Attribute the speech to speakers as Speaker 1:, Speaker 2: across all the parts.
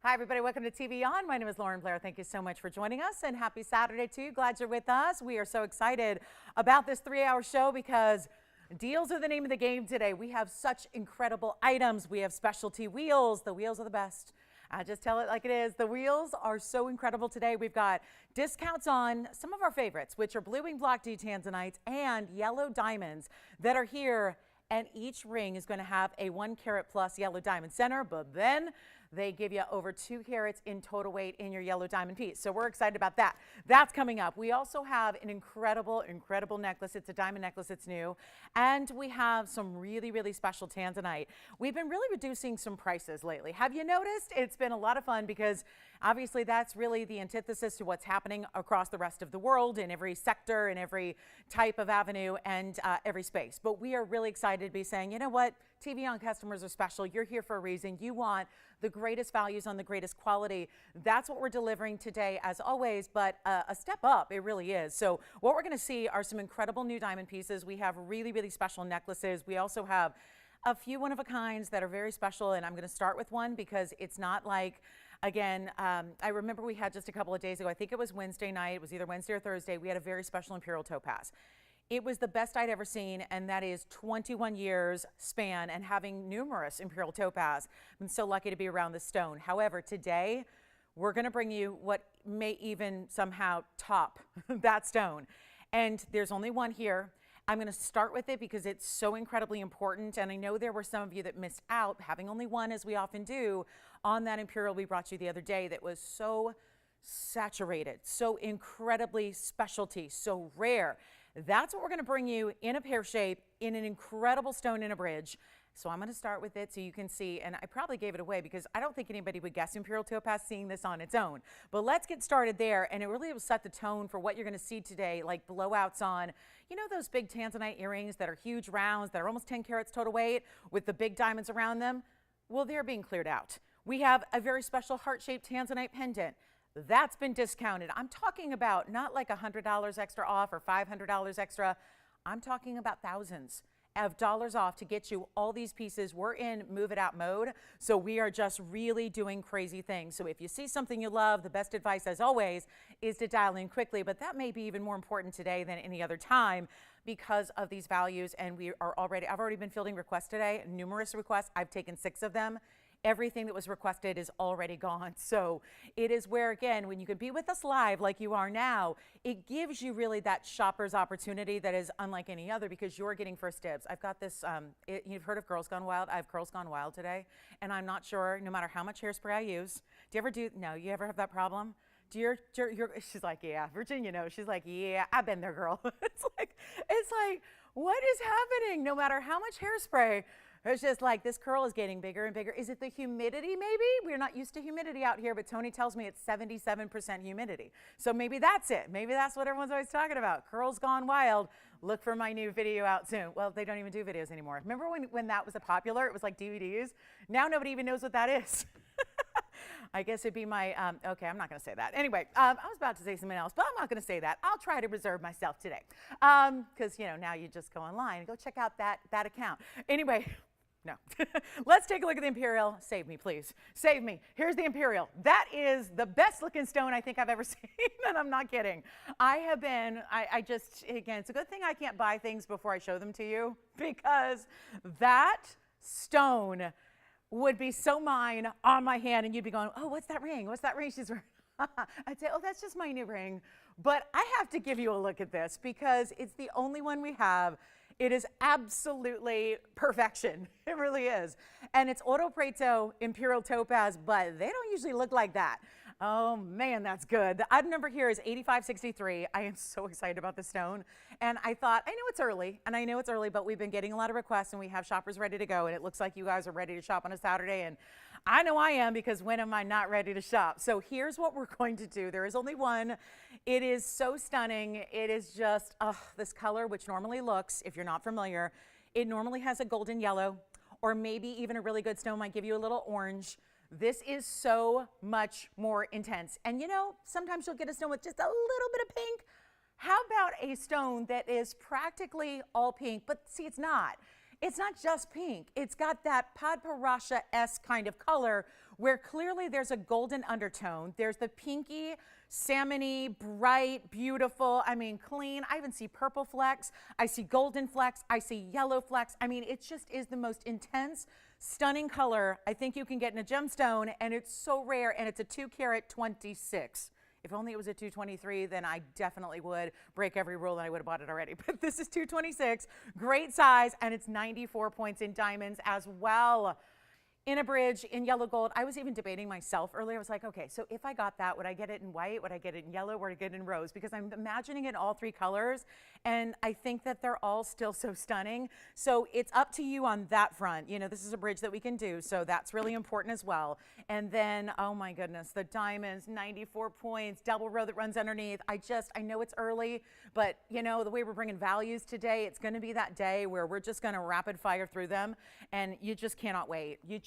Speaker 1: Hi, everybody. Welcome to TVON. My name is Lauren Blair. Thank you so much for joining us, and happy Saturday to you. Glad you're with us. We are so excited about this 3-hour show because deals are the name of the game today. We have such incredible items. We have specialty wheels. The wheels are the best. I just tell it like it is. The wheels are so incredible today. We've got discounts on some of our favorites, which are blue wing block D tanzanites and yellow diamonds that are here. And each ring is going to have a 1 carat plus yellow diamond center, but then they give you over 2 carats in total weight in your yellow diamond piece. So we're excited about that. That's coming up. We also have an incredible necklace. It's a diamond necklace. It's new. And we have some really special tanzanite. We've been really reducing some prices lately. Have you noticed? It's been a lot of fun because obviously that's really the antithesis to what's happening across the rest of the world in every sector, in every type of avenue, and every space. But we are really excited to be saying, you know what? TVON customers are special. You're here for a reason. You want the greatest values on the greatest quality. That's what we're delivering today, as always, but a step up, it really is. So what we're going to see are some incredible new diamond pieces. We have really special necklaces. We also have a few one-of-a-kinds that are very special, and I'm going to start with one because it's not like, again, I remember we had just a couple of days ago, I think it was Wednesday night, it was either Wednesday or Thursday, we had a very special Imperial Topaz. It was the best I'd ever seen, and that is 21 years span and having numerous Imperial Topaz. I'm so lucky to be around this stone. However, today, we're going to bring you what may even somehow top that stone. And there's only one here. I'm going to start with it because it's so incredibly important, and I know there were some of you that missed out, having only one, as we often do, on that Imperial we brought you the other day that was so saturated, so incredibly specialty, so rare. That's what we're going to bring you in a pear shape, in an incredible stone in a bridge. So I'm going to start with it so you can see, and I probably gave it away because I don't think anybody would guess Imperial Topaz seeing this on its own. But let's get started there, and it really will set the tone for what you're going to see today, like blowouts on, you know, those big tanzanite earrings that are huge rounds, that are almost 10 carats total weight with the big diamonds around them? Well, they're being cleared out. We have a very special heart-shaped tanzanite pendant. That's been discounted. I'm talking about not like $100 extra off or $500 extra. I'm talking about thousands of dollars off to get you all these pieces. We're in move it out mode, so we are just really doing crazy things. So if you see something you love, the best advice, as always, is to dial in quickly, but that may be even more important today than any other time because of these values. And I've already been fielding requests today, numerous requests. I've taken 6 of them. Everything that was requested is already gone. So it is where, again, when you can be with us live like you are now, it gives you really that shopper's opportunity that is unlike any other because you're getting first dibs. I've got this, you've heard of Girls Gone Wild. I have Girls Gone Wild today, and I'm not sure, no matter how much hairspray I use. You ever have that problem? She's like, yeah, Virginia knows. She's like, yeah, I've been there, girl. It's like, what is happening? No matter how much hairspray, it's just like this curl is getting bigger and bigger. Is it the humidity maybe? We're not used to humidity out here, but Tony tells me it's 77% humidity. So maybe that's it. Maybe that's what everyone's always talking about. Curls Gone Wild. Look for my new video out soon. Well, they don't even do videos anymore. Remember when that was popular? It was like DVDs. Now nobody even knows what that is. I guess it'd be my, okay, I'm not going to say that. Anyway, I was about to say something else, but I'm not going to say that. I'll try to reserve myself today. Because, you know, now you just go online and go check out that account. Anyway. No. Let's take a look at the Imperial. Save me, please. Save me. Here's the Imperial. That is the best looking stone I think I've ever seen, and I'm not kidding. Again, it's a good thing I can't buy things before I show them to you because that stone would be so mine on my hand, and you'd be going, oh, what's that ring? What's that ring she's wearing? I'd say, oh, that's just my new ring. But I have to give you a look at this because it's the only one we have. It is absolutely perfection. It really is. And it's Oro Preto Imperial Topaz, but they don't usually look like that. Oh man, that's good. The item number here is 8563. I am so excited about the stone. And I thought, I know it's early, but we've been getting a lot of requests and we have shoppers ready to go. And it looks like you guys are ready to shop on a Saturday. And I know I am because when am I not ready to shop? So here's what we're going to do. There is only one. It is so stunning. It is just this color, which normally looks, if you're not familiar, it normally has a golden yellow, or maybe even a really good stone might give you a little orange. This is so much more intense. And you know, sometimes you'll get a stone with just a little bit of pink. How about a stone that is practically all pink, but see, it's not. It's not just pink. It's got that Padparasha-esque kind of color where clearly there's a golden undertone. There's the pinky, salmony, bright, beautiful, I mean, clean. I even see purple flecks. I see golden flecks. I see yellow flecks. I mean, it just is the most intense, stunning color I think you can get in a gemstone, and it's so rare, and it's a 2 carat 26. If only it was a 223, then I definitely would break every rule and I would have bought it already. But this is 226, great size, and it's 94 points in diamonds as well. In a bridge, in yellow gold. I was even debating myself earlier. I was like, okay, so if I got that, would I get it in white? Would I get it in yellow? Would I get it in rose? Because I'm imagining it in all 3 colors, and I think that they're all still so stunning. So it's up to you on that front. You know, this is a bridge that we can do, so that's really important as well. And then, oh my goodness, the diamonds, 94 points, double row that runs underneath. I know it's early, but you know, the way we're bringing values today, it's gonna be that day where we're just gonna rapid fire through them, and you just cannot wait. You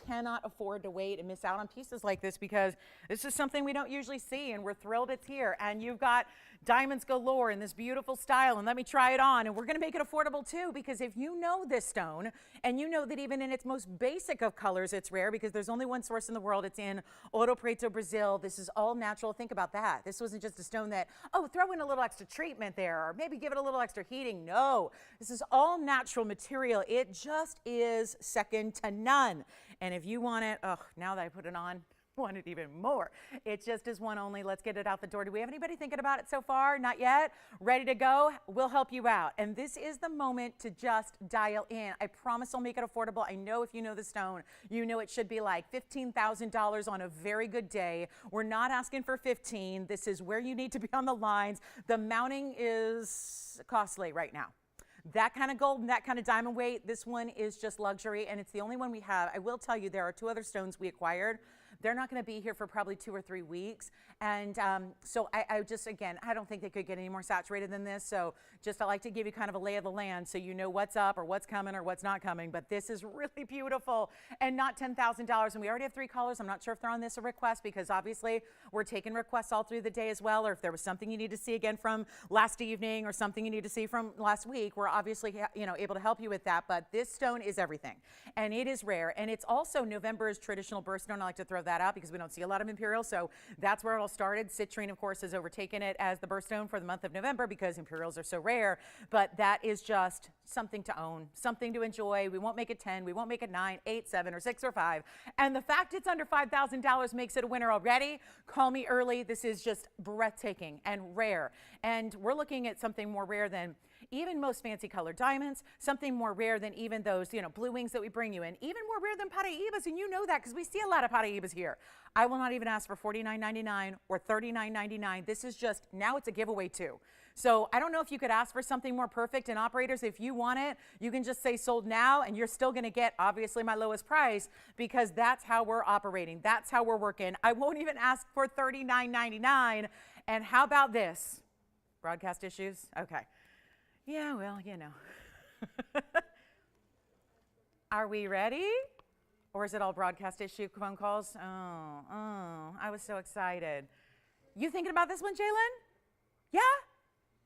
Speaker 1: cannot afford to wait and miss out on pieces like this, because this is something we don't usually see, and we're thrilled it's here. And you've got diamonds galore in this beautiful style, and let me try it on, and we're going to make it affordable too, because if you know this stone, and you know that even in its most basic of colors it's rare, because there's only one source in the world. It's in Ouro Preto, Brazil. This is all natural. Think about that. This wasn't just a stone that, oh, throw in a little extra treatment there, or maybe give it a little extra heating. No, this is all natural material. It just is second to none. And if you want it, oh, now that I put it on, want it even more. It just is one only. Let's get it out the door. Do we have anybody thinking about it so far? Not yet? Ready to go? We'll help you out. And this is the moment to just dial in. I promise I'll make it affordable. I know if you know the stone, you know it should be like $15,000 on a very good day. We're not asking for 15. This is where you need to be on the lines. The mounting is costly right now. That kind of gold and that kind of diamond weight, this one is just luxury, and it's the only one we have. I will tell you, there are 2 other stones we acquired. They're not going to be here for probably 2 or 3 weeks. And so I just, again, I don't think they could get any more saturated than this. So just I like to give you kind of a lay of the land so you know what's up or what's coming or what's not coming. But this is really beautiful and not $10,000. And we already have 3 colors. I'm not sure if they're on this a request, because obviously we're taking requests all through the day as well. Or if there was something you need to see again from last evening or something you need to see from last week, we're obviously able to help you with that. But this stone is everything. And it is rare. And it's also November's traditional birthstone. I like to throw that out because we don't see a lot of imperial. So that's where it all started. Citrine, of course, has overtaken it as the birthstone for the month of November because imperials are so rare. But that is just something to own, something to enjoy. We won't make it 10. We won't make it 9, 8, 7, or 6, or 5. And the fact it's under $5,000 makes it a winner already. Call me early. This is just breathtaking and rare. And we're looking at something more rare than even most fancy colored diamonds, something more rare than even those, blue wings that we bring you in, even more rare than Paraibas, and you know that because we see a lot of Paraibas here. I will not even ask for $49.99 or $39.99. This is just, now it's a giveaway too. So I don't know if you could ask for something more perfect, and operators, if you want it, you can just say sold now, and you're still gonna get obviously my lowest price, because that's how we're operating. That's how we're working. I won't even ask for $39.99. And how about this? Broadcast issues? Okay. Yeah, well, Are we ready? Or is it all broadcast issue phone calls? Oh, I was so excited. You thinking about this one, Jalen? Yeah?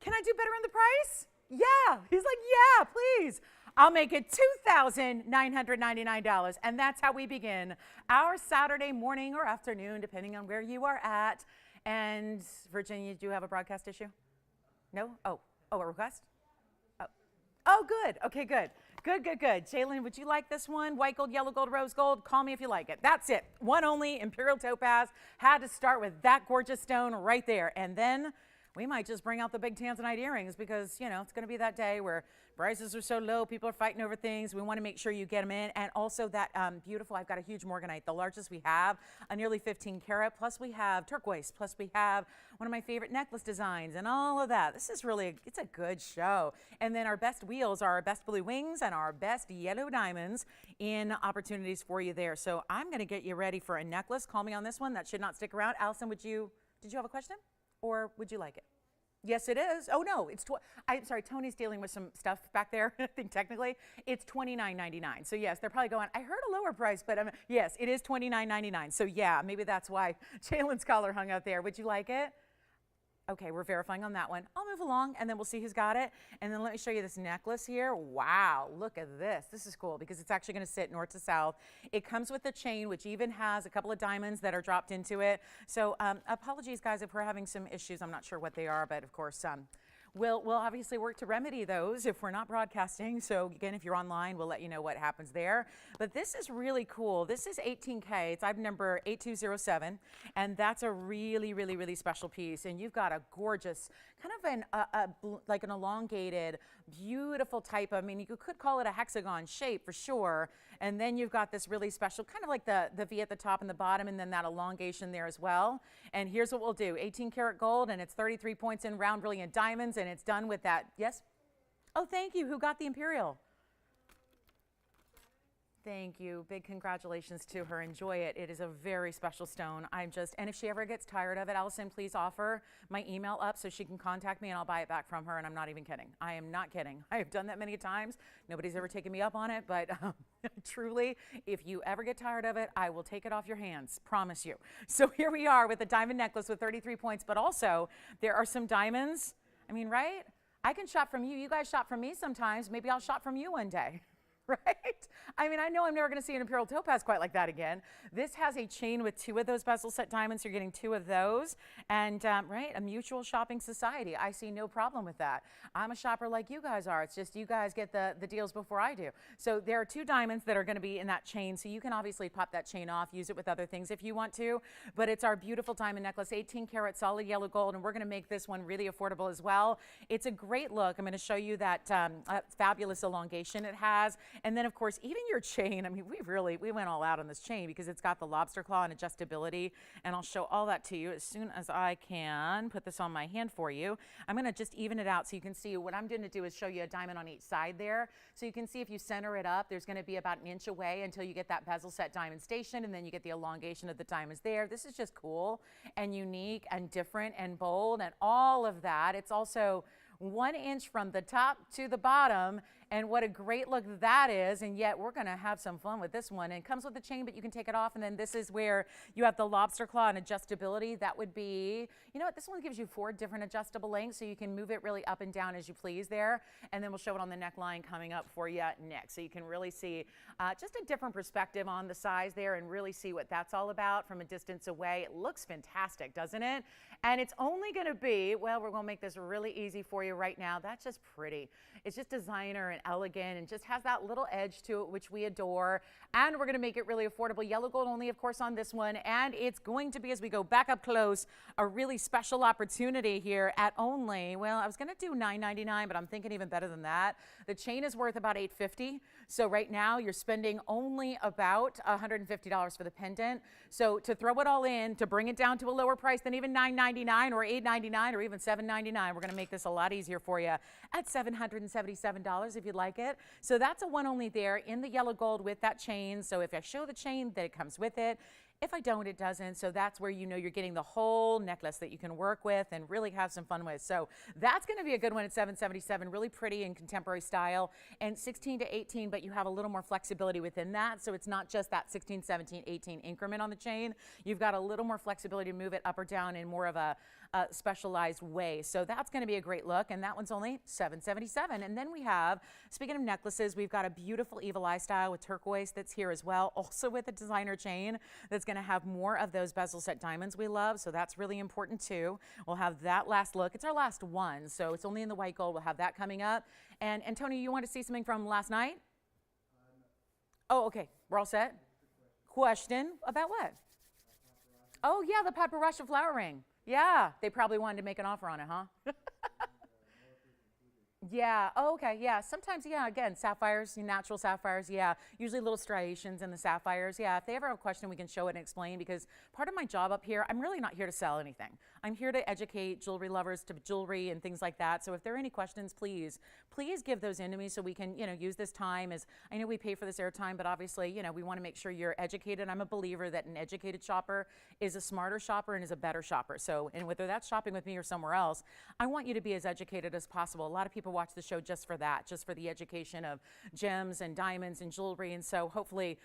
Speaker 1: Can I do better on the price? Yeah. He's like, yeah, please. I'll make it $2,999. And that's how we begin our Saturday morning or afternoon, depending on where you are at. And Virginia, do you have a broadcast issue? No? Oh, a request? Oh, good. Okay, good. Good. Jalen, would you like this one? White gold, yellow gold, rose gold. Call me if you like it. That's it. One only, Imperial Topaz. Had to start with that gorgeous stone right there. And then we might just bring out the big tanzanite earrings because, it's going to be that day where prices are so low, people are fighting over things. We want to make sure you get them in. And also that beautiful, I've got a huge morganite, the largest we have, a nearly 15 karat. Plus we have turquoise. Plus we have one of my favorite necklace designs and all of that. This is really, it's a good show. And then our best wheels are our best blue wings and our best yellow diamonds in opportunities for you there. So I'm going to get you ready for a necklace. Call me on this one. That should not stick around. Allison, did you have a question? Or would you like it? Yes, it is. Oh, no, I'm sorry, Tony's dealing with some stuff back there. I think technically it's $29.99. So, yes, they're probably going, I heard a lower price, but yes, it is $29.99. So, yeah, maybe that's why Jalen's collar hung out there. Would you like it? Okay, we're verifying on that one. I'll move along and then we'll see who's got it. And then let me show you this necklace here. Wow, look at this. This is cool because it's actually going to sit north to south. It comes with a chain, which even has a couple of diamonds that are dropped into it. So apologies, guys, if we're having some issues. I'm not sure what they are, but of course, we'll obviously work to remedy those if we're not broadcasting. So again, if you're online, we'll let you know what happens there. But this is really cool. This is 18K. It's item number 8207. And that's a really, really, really special piece. And you've got a gorgeous, kind of like an elongated, beautiful type of, I mean, you could call it a hexagon shape for sure. And then you've got this really special, kind of like the V at the top and the bottom, and then that elongation there as well. And here's what we'll do. 18 karat gold, and it's 33 points in round brilliant diamonds, and it's done with that. Yes? Oh, thank you. Who got the Imperial? Thank you. Big congratulations to her. Enjoy it. It is a very special stone. And if she ever gets tired of it, Allison, please offer my email up so she can contact me and I'll buy it back from her. And I'm not even kidding. I am not kidding. I have done that many times. Nobody's ever taken me up on it, but truly, if you ever get tired of it, I will take it off your hands. Promise you. So here we are with a diamond necklace with 33 points, but also there are some diamonds. I mean, right? I can shop from you. You guys shop from me sometimes. Maybe I'll shop from you one day. Right? I mean, I know I'm never going to see an Imperial Topaz quite like that again. This has a chain with 2 of those bezel set diamonds. So you're getting 2 of those. And, right, a mutual shopping society. I see no problem with that. I'm a shopper like you guys are. It's just you guys get the deals before I do. So there are 2 diamonds that are going to be in that chain. So you can obviously pop that chain off, use it with other things if you want to. But it's our beautiful diamond necklace, 18 karat solid yellow gold. And we're going to make this one really affordable as well. It's a great look. I'm going to show you that fabulous elongation it has. And then, of course, even your chain, I mean, we went all out on this chain because it's got the lobster claw and adjustability. And I'll show all that to you as soon as I can put this on my hand for you. I'm going to just even it out so you can see. What I'm going to do is show you a diamond on each side there. So you can see if you center it up, there's going to be about 1 inch away until you get that bezel set diamond station. And then you get the elongation of the diamonds there. This is just cool and unique and different and bold and all of that. It's also 1 inch from the top to the bottom, and what a great look that is. And yet we're going to have some fun with this one. And it comes with a chain, but you can take it off. And then this is where you have the lobster claw and adjustability. That would be, you know what, this one gives you 4 different adjustable lengths, so you can move it really up and down as you please there. And then we'll show it on the neckline coming up for you next, so you can really see just a different perspective on the size there and really see what that's all about from a distance away. It looks fantastic, doesn't it? And it's only going to be, well, we're going to make this really easy for you right now. That's just pretty. It's just designer and elegant and just has that little edge to it, which we adore. And we're going to make it really affordable. Yellow gold only, of course, on this one. And it's going to be, as we go back up close, a really special opportunity here at only, well, I was going to do $9.99, but I'm thinking even better than that. The chain is worth about $8.50. So right now you're spending only about $150 for the pendant. So to throw it all in, to bring it down to a lower price than even $9.99 or $8.99 or even $7.99, we're going to make this a lot easier for you at $777 if you'd like it. So that's a one only there in the yellow gold with that chain. So if I show the chain, that it comes with it. If I don't, it doesn't. So that's where you know you're getting the whole necklace that you can work with and really have some fun with. So that's going to be a good one at $777, really pretty in contemporary style, and 16 to 18, but you have a little more flexibility within that. So it's not just that 16, 17, 18 increment on the chain. You've got a little more flexibility to move it up or down in more of a specialized way. So that's going to be a great look, and that one's only $777. And then we have, speaking of necklaces, we've got a beautiful Evil Eye style with turquoise that's here as well, also with a designer chain that's going to have more of those bezel set diamonds we love. So that's really important too. We'll have that last look. It's our last one, so it's only in the white gold. We'll have that coming up. And Tony, you want to see something from last night? Oh, okay. We're all set. Question about what? Oh, yeah, the paparazzi flower ring. Yeah, they probably wanted to make an offer on it, huh? Yeah, oh, okay, yeah. Sometimes, yeah, again, sapphires, natural sapphires, yeah. Usually little striations in the sapphires, yeah. If they ever have a question, we can show it and explain, because part of my job up here, I'm really not here to sell anything. I'm here to educate jewelry lovers to jewelry and things like that. So if there are any questions, please give those in to me so we can, use this time as, I know we pay for this airtime, but obviously, we want to make sure you're educated. I'm a believer that an educated shopper is a smarter shopper and is a better shopper. So, and whether that's shopping with me or somewhere else, I want you to be as educated as possible. A lot of people watch the show just for that, just for the education of gems and diamonds and jewelry. And so hopefully,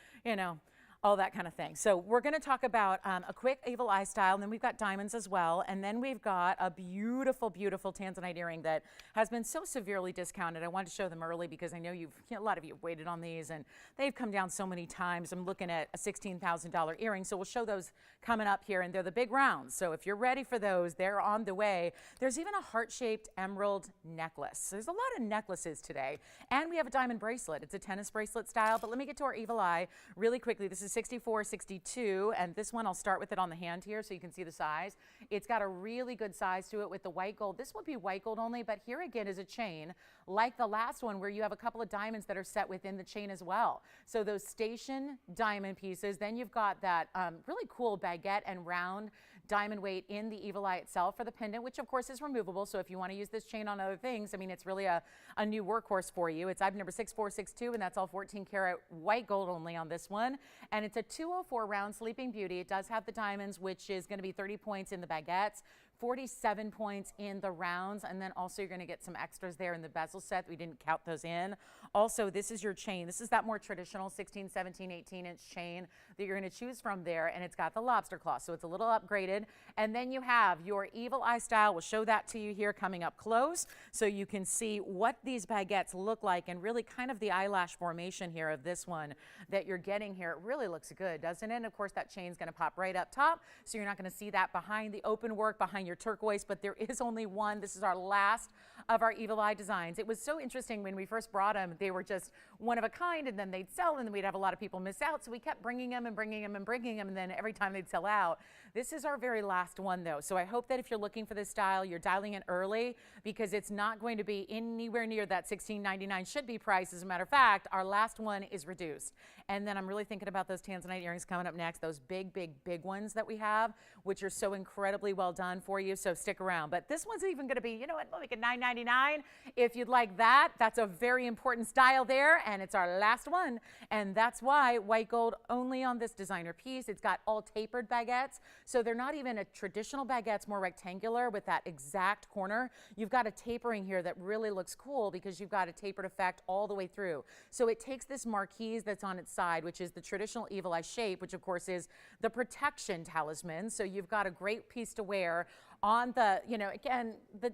Speaker 1: all that kind of thing. So we're going to talk about a quick evil eye style, and then we've got diamonds as well, and then we've got a beautiful, beautiful tanzanite earring that has been so severely discounted. I wanted to show them early because I know a lot of you have waited on these, and they've come down so many times. I'm looking at a $16,000 earring, so we'll show those coming up here, and they're the big rounds. So if you're ready for those, they're on the way. There's even a heart-shaped emerald necklace. So there's a lot of necklaces today, and we have a diamond bracelet. It's a tennis bracelet style, but let me get to our evil eye really quickly. This is 64, 62, and this one I'll start with it on the hand here so you can see the size. It's got a really good size to it with the white gold. This would be white gold only, but here again is a chain like the last one where you have a couple of diamonds that are set within the chain as well. So those station diamond pieces, then you've got that really cool baguette and round diamond weight in the evil eye itself for the pendant, which of course is removable. So if you want to use this chain on other things, I mean, it's really a new workhorse for you. It's item number 6462, and that's all 14 karat white gold only on this one. And it's a 204 round Sleeping Beauty. It does have the diamonds, which is going to be 30 points in the baguettes, 47 points in the rounds, and then also you're going to get some extras there in the bezel set. We didn't count those in. Also, this is your chain. This is that more traditional 16, 17, 18-inch chain that you're going to choose from there, and it's got the lobster claw, so it's a little upgraded. And then you have your evil eye style. We'll show that to you here coming up close so you can see what these baguettes look like and really kind of the eyelash formation here of this one that you're getting here. It really looks good, doesn't it? And of course, that chain's going to pop right up top, so you're not going to see that behind the open work, behind your turquoise, but there is only one. This is our last of our evil eye designs. It was so interesting when we first brought them. They were just one of a kind, and then they'd sell, and then we'd have a lot of people miss out, so we kept bringing them and bringing them and bringing them, and then every time they'd sell out. This is our very last one, though, so I hope that if you're looking for this style, you're dialing in early because it's not going to be anywhere near that $16.99 should be price. As a matter of fact, our last one is reduced. And then I'm really thinking about those tanzanite earrings coming up next, those big, big, big ones that we have, which are so incredibly well done for you, so stick around. But this one's even going to be, you know what, like a $9.99 if you'd like that. That's a very important style there, and it's our last one. And that's why white gold only on this designer piece. It's got all tapered baguettes, so they're not even a traditional baguette. It's more rectangular with that exact corner. You've got a tapering here that really looks cool because you've got a tapered effect all the way through. So it takes this marquise that's on its side, which is the traditional evil eye shape, which of course is the protection talisman. So you've got a great piece to wear on the, you know, again,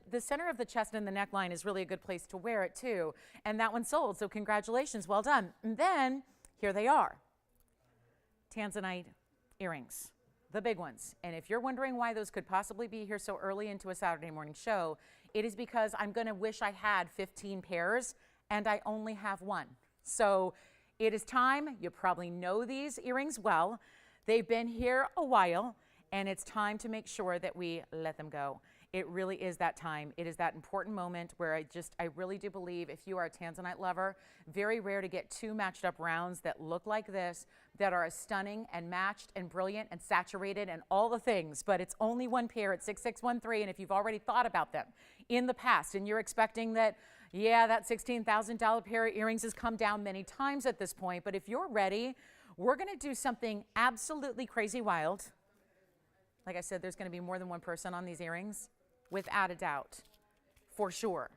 Speaker 1: the center of the chest and the neckline is really a good place to wear it too. And that one sold, so congratulations, well done. And then here they are, tanzanite earrings, the big ones. And if you're wondering why those could possibly be here so early into a Saturday morning show, it is because I'm going to wish I had 15 pairs and I only have one. So it is time. You probably know these earrings well. They've been here a while, and it's time to make sure that we let them go. It really is that time. It is that important moment where I really do believe if you are a tanzanite lover, very rare to get two matched up rounds that look like this, that are as stunning and matched and brilliant and saturated and all the things, but it's only one pair at 6613. And if you've already thought about them in the past and you're expecting that, yeah, that $16,000 pair of earrings has come down many times at this point, but if you're ready, we're going to do something absolutely crazy wild. Like I said, there's going to be more than one person on these earrings, without a doubt, for sure.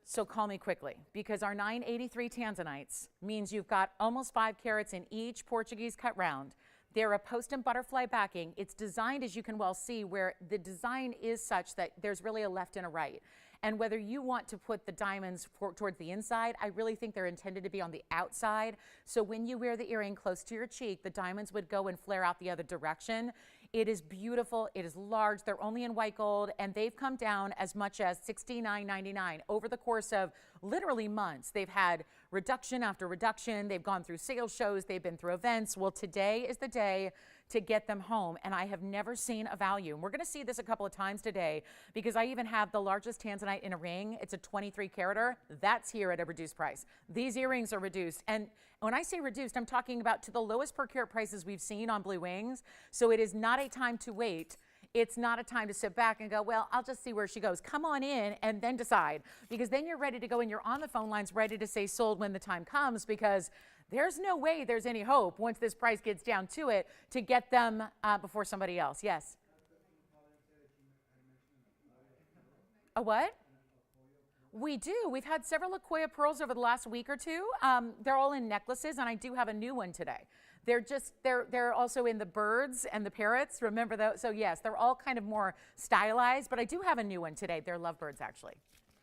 Speaker 1: So call me quickly, because our 983 tanzanites means you've got almost 5 carats in each Portuguese cut round. They're a post and butterfly backing. It's designed, as you can well see, where the design is such that there's really a left and a right. And whether you want to put the diamonds towards the inside, I really think they're intended to be on the outside. So when you wear the earring close to your cheek, the diamonds would go and flare out the other direction. It is beautiful. It is large. They're only in white gold, and they've come down as much as $69.99 over the course of literally months. They've had reduction after reduction. They've gone through sales shows. They've been through events. Well, today is the day to get them home, and I have never seen a value. And we're going to see this a couple of times today because I even have the largest tanzanite in a ring. It's a 23 carater. That's here at a reduced price. These earrings are reduced, and when I say reduced, I'm talking about to the lowest per carat prices we've seen on Blue Wings. So it is not a time to wait. It's not a time to sit back and go, well, I'll just see where she goes. Come on in and then decide, because then you're ready to go and you're on the phone lines ready to say sold when the time comes, because there's no way there's any hope once this price gets down to it to get them before somebody else. Yes? A what? We do. We've had several Lakoya pearls over the last week or two. They're all in necklaces, and I do have a new one today they're also in the birds and the parrots. Remember those? So yes, they're all kind of more stylized, but I do have a new one today. They're lovebirds, actually.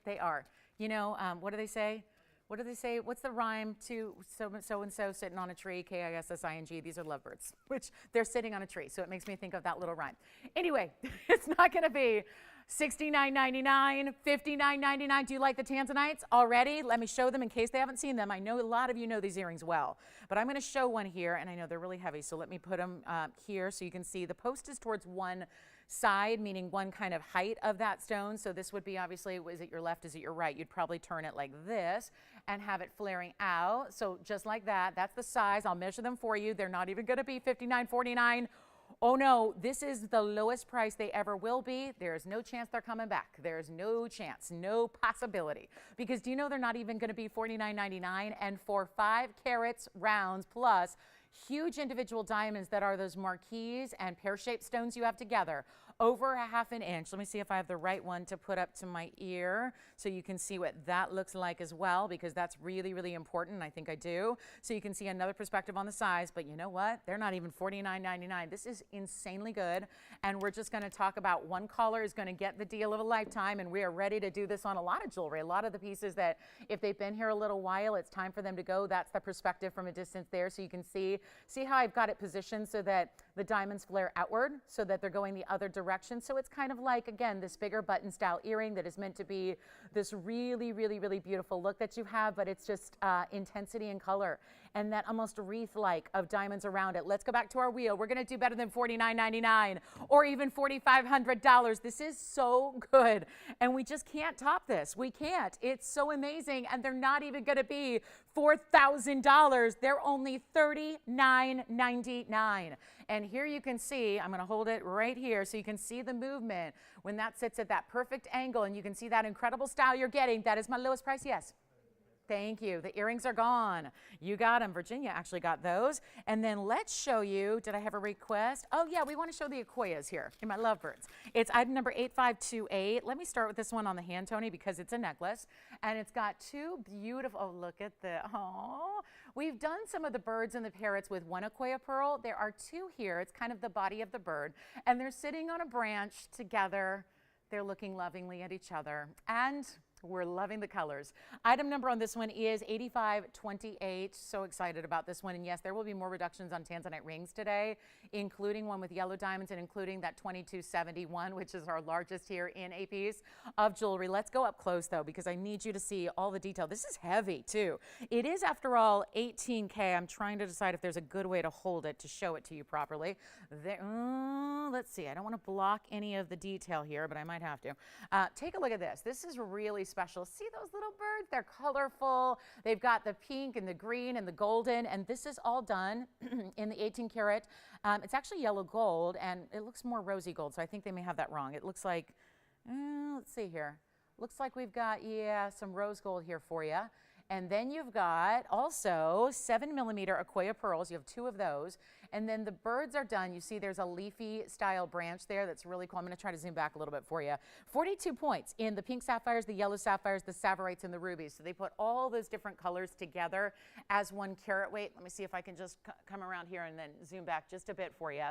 Speaker 1: They are. You know, what do they say? What do they say? What's the rhyme to so-and-so sitting on a tree, K-I-S-S-I-N-G? These are lovebirds, which they're sitting on a tree. So it makes me think of that little rhyme. Anyway, it's not going to be $69.99, $59.99. Do you like the tanzanites already? Let me show them in case they haven't seen them. I know a lot of you know these earrings well, but I'm going to show one here, and I know they're really heavy, so let me put them here so you can see. The post is towards one side, meaning one kind of height of that stone. So this would be obviously, is it your left, is it your right? You'd probably turn it like this and have it flaring out. So just like that, that's the size. I'll measure them for you. They're not even going to be $59.49. Oh no, this is the lowest price they ever will be. There's no chance they're coming back. There's no chance, no possibility. Because do you know they're not even going to be $49.99? And for 5 carats rounds plus huge individual diamonds that are those marquise and pear-shaped stones you have together, over a ½ an inch. Let me see if I have the right one to put up to my ear so you can see what that looks like as well, because that's really, really important. I think I do. So you can see another perspective on the size, but you know what? They're not even $49.99. This is insanely good. And we're just going to talk about one caller is going to get the deal of a lifetime, and we are ready to do this on a lot of jewelry. A lot of the pieces that if they've been here a little while, it's time for them to go. That's the perspective from a distance there. So you can see how I've got it positioned so that the diamonds flare outward so that they're going the other direction. So it's kind of like, again, this bigger button style earring that is meant to be this really, really, really beautiful look that you have, but it's just intensity and color and that almost wreath-like of diamonds around it. Let's go back to our wheel. We're going to do better than $49.99 or even $4,500. This is so good, and we just can't top this. We can't. It's so amazing, and they're not even going to be $4,000. They're only $39.99. And here you can see, I'm going to hold it right here so you can see the movement when that sits at that perfect angle, and you can see that incredible style you're getting. That is my lowest price, yes. Thank you. The earrings are gone. You got them. Virginia actually got those. And then let's show you, did I have a request? Oh yeah, we want to show the Akoyas here in my lovebirds. It's item number 8528. Let me start with this one on the hand, Tony, because it's a necklace. And it's got two beautiful, oh, look at the, oh. We've done some of the birds and the parrots with one Akoya pearl. There are two here. It's kind of the body of the bird. And they're sitting on a branch together. They're looking lovingly at each other. And we're loving the colors. Item number on this one is 8528. So excited about this one. And yes, there will be more reductions on tanzanite rings today, including one with yellow diamonds and including that 2271, which is our largest here in a piece of jewelry. Let's go up close though, because I need you to see all the detail. This is heavy too. It is, after all, 18K. I'm trying to decide if there's a good way to hold it to show it to you properly. Let's see. I don't want to block any of the detail here, but I might have to. Take a look at this. This is really special. See those little birds? They're colorful. They've got the pink and the green and the golden, and this is all done in the 18 karat. It's actually yellow gold, and it looks more rosy gold, so I think they may have that wrong. It looks like, let's see here. Looks like we've got, yeah, some rose gold here for you. And then you've got also 7mm Akoya pearls. You have two of those. And then the birds are done. You see there's a leafy style branch there that's really cool. I'm going to try to zoom back a little bit for you. 42 points in the pink sapphires, the yellow sapphires, the savorites, and the rubies. So they put all those different colors together as 1 carat weight. Let me see if I can just come around here and then zoom back just a bit for you.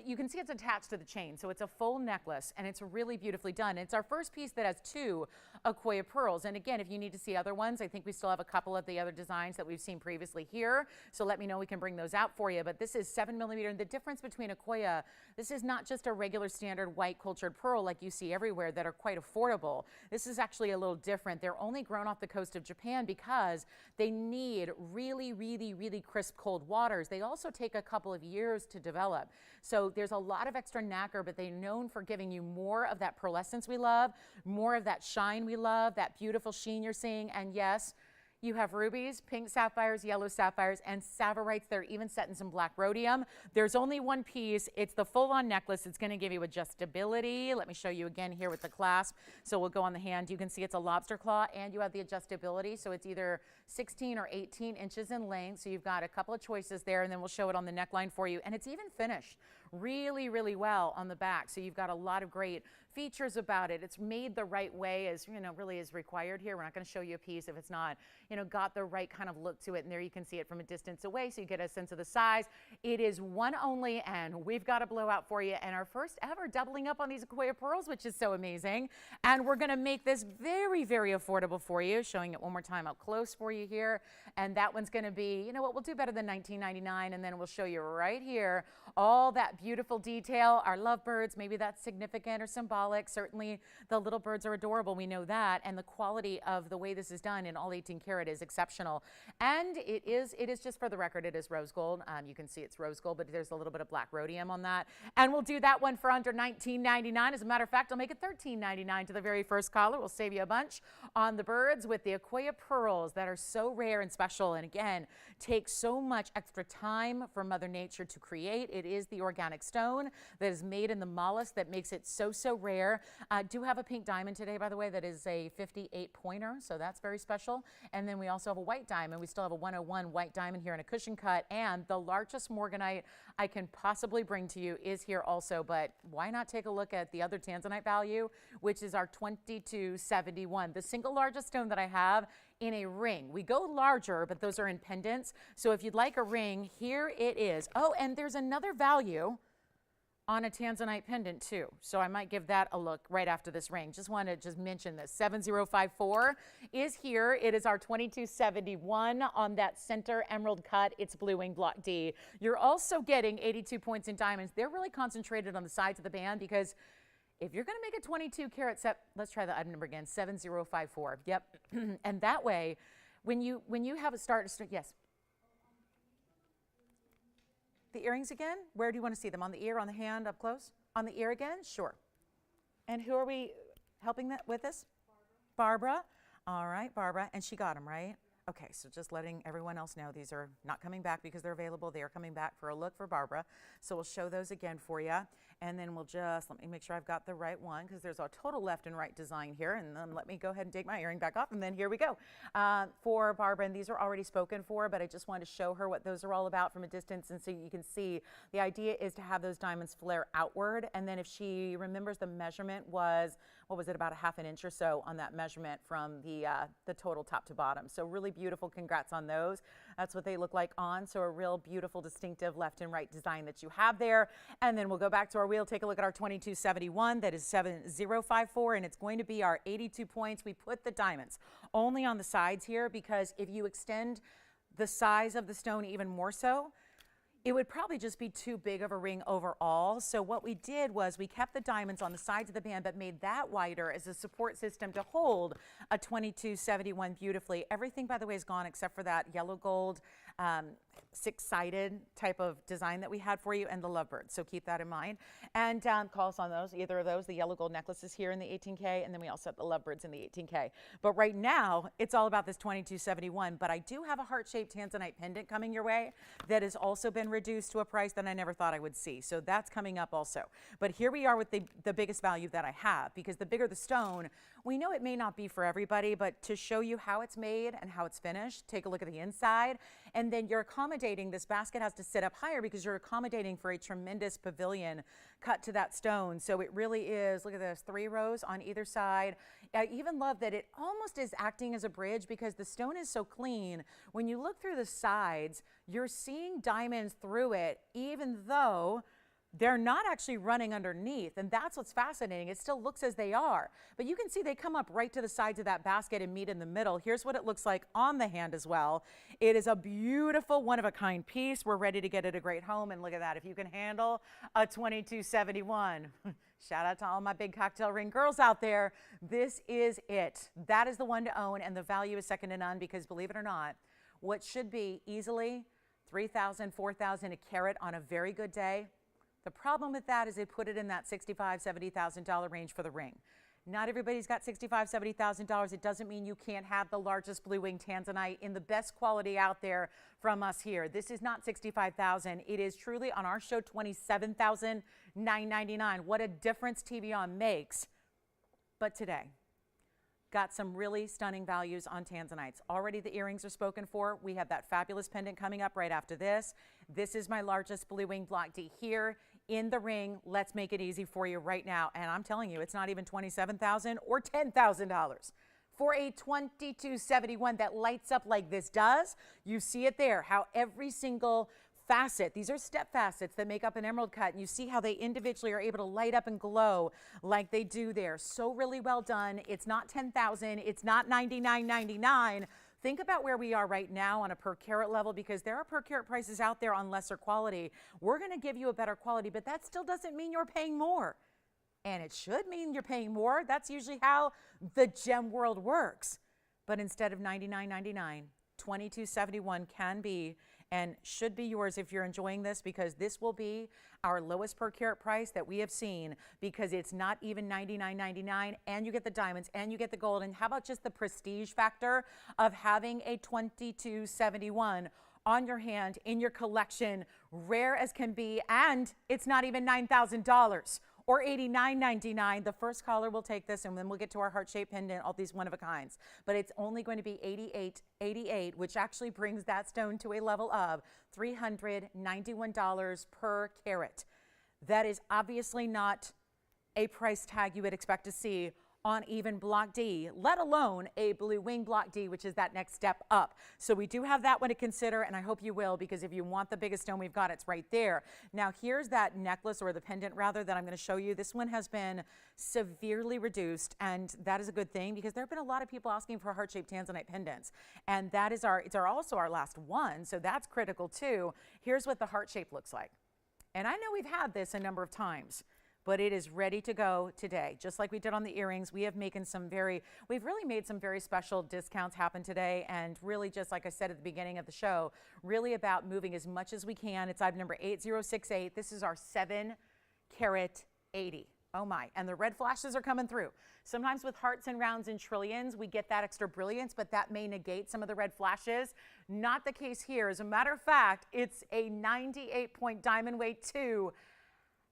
Speaker 1: You can see it's attached to the chain. So it's a full necklace, and it's really beautifully done. It's our first piece that has 2 Akoya pearls. And again, if you need to see other ones, I think we still have a couple of the other designs that we've seen previously here. So let me know, we can bring those out for you. But this is 7mm. And the difference between Akoya, this is not just a regular standard white cultured pearl like you see everywhere that are quite affordable. This is actually a little different. They're only grown off the coast of Japan because they need really, really, really crisp cold waters. They also take a couple of years to develop. So there's a lot of extra nacre, but they're known for giving you more of that pearlescence we love, more of that shine we love, that beautiful sheen you're seeing. And yes, you have rubies, pink sapphires, yellow sapphires, and savorites. They're even set in some black rhodium. There's only one piece. It's the full-on necklace. It's going to give you adjustability. Let me show you again here with the clasp. So we'll go on the hand. You can see it's a lobster claw, and you have the adjustability. So it's either 16 or 18 inches in length. So you've got a couple of choices there, and then we'll show it on the neckline for you. And it's even finished really, really well on the back. So you've got a lot of great features about it. It's made the right way, as really is required here. We're not going to show you a piece if it's not, got the right kind of look to it. And there you can see it from a distance away, so you get a sense of the size. It is one only, and we've got a blowout for you. And our first ever doubling up on these Aquia pearls, which is so amazing. And we're going to make this very, very affordable for you. Showing it one more time up close for you here. And that one's going to be, what we'll do better than $19.99, and then we'll show you right here all that beautiful detail. Our lovebirds, maybe that's significant or symbolic. Certainly the little birds are adorable, we know that, and the quality of the way this is done in all 18 karat is exceptional. And it is just, for the record, it is rose gold. You can see it's rose gold, but there's a little bit of black rhodium on that. And we'll do that one for under $19.99. As a matter of fact, I'll make it $13.99 to the very first caller. We'll save you a bunch on the birds with the Aquia pearls that are so rare and special, and again, take so much extra time for Mother Nature to create. It is the organic stone that is made in the mollusk that makes it so rare. Do have a pink diamond today, by the way, that is a 58 pointer, so that's very special. And then we also have a white diamond. We still have a 101 white diamond here in a cushion cut, and the largest morganite I can possibly bring to you is here also. But why not take a look at the other tanzanite value, which is our 2271, the single largest stone that I have in a ring. We go larger, but those are in pendants. So if you'd like a ring, here it is. Oh, and there's another value on a tanzanite pendant too. So I might give that a look right after this ring. Just want to mention this. 7054 is here. It is our 2271 on that center emerald cut. It's Blue Wing Block D. You're also getting 82 points in diamonds. They're really concentrated on the sides of the band, because if you're going to make a 22 karat set, let's try the item number again, 7054. Yep. And that way, when you have it start, yes. The earrings again? Where do you want to see them? On the ear, on the hand, up close? On the ear again? Sure. And who are we helping with this? Barbara. All right, Barbara. And she got them, right? Okay, so just letting everyone else know these are not coming back because they're available. They are coming back for a look for Barbara. So we'll show those again for you. And then we'll just, let me make sure I've got the right one, because there's a total left and right design here. And then let me go ahead and take my earring back off. And then here we go. For Barbara, and these are already spoken for, but I just wanted to show her what those are all about from a distance. And so you can see the idea is to have those diamonds flare outward. And then if she remembers, the measurement was, what was it, about a ½ an inch or so on that measurement from the total top to bottom. So really beautiful. Congrats on those. That's what they look like on. So a real beautiful, distinctive left and right design that you have there. And then we'll go back to our wheel, take a look at our 2271. That is 7054, and it's going to be our 82 points. We put the diamonds only on the sides here, because if you extend the size of the stone even more so, it would probably just be too big of a ring overall. So what we did was we kept the diamonds on the sides of the band, but made that wider as a support system to hold a 2271 beautifully. Everything, by the way, is gone except for that yellow gold six-sided type of design that we had for you, and the lovebird. So keep that in mind. And call us on those, either of those. The yellow gold necklaces here in the 18K, and then we also have the lovebirds in the 18K. But right now, it's all about this 2271. But I do have a heart-shaped tanzanite pendant coming your way that has also been reduced to a price that I never thought I would see. So that's coming up also. But here we are with the biggest value that I have, because the bigger the stone, we know it may not be for everybody, but to show you how it's made and how it's finished, take a look at the inside. And then you're accommodating, this basket has to sit up higher because you're accommodating for a tremendous pavilion cut to that stone. So it really is, look at this, 3 rows on either side. I even love that it almost is acting as a bridge, because the stone is so clean. When you look through the sides, you're seeing diamonds through it, even though they're not actually running underneath, and that's what's fascinating. It still looks as they are, but you can see they come up right to the sides of that basket and meet in the middle. Here's what it looks like on the hand as well. It is a beautiful, one-of-a-kind piece. We're ready to get it a great home, and look at that. If you can handle a 2271, shout out to all my big cocktail ring girls out there. This is it. That is the one to own, and the value is second to none, because believe it or not, what should be easily $3,000, $4,000 a carat on a very good day, the problem with that is they put it in that $65,000, $70,000 range for the ring. Not everybody's got $65,000, $70,000. It doesn't mean you can't have the largest blue wing tanzanite in the best quality out there from us here. This is not $65,000. It is truly, on our show, $27,999. What a difference TVON makes. But today, got some really stunning values on tanzanites. Already the earrings are spoken for. We have that fabulous pendant coming up right after this. This is my largest blue wing block D here in the ring. Let's make it easy for you right now. And I'm telling you, it's not even $27,000 or $10,000. For a 2271 that lights up like this does, you see it there, how every single facet, these are step facets that make up an emerald cut, and you see how they individually are able to light up and glow like they do there. So really well done. It's not $10,000, it's not $99.99. Think about where we are right now on a per carat level, because there are per carat prices out there on lesser quality. We're going to give you a better quality, but that still doesn't mean you're paying more. And it should mean you're paying more. That's usually how the gem world works. But instead of $99.99, $22.71 can be and should be yours if you're enjoying this, because this will be our lowest per carat price that we have seen, because it's not even $99.99, and you get the diamonds and you get the gold. And how about just the prestige factor of having a 2271 on your hand in your collection, rare as can be, and it's not even $9,000 or $89.99. The first caller will take this, and then we'll get to our heart-shaped pendant, all these one-of-a-kinds. But it's only going to be $88.88, which actually brings that stone to a level of $391 per carat. That is obviously not a price tag you would expect to see on even Block D, let alone a Blue Wing Block D, which is that next step up. So we do have that one to consider, and I hope you will, because if you want the biggest stone we've got, it's right there. Now here's that necklace, or the pendant rather, that I'm going to show you. This one has been severely reduced, and that is a good thing, because there have been a lot of people asking for heart-shaped tanzanite pendants, and that is also our last one, so that's critical too. Here's what the heart shape looks like. And I know we've had this a number of times, but it is ready to go today. Just like we did on the earrings, we've really made some very special discounts happen today, and really, just like I said at the beginning of the show, really about moving as much as we can. It's item number 8068. This is our 7 carat 80. Oh my, and the red flashes are coming through. Sometimes with hearts and rounds and trillions, we get that extra brilliance, but that may negate some of the red flashes. Not the case here. As a matter of fact, it's a 98-point diamond weight too.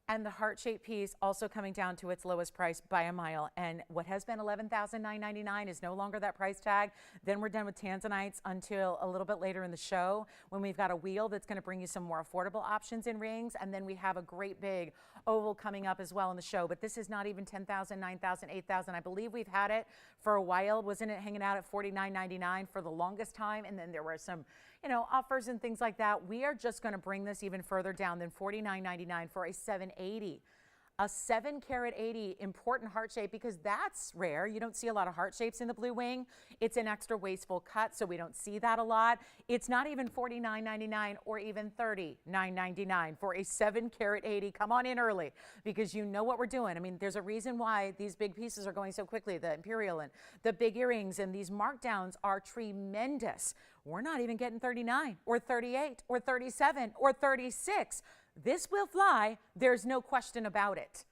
Speaker 1: And the heart-shaped piece also coming down to its lowest price by a mile. And what has been $11,999 is no longer that price tag. Then we're done with tanzanites until a little bit later in the show, when we've got a wheel that's going to bring you some more affordable options in rings. And then we have a great big oval coming up as well in the show. But this is not even $10,000, $9,000, $8,000. I believe we've had it for a while. Wasn't it hanging out at $49.99 for the longest time? And then there were some, offers and things like that. We are just going to bring this even further down than $49.99 for a 780. A 7 carat 80, important heart shape, because that's rare. You don't see a lot of heart shapes in the Blue Wing. It's an extra wasteful cut, so we don't see that a lot. It's not even $49.99 or even $39.99 for a 7 carat 80. Come on in early, because you know what we're doing. I mean, there's a reason why these big pieces are going so quickly. The imperial and the big earrings and these markdowns are tremendous. We're not even getting 39 or 38 or 37 or 36. This will fly, there's no question about it.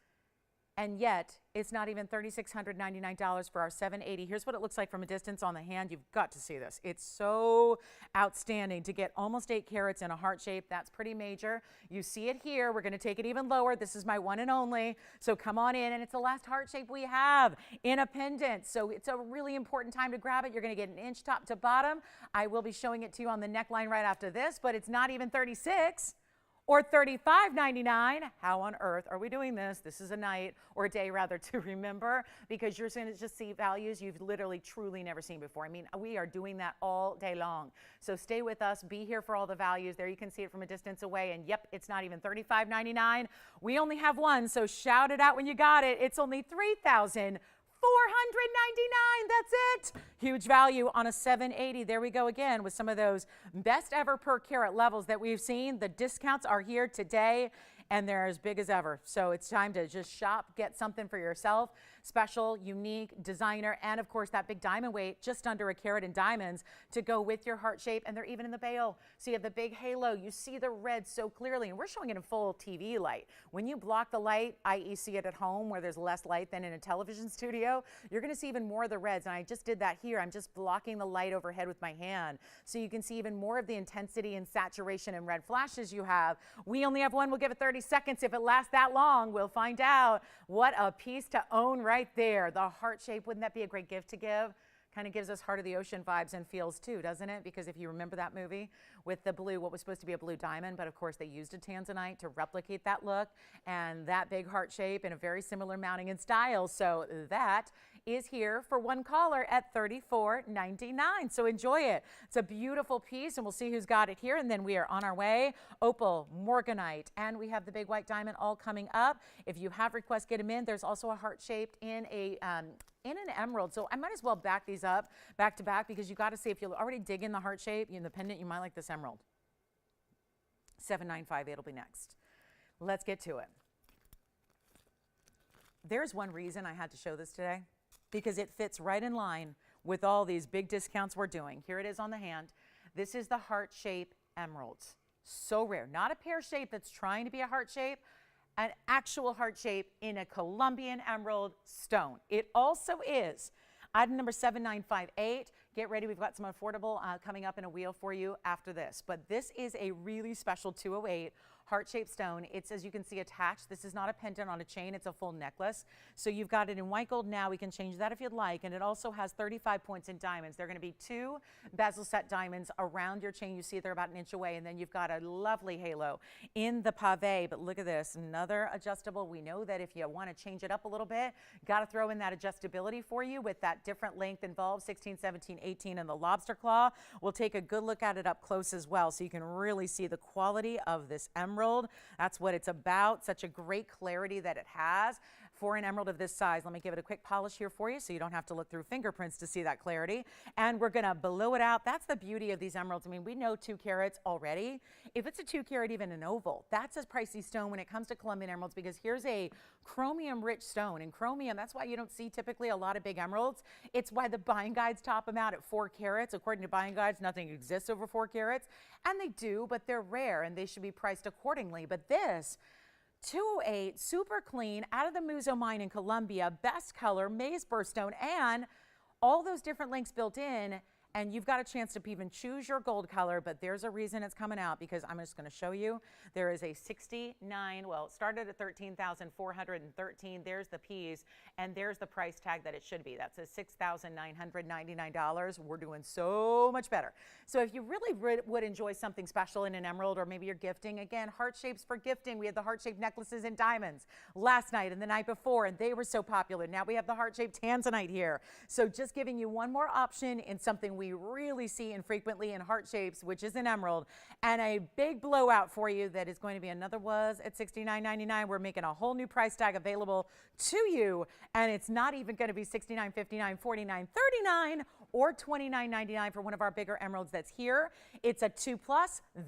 Speaker 1: And yet, it's not even $3,699 for our 780. Here's what it looks like from a distance on the hand. You've got to see this. It's so outstanding to get almost 8 carats in a heart shape. That's pretty major. You see it here. We're going to take it even lower. This is my one and only. So come on in, and it's the last heart shape we have in a pendant. So it's a really important time to grab it. You're going to get an inch top to bottom. I will be showing it to you on the neckline right after this, but it's not even 36. Or $35.99. How on earth are we doing this? This is a night, or a day rather, to remember, because you're going to just see values you've literally truly never seen before. I mean, we are doing that all day long. So stay with us, be here for all the values. There you can see it from a distance away, and yep, it's not even $35.99. We only have one, so shout it out when you got it. It's only $3,499. That's it. Huge value on a 780. There we go again with some of those best ever per carat levels that we've seen. The discounts are here today, and they're as big as ever. So it's time to just shop, get something for yourself. Special, unique, designer, and of course that big diamond weight, just under a carat in diamonds, to go with your heart shape. And they're even in the bail. So you have the big halo. You see the red so clearly, and we're showing it in full TV light. When you block the light, i.e. see it at home where there's less light than in a television studio, you're going to see even more of the reds. And I just did that here. I'm just blocking the light overhead with my hand, so you can see even more of the intensity and saturation and red flashes you have. We only have one. We'll give it 30 seconds. If it lasts that long, we'll find out. What a piece to own right there. The heart shape. Wouldn't that be a great gift to give? Kind of gives us Heart of the Ocean vibes and feels too, doesn't it? Because if you remember that movie with the blue, what was supposed to be a blue diamond, but of course they used a tanzanite to replicate that look and that big heart shape in a very similar mounting and style. So that is here for one caller at $34.99. So enjoy it. It's a beautiful piece, and we'll see who's got it here. And then we are on our way. Opal, morganite, and we have the big white diamond all coming up. If you have requests, get them in. There's also a heart shaped in an emerald. So I might as well back these up back to back, because you got to see, if you'll already dig in the heart shape in the pendant, you might like this emerald. 795, it'll be next. Let's get to it. There's one reason I had to show this today, because it fits right in line with all these big discounts we're doing. Here it is on the hand. This is the heart shape emeralds. So rare. Not a pear shape that's trying to be a heart shape, an actual heart shape in a Colombian emerald stone. It also is item number 7958. Get ready. We've got some affordable coming up in a wheel for you after this. But this is a really special 208 heart-shaped stone. It's, as you can see, attached. This is not a pendant on a chain. It's a full necklace. So you've got it in white gold now. We can change that if you'd like. And it also has 35 points in diamonds. They're going to be 2 bezel set diamonds around your chain. You see they're about an inch away. And then you've got a lovely halo in the pave. But look at this. Another adjustable. We know that if you want to change it up a little bit, got to throw in that adjustability for you with that different length involved, 16, 17, 18, and the lobster claw. We'll take a good look at it up close as well, so you can really see the quality of this emerald. That's what it's about. Such a great clarity that it has for an emerald of this size. Let me give it a quick polish here for you so you don't have to look through fingerprints to see that clarity. And we're going to blow it out. That's the beauty of these emeralds. I mean, we know 2 carats already. If it's a 2 carat, even an oval, that's a pricey stone when it comes to Colombian emeralds, because here's a chromium rich stone. And chromium, that's why you don't see typically a lot of big emeralds. It's why the buying guides top them out at 4 carats. According to buying guides, nothing exists over 4 carats. And they do, but they're rare and they should be priced accordingly. But this 208, super clean, out of the Muzo mine in Colombia, best color, maize birthstone, and all those different links built in. And you've got a chance to even choose your gold color, but there's a reason it's coming out, because I'm just going to show you. There is a 69, well, it started at 13,413. There's the piece, and there's the price tag that it should be. That's a $6,999. We're doing so much better. So if you really would enjoy something special in an emerald, or maybe you're gifting, again, heart shapes for gifting. We had the heart-shaped necklaces in diamonds last night and the night before, and they were so popular. Now we have the heart-shaped tanzanite here. So just giving you one more option in something we really see infrequently in heart shapes, which is an emerald, and a big blowout for you that is going to be another was at $69.99. We're making a whole new price tag available to you, and it's not even going to be $69.59, $49.39, or $29.99 for one of our bigger emeralds that's here. It's a 2+.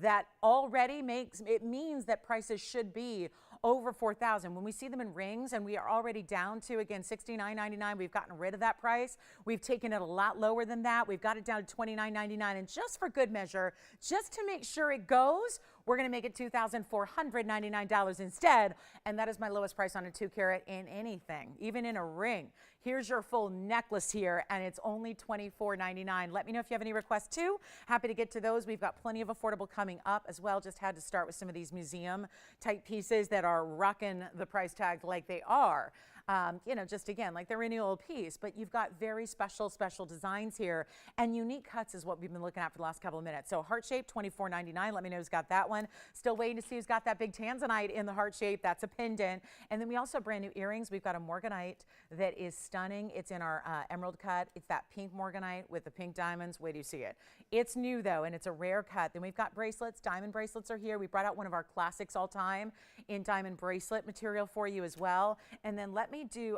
Speaker 1: That already makes it means that prices should be over $4,000. When we see them in rings, and we are already down to, again, $69.99, we've gotten rid of that price. We've taken it a lot lower than that. We've got it down to $29.99. And just for good measure, just to make sure it goes, we're going to make it $2,499 instead. And that is my lowest price on a 2 carat in anything, even in a ring. Here's your full necklace here, and it's only $24.99. Let me know if you have any requests too. Happy to get to those. We've got plenty of affordable coming up as well. Just had to start with some of these museum type pieces that are rocking the price tag like they are. You know, just again, like the renewal piece, but you've got very special designs here, and unique cuts is what we've been looking at for the last couple of minutes. So heart shape, $24.99. Let me know who's got that one. Still waiting to see who's got that big tanzanite in the heart shape. That's a pendant. And then we also have brand new earrings. We've got a morganite that is stunning. It's in our emerald cut. It's that pink morganite with the pink diamonds. Wait till you see it. It's new though, and it's a rare cut. Then we've got bracelets. Diamond bracelets are here. We brought out one of our classics all time in diamond bracelet material for you as well. And then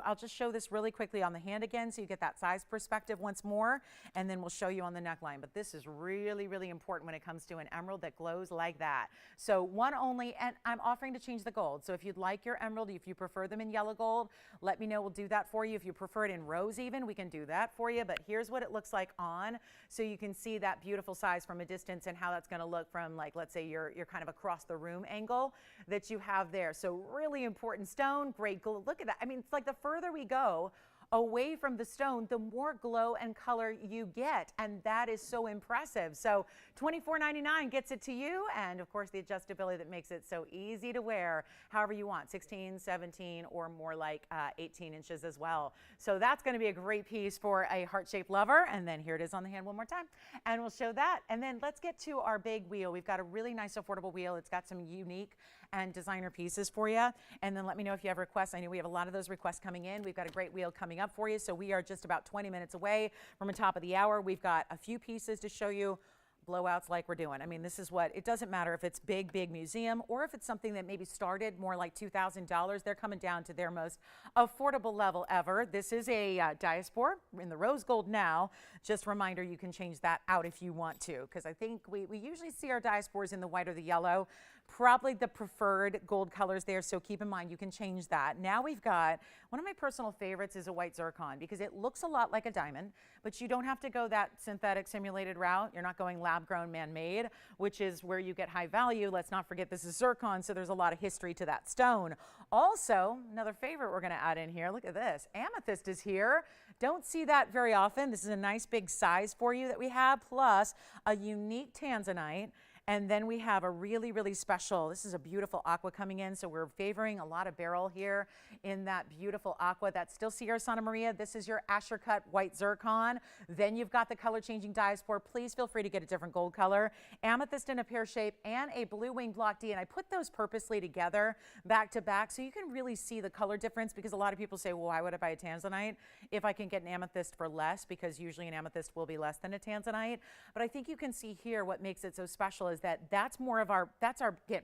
Speaker 1: I'll just show this really quickly on the hand again so you get that size perspective once more, and then we'll show you on the neckline. But this is really, really important when it comes to an emerald that glows like that. So one only, and I'm offering to change the gold. So if you'd like your emerald, if you prefer them in yellow gold, let me know. We'll do that for you. If you prefer it in rose even, we can do that for you. But here's what it looks like on, so you can see that beautiful size from a distance and how that's going to look from, like, let's say you're kind of across the room angle that you have there. So really important stone, great gold. Look at that. I mean, it's like the further we go away from the stone, the more glow and color you get. And that is so impressive. So $24.99 gets it to you. And of course, the adjustability that makes it so easy to wear however you want, 16, 17, or more like 18 inches as well. So that's going to be a great piece for a heart-shaped lover. And then here it is on the hand one more time. And we'll show that. And then let's get to our big wheel. We've got a really nice affordable wheel. It's got some unique and designer pieces for you. And then let me know if you have requests. I know we have a lot of those requests coming in. We've got a great wheel coming up for you. So we are just about 20 minutes away from the top of the hour. We've got a few pieces to show you. Blowouts like we're doing. I mean, this is what, it doesn't matter if it's big museum or if it's something that maybe started more like $2,000. They're coming down to their most affordable level ever. This is a diaspora in the rose gold now. Just a reminder, you can change that out if you want to, because I think we usually see our diasporas in the white or the yellow, probably the preferred gold colors there. So keep in mind, you can change that. Now we've got, one of my personal favorites is a white zircon because it looks a lot like a diamond, but you don't have to go that synthetic simulated route. You're not going lab grown, man-made, which is where you get high value. Let's not forget this is zircon, so there's a lot of history to that stone. Also, another favorite we're going to add in here, look at this, amethyst is here. Don't see that very often. This is a nice big size for you that we have, plus a unique tanzanite. And then we have a really special, this is a beautiful aqua coming in. So we're favoring a lot of beryl here in that beautiful aqua. That's still Sierra Santa Maria. This is your Asher cut white zircon. Then you've got the color changing diaspora. Please feel free to get a different gold color. Amethyst in a pear shape and a blue wing block D. And I put those purposely together back to back so you can really see the color difference, because a lot of people say, well, why would I buy a tanzanite if I can get an amethyst for less? Because usually an amethyst will be less than a tanzanite. But I think you can see here what makes it so special is that's more of our,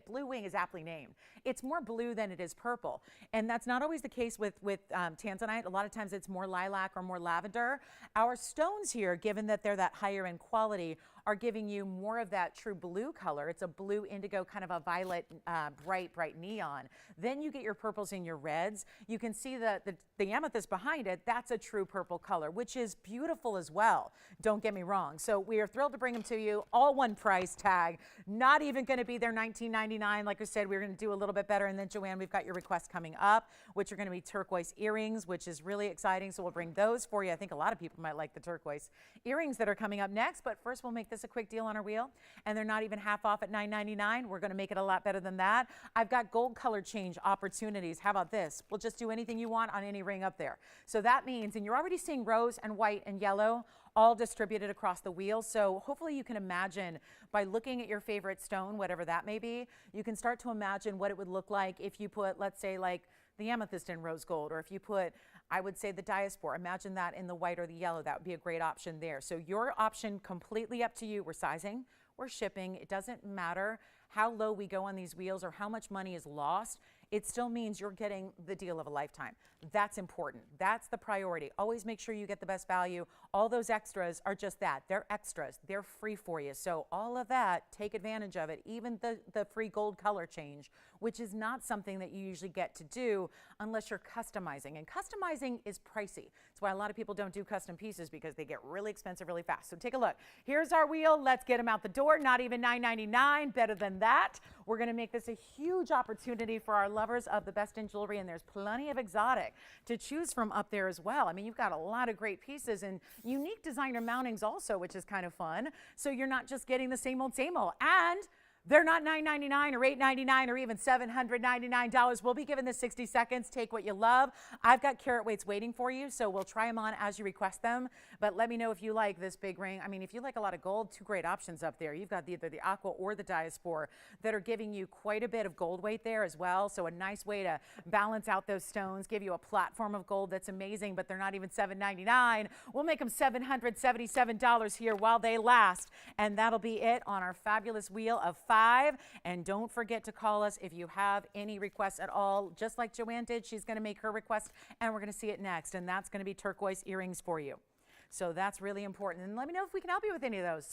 Speaker 1: blue wing is aptly named. It's more blue than it is purple. And that's not always the case with tanzanite. A lot of times it's more lilac or more lavender. Our stones here, given that they're that higher end quality, are giving you more of that true blue color. It's a blue indigo, kind of a violet, bright neon. Then you get your purples and your reds. You can see the amethyst behind it. That's a true purple color, which is beautiful as well. Don't get me wrong. So we are thrilled to bring them to you. All one price tag. Not even going to be their $19.99. Like I said, we're going to do a little bit better. And then Joanne, we've got your requests coming up, which are going to be turquoise earrings, which is really exciting. So we'll bring those for you. I think a lot of people might like the turquoise earrings that are coming up next. But first, we'll make this a quick deal on our wheel, and they're not even half off at $9.99. We're going to make it a lot better than that. I've got gold color change opportunities. How about this? We'll just do anything you want on any ring up there. So that means, and you're already seeing rose and white and yellow all distributed across the wheel. So hopefully you can imagine by looking at your favorite stone, whatever that may be, you can start to imagine what it would look like if you put, let's say, like the amethyst in rose gold, or if you put, I would say, the diaspora. Imagine that in the white or the yellow. That would be a great option there. So your option, completely up to you. We're sizing, we're shipping. It doesn't matter how low we go on these wheels or how much money is lost. It still means you're getting the deal of a lifetime. That's important. That's the priority. Always make sure you get the best value. All those extras are just that. They're extras. They're free for you. So all of that, take advantage of it. Even the free gold color change, which is not something that you usually get to do unless you're customizing. And customizing is pricey. That's why a lot of people don't do custom pieces, because they get really expensive really fast. So take a look. Here's our wheel. Let's get them out the door. Not even $9.99. Better than that. We're going to make this a huge opportunity for our lovers of the best in jewelry, and there's plenty of exotic to choose from up there as well. I mean, you've got a lot of great pieces and unique designer mountings also, which is kind of fun. So you're not just getting the same old, and they're not $9.99 or $8.99 or even $799. We'll be giving this 60 seconds. Take what you love. I've got carat weights waiting for you, so we'll try them on as you request them. But let me know if you like this big ring. I mean, if you like a lot of gold, two great options up there. You've got either the aqua or the diaspora that are giving you quite a bit of gold weight there as well. So a nice way to balance out those stones, give you a platform of gold that's amazing, but they're not even $7.99. We'll make them $777 here while they last. And that'll be it on our fabulous wheel of 5. And don't forget to call us if you have any requests at all. Just like Joanne did, she's going to make her request, and we're going to see it next. And that's going to be turquoise earrings for you. So that's really important. And let me know if we can help you with any of those.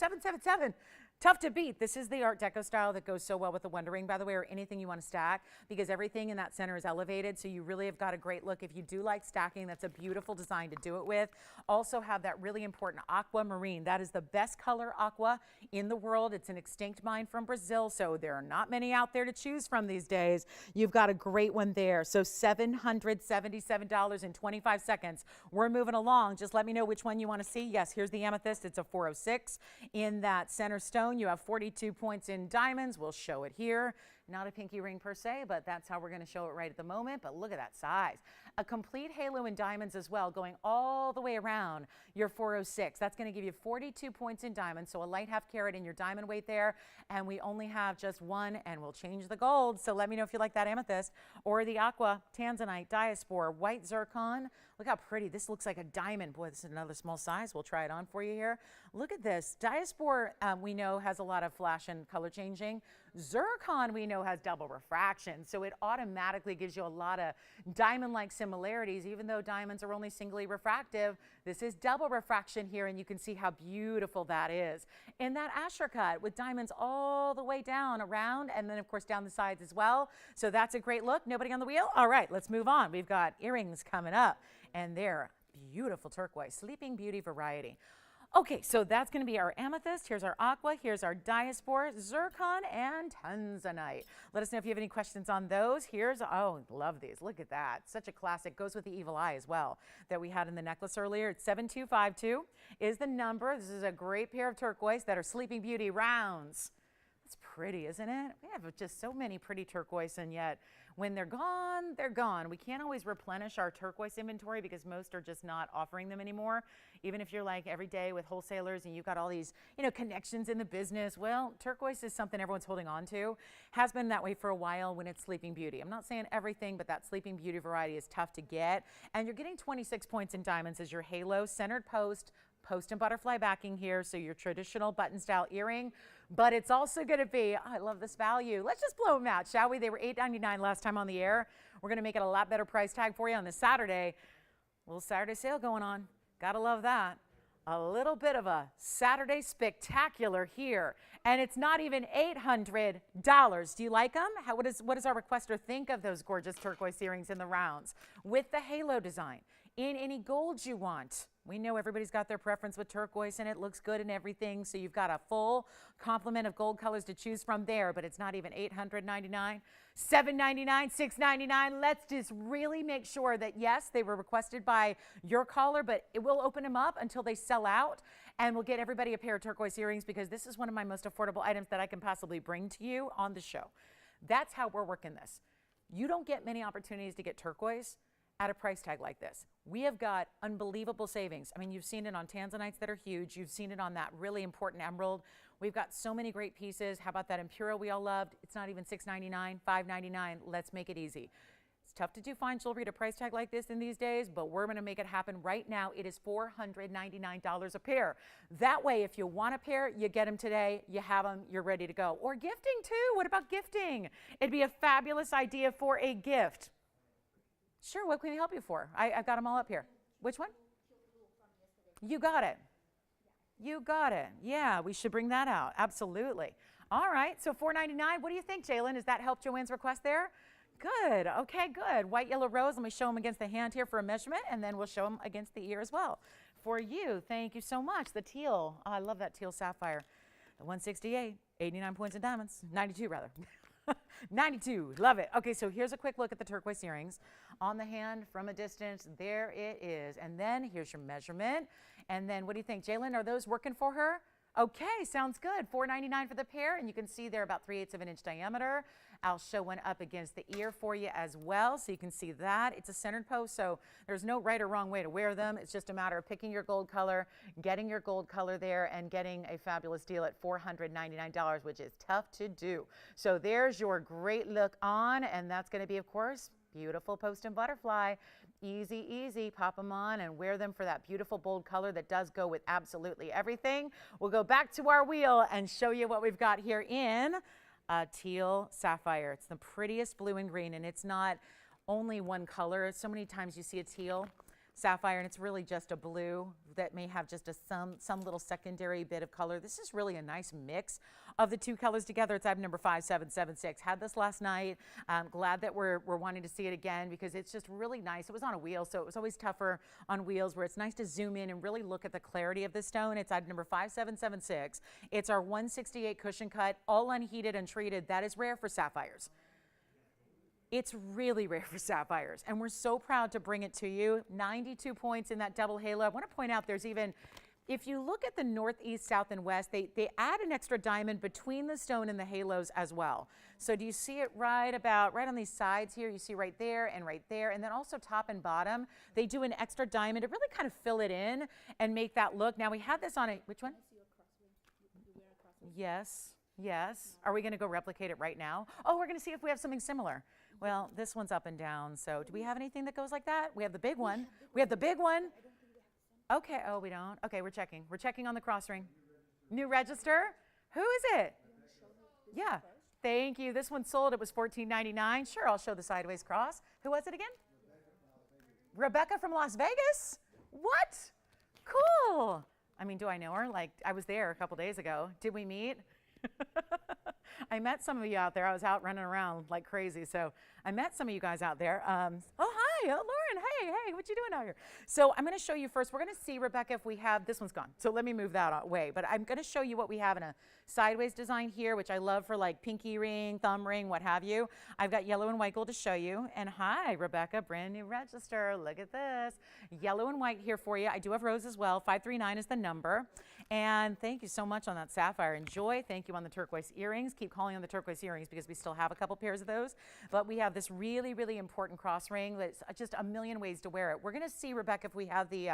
Speaker 1: Tough to beat. This is the Art Deco style that goes so well with the Wonder Ring, by the way, or anything you want to stack, because everything in that center is elevated, so you really have got a great look. If you do like stacking, that's a beautiful design to do it with. Also have that really important aquamarine. That is the best color aqua in the world. It's an extinct mine from Brazil, so there are not many out there to choose from these days. You've got a great one there. So $777 in 25 seconds. We're moving along. Just let me know which one you want to see. Yes, here's the amethyst. It's a 406 in that center stone. You have 42 points in diamonds. We'll show it here. Not a pinky ring per se, but that's how we're going to show it right at the moment. But look at that size. A complete halo in diamonds as well, going all the way around your 406. That's going to give you 42 points in diamonds, so a light half carat in your diamond weight there. And we only have just one, and we'll change the gold. So let me know if you like that amethyst or the aqua, tanzanite, diaspora, white zircon. Look how pretty. This looks like a diamond. Boy, this is another small size. We'll try it on for you here. Look at this. Diaspora, we know, has a lot of flash and color changing. Zircon, we know, has double refraction, so it automatically gives you a lot of diamond-like similarities. Even though diamonds are only singly refractive, this is double refraction here, and you can see how beautiful that is. And that Asher cut with diamonds all the way down around, and then of course down the sides as well. So that's a great look. Nobody on the wheel? All right, let's move on. We've got earrings coming up, and they're beautiful turquoise, Sleeping Beauty variety. Okay, so that's going to be our amethyst. Here's our aqua. Here's our diaspora, zircon, and tanzanite. Let us know if you have any questions on those. Here's, oh, love these. Look at that. Such a classic. Goes with the evil eye as well that we had in the necklace earlier. It's 7252 is the number. This is a great pair of turquoise that are Sleeping Beauty rounds. It's pretty, isn't it? We have just so many pretty turquoise, and yet when they're gone, they're gone. We can't always replenish our turquoise inventory because most are just not offering them anymore. Even if you're like every day with wholesalers and you've got all these, connections in the business, well, turquoise is something everyone's holding on to. Has been that way for a while when it's Sleeping Beauty. I'm not saying everything, but that Sleeping Beauty variety is tough to get. And you're getting 26 points in diamonds as your halo, centered post and butterfly backing here, so your traditional button style earring, but it's also going to be, I love this value. Let's just blow them out, shall we? They were $8.99 last time on the air. We're going to make it a lot better price tag for you on this Saturday. A little Saturday sale going on. Gotta love that. A little bit of a Saturday spectacular here, and it's not even $800. Do you like them? What does our requester think of those gorgeous turquoise earrings in the rounds with the halo design in any gold you want? We know everybody's got their preference with turquoise, and it looks good and everything, so you've got a full complement of gold colors to choose from there, but it's not even $899, $799, $699. Let's just really make sure that, yes, they were requested by your caller, but it will open them up until they sell out, and we'll get everybody a pair of turquoise earrings because this is one of my most affordable items that I can possibly bring to you on the show. That's how we're working this. You don't get many opportunities to get turquoise at a price tag like this. We have got unbelievable savings. I mean, you've seen it on tanzanites that are huge. You've seen it on that really important emerald. We've got so many great pieces. How about that imperial we all loved? It's not even $6.99, $5.99. Let's make it easy. It's tough to do fine jewelry at a price tag like this in these days, but we're going to make it happen right now. It is $499 a pair. That way, if you want a pair, you get them today, you have them, you're ready to go. Or gifting too. What about gifting? It'd be a fabulous idea for a gift. Sure, what can we help you for? I've got them all up here. Which one? You got it. You got it. Yeah, we should bring that out. Absolutely. All right, so $499. What do you think, Jalen? Has that helped Joanne's request there? Good. Okay, good. White, yellow, rose. Let me show them against the hand here for a measurement, and then we'll show them against the ear as well. For you, thank you so much. The teal. Oh, I love that teal sapphire. The 168, 89 points in diamonds. 92, rather. 92, love it. Okay, so here's a quick look at the turquoise earrings. On the hand from a distance, there it is. And then here's your measurement. And then what do you think, Jalen? Are those working for her? Okay, sounds good. $499 for the pair, and you can see they're about 3/8 of an inch diameter. I'll show one up against the ear for you as well, so you can see that. It's a centered post, so there's no right or wrong way to wear them. It's just a matter of picking your gold color, getting your gold color there, and getting a fabulous deal at $499, which is tough to do. So there's your great look on, and that's going to be, of course, beautiful post and butterfly. Easy, easy. Pop them on and wear them for that beautiful bold color that does go with absolutely everything. We'll go back to our wheel and show you what we've got here in teal sapphire. It's the prettiest blue and green, and it's not only one color. So many times you see a teal sapphire, and it's really just a blue that may have just some little secondary bit of color. This is really a nice mix of the two colors together. It's item number 5776. Had this last night. I'm glad that we're wanting to see it again because it's just really nice. It was on a wheel, so it was always tougher on wheels where it's nice to zoom in and really look at the clarity of the stone. It's item number 5776. It's our 168 cushion cut, all unheated, untreated. That is rare for sapphires. It's really rare for sapphires, and we're so proud to bring it to you. 92 points in that double halo. I want to point out there's even, if you look at the northeast, south, and west, they add an extra diamond between the stone and the halos as well. So do you see it right on these sides here? You see right there, and then also top and bottom. They do an extra diamond to really kind of fill it in and make that look. Now we have this on a, which one? Yes, yes. Are we going to go replicate it right now? Oh, we're going to see if we have something similar. Well, this one's up and down, so do we have anything that goes like that? We have the big one. We have the big one. Okay, oh, we don't. Okay, we're checking. We're checking on the cross ring. New register? Who is it? Yeah, thank you. This one sold. It was $14.99. Sure, I'll show the sideways cross. Who was it again? Rebecca from Las Vegas? What? Cool. I mean, do I know her? Like, I was there a couple days ago. Did we meet? I met some of you out there. I was out running around like crazy, so I met some of you guys out there. Oh, hi, Lauren. Hey, what you doing out here? So I'm going to show you first. We're going to see, Rebecca, if we have, this one's gone, so let me move that away. But I'm going to show you what we have in a sideways design here, which I love for like pinky ring, thumb ring, what have you. I've got yellow and white gold to show you. And hi, Rebecca, brand new register. Look at this. Yellow and white here for you. I do have rose as well. 539 is the number. And thank you so much on that sapphire. Enjoy. Thank you on the turquoise earrings. Keep calling on the turquoise earrings because we still have a couple pairs of those. But we have this really, really important cross ring that's just a million ways to wear it. We're going to see, Rebecca, if we have the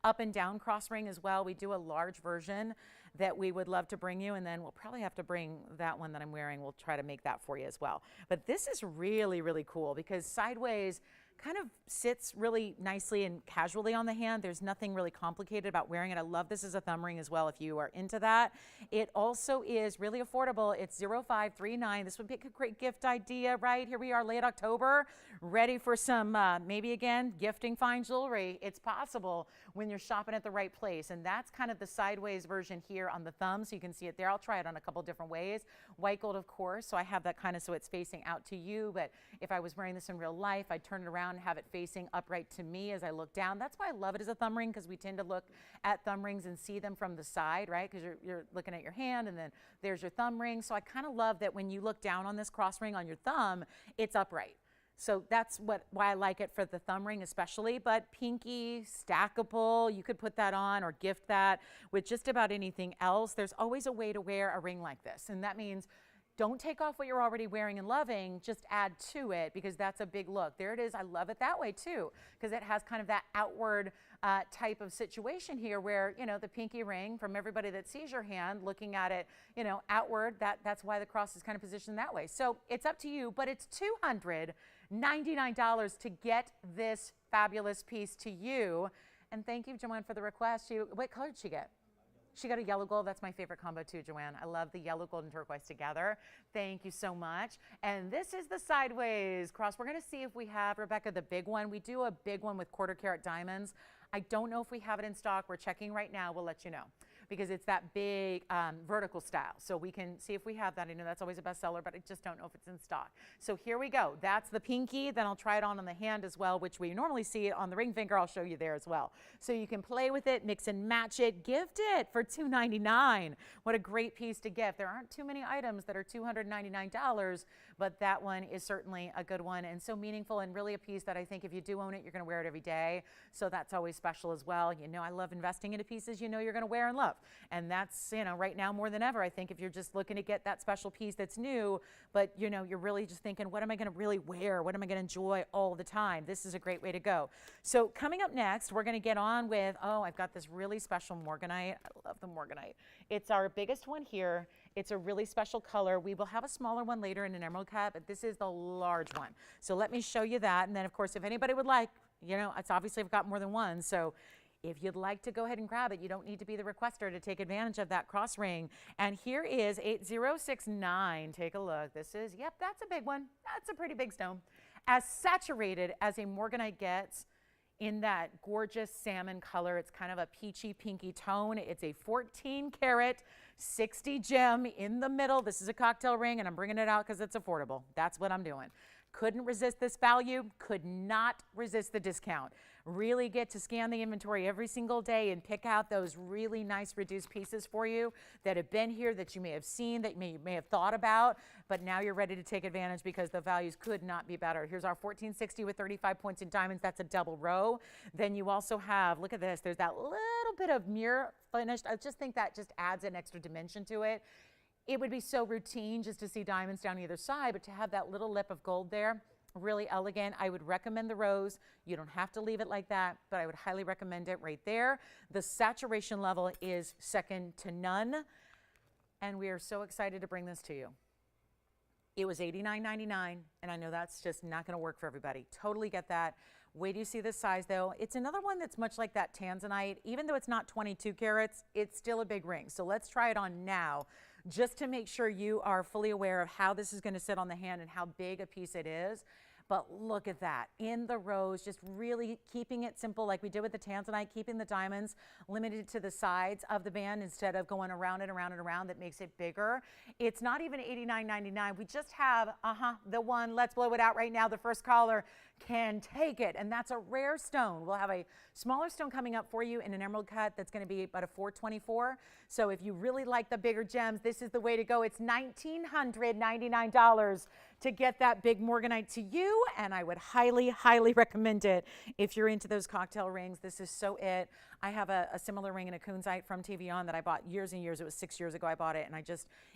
Speaker 1: up and down cross ring as well. We do a large version that we would love to bring you, and then we'll probably have to bring that one that I'm wearing. We'll try to make that for you as well. But this is really, really cool because sideways kind of sits really nicely and casually on the hand. There's nothing really complicated about wearing it. I love this as a thumb ring as well if you are into that. It also is really affordable. It's 0539. This would be a great gift idea, right? Here we are late October, ready for some, maybe again, gifting fine jewelry. It's possible when you're shopping at the right place. And that's kind of the sideways version here on the thumb, so you can see it there. I'll try it on a couple different ways. White gold, of course, so I have that kind of so it's facing out to you. But if I was wearing this in real life, I'd turn it around and have it facing upright to me as I look down. That's why I love it as a thumb ring, because we tend to look at thumb rings and see them from the side, right? Because you're looking at your hand and then there's your thumb ring. So I kind of love that when you look down on this cross ring on your thumb, it's upright. So that's why I like it for the thumb ring especially, but pinky, stackable, you could put that on or gift that with just about anything else. There's always a way to wear a ring like this, and that means don't take off what you're already wearing and loving, just add to it, because that's a big look. There it is. I love it that way too, because it has kind of that outward type of situation here where, you know, the pinky ring, from everybody that sees your hand looking at it, you know, outward, that's why the cross is kind of positioned that way. So it's up to you, but it's $299 to get this fabulous piece to you. And thank you, Joanne, for the request. What color did she get? She got a yellow gold. That's my favorite combo too, Joanne. I love the yellow, gold, and turquoise together. Thank you so much. And this is the sideways cross. We're going to see if we have, Rebecca, the big one. We do a big one with 1/4 carat diamonds. I don't know if we have it in stock. We're checking right now. We'll let you know, because it's that big vertical style. So we can see if we have that. I know that's always a bestseller, but I just don't know if it's in stock. So here we go. That's the pinky. Then I'll try it on the hand as well, which we normally see it on the ring finger. I'll show you there as well. So you can play with it, mix and match it, gift it for $299. What a great piece to gift. There aren't too many items that are $299, but that one is certainly a good one and so meaningful, and really a piece that I think if you do own it, you're going to wear it every day. So that's always special as well. You know, I love investing into pieces you know you're going to wear and love. And that's, you know, right now more than ever, I think if you're just looking to get that special piece that's new, but, you know, you're really just thinking, what am I going to really wear? What am I going to enjoy all the time? This is a great way to go. So coming up next, we're going to get on with, oh, I've got this really special morganite. I love the morganite. It's our biggest one here. It's a really special color. We will have a smaller one later in an emerald cut, but this is the large one. So let me show you that. And then, of course, if anybody would like, you know, it's obviously I've got more than one. So if you'd like to go ahead and grab it, you don't need to be the requester to take advantage of that cross ring. And here is 8069. Take a look. This is, yep, that's a big one. That's a pretty big stone. As saturated as a morganite gets in that gorgeous salmon color. It's kind of a peachy pinky tone. It's a 14 karat, 60 gem in the middle. This is a cocktail ring, and I'm bringing it out because it's affordable. That's what I'm doing. Couldn't resist this value, could not resist the discount. Really get to scan the inventory every single day and pick out those really nice reduced pieces for you that have been here, that you may have seen, that you may have thought about, but now you're ready to take advantage because the values could not be better. Here's our 1460 with 35 points in diamonds. That's a double row. Then you also have, look at this, there's that little bit of mirror finished. I just think that just adds an extra dimension to it. It would be so routine just to see diamonds down either side, but to have that little lip of gold there, really elegant. I would recommend the rose. You don't have to leave it like that, but I would highly recommend it right there. The saturation level is second to none, and we are so excited to bring this to you. It was $89.99, and I know that's just not going to work for everybody. Totally get that. Wait till you see this size, though. It's another one that's much like that tanzanite. Even though it's not 22 carats, it's still a big ring. So let's try it on now, just to make sure you are fully aware of how this is going to sit on the hand and how big a piece it is. But look at that, in the rose, just really keeping it simple like we did with the tanzanite, keeping the diamonds limited to the sides of the band instead of going around and around and around. That makes it bigger. It's not even $89.99. We just have, the one, let's blow it out right now. The first caller can take it, and that's a rare stone. We'll have a smaller stone coming up for you in an emerald cut that's going to be about a 424. So if you really like the bigger gems, this is the way to go. It's $1,999 to get that big morganite to you, and I would highly, highly recommend it if you're into those cocktail rings. This is so it. I have a similar ring in a kunzite from TVON that I bought years and years. It was 6 years ago I bought it, and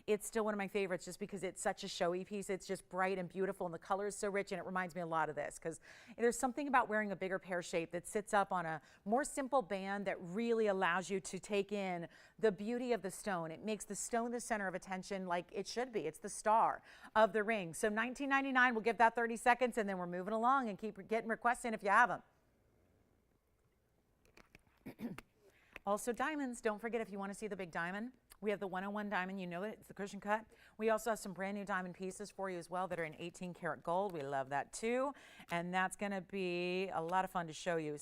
Speaker 1: it's still one of my favorites just because it's such a showy piece. It's just bright and beautiful, and the color is so rich, and it reminds me a lot of this because there's something about wearing a bigger pear shape that sits up on a more simple band that really allows you to take in the beauty of the stone. It makes the stone the center of attention like it should be. It's the star of the ring. So $19.99, we'll give that 30 seconds, and then we're moving along and keep getting requests in if you have them. Also diamonds, don't forget if you want to see the big diamond, we have the 101 diamond, you know it, it's the cushion cut. We also have some brand new diamond pieces for you as well that are in 18 karat gold. We love that too. And that's going to be a lot of fun to show you.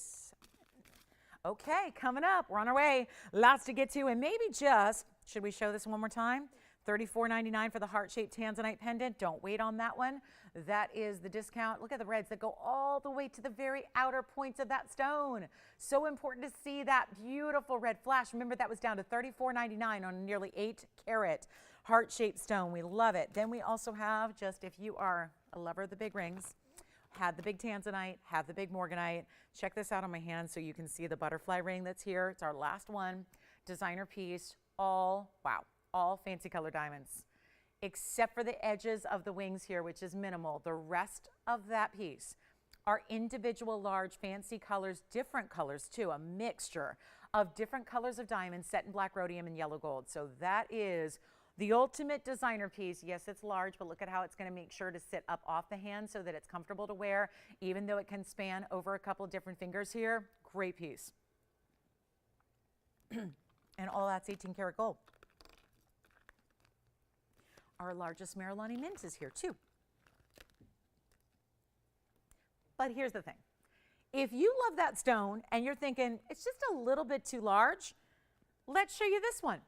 Speaker 1: Okay, coming up, we're on our way. Lots to get to, and maybe just, should we show this one more time? $34.99 for the heart-shaped tanzanite pendant. Don't wait on that one. That is the discount. Look at the reds that go all the way to the very outer points of that stone. So important to see that beautiful red flash. Remember, that was down to $34.99 on a nearly 8 karat heart-shaped stone. We love it. Then we also have, just if you are a lover of the big rings, had the big tanzanite, have the big morganite. Check this out on my hand so you can see the butterfly ring that's here. It's our last one. Designer piece, all fancy color diamonds, except for the edges of the wings here, which is minimal. The rest of that piece are individual large fancy colors, different colors too, a mixture of different colors of diamonds set in black rhodium and yellow gold. So that is the ultimate designer piece. Yes, it's large, but look at how it's going to make sure to sit up off the hand so that it's comfortable to wear, even though it can span over a couple different fingers here. Great piece. And all that's 18 karat gold. Our largest Marilani mint is here too. But here's the thing. If you love that stone and you're thinking, it's just a little bit too large, let's show you this one.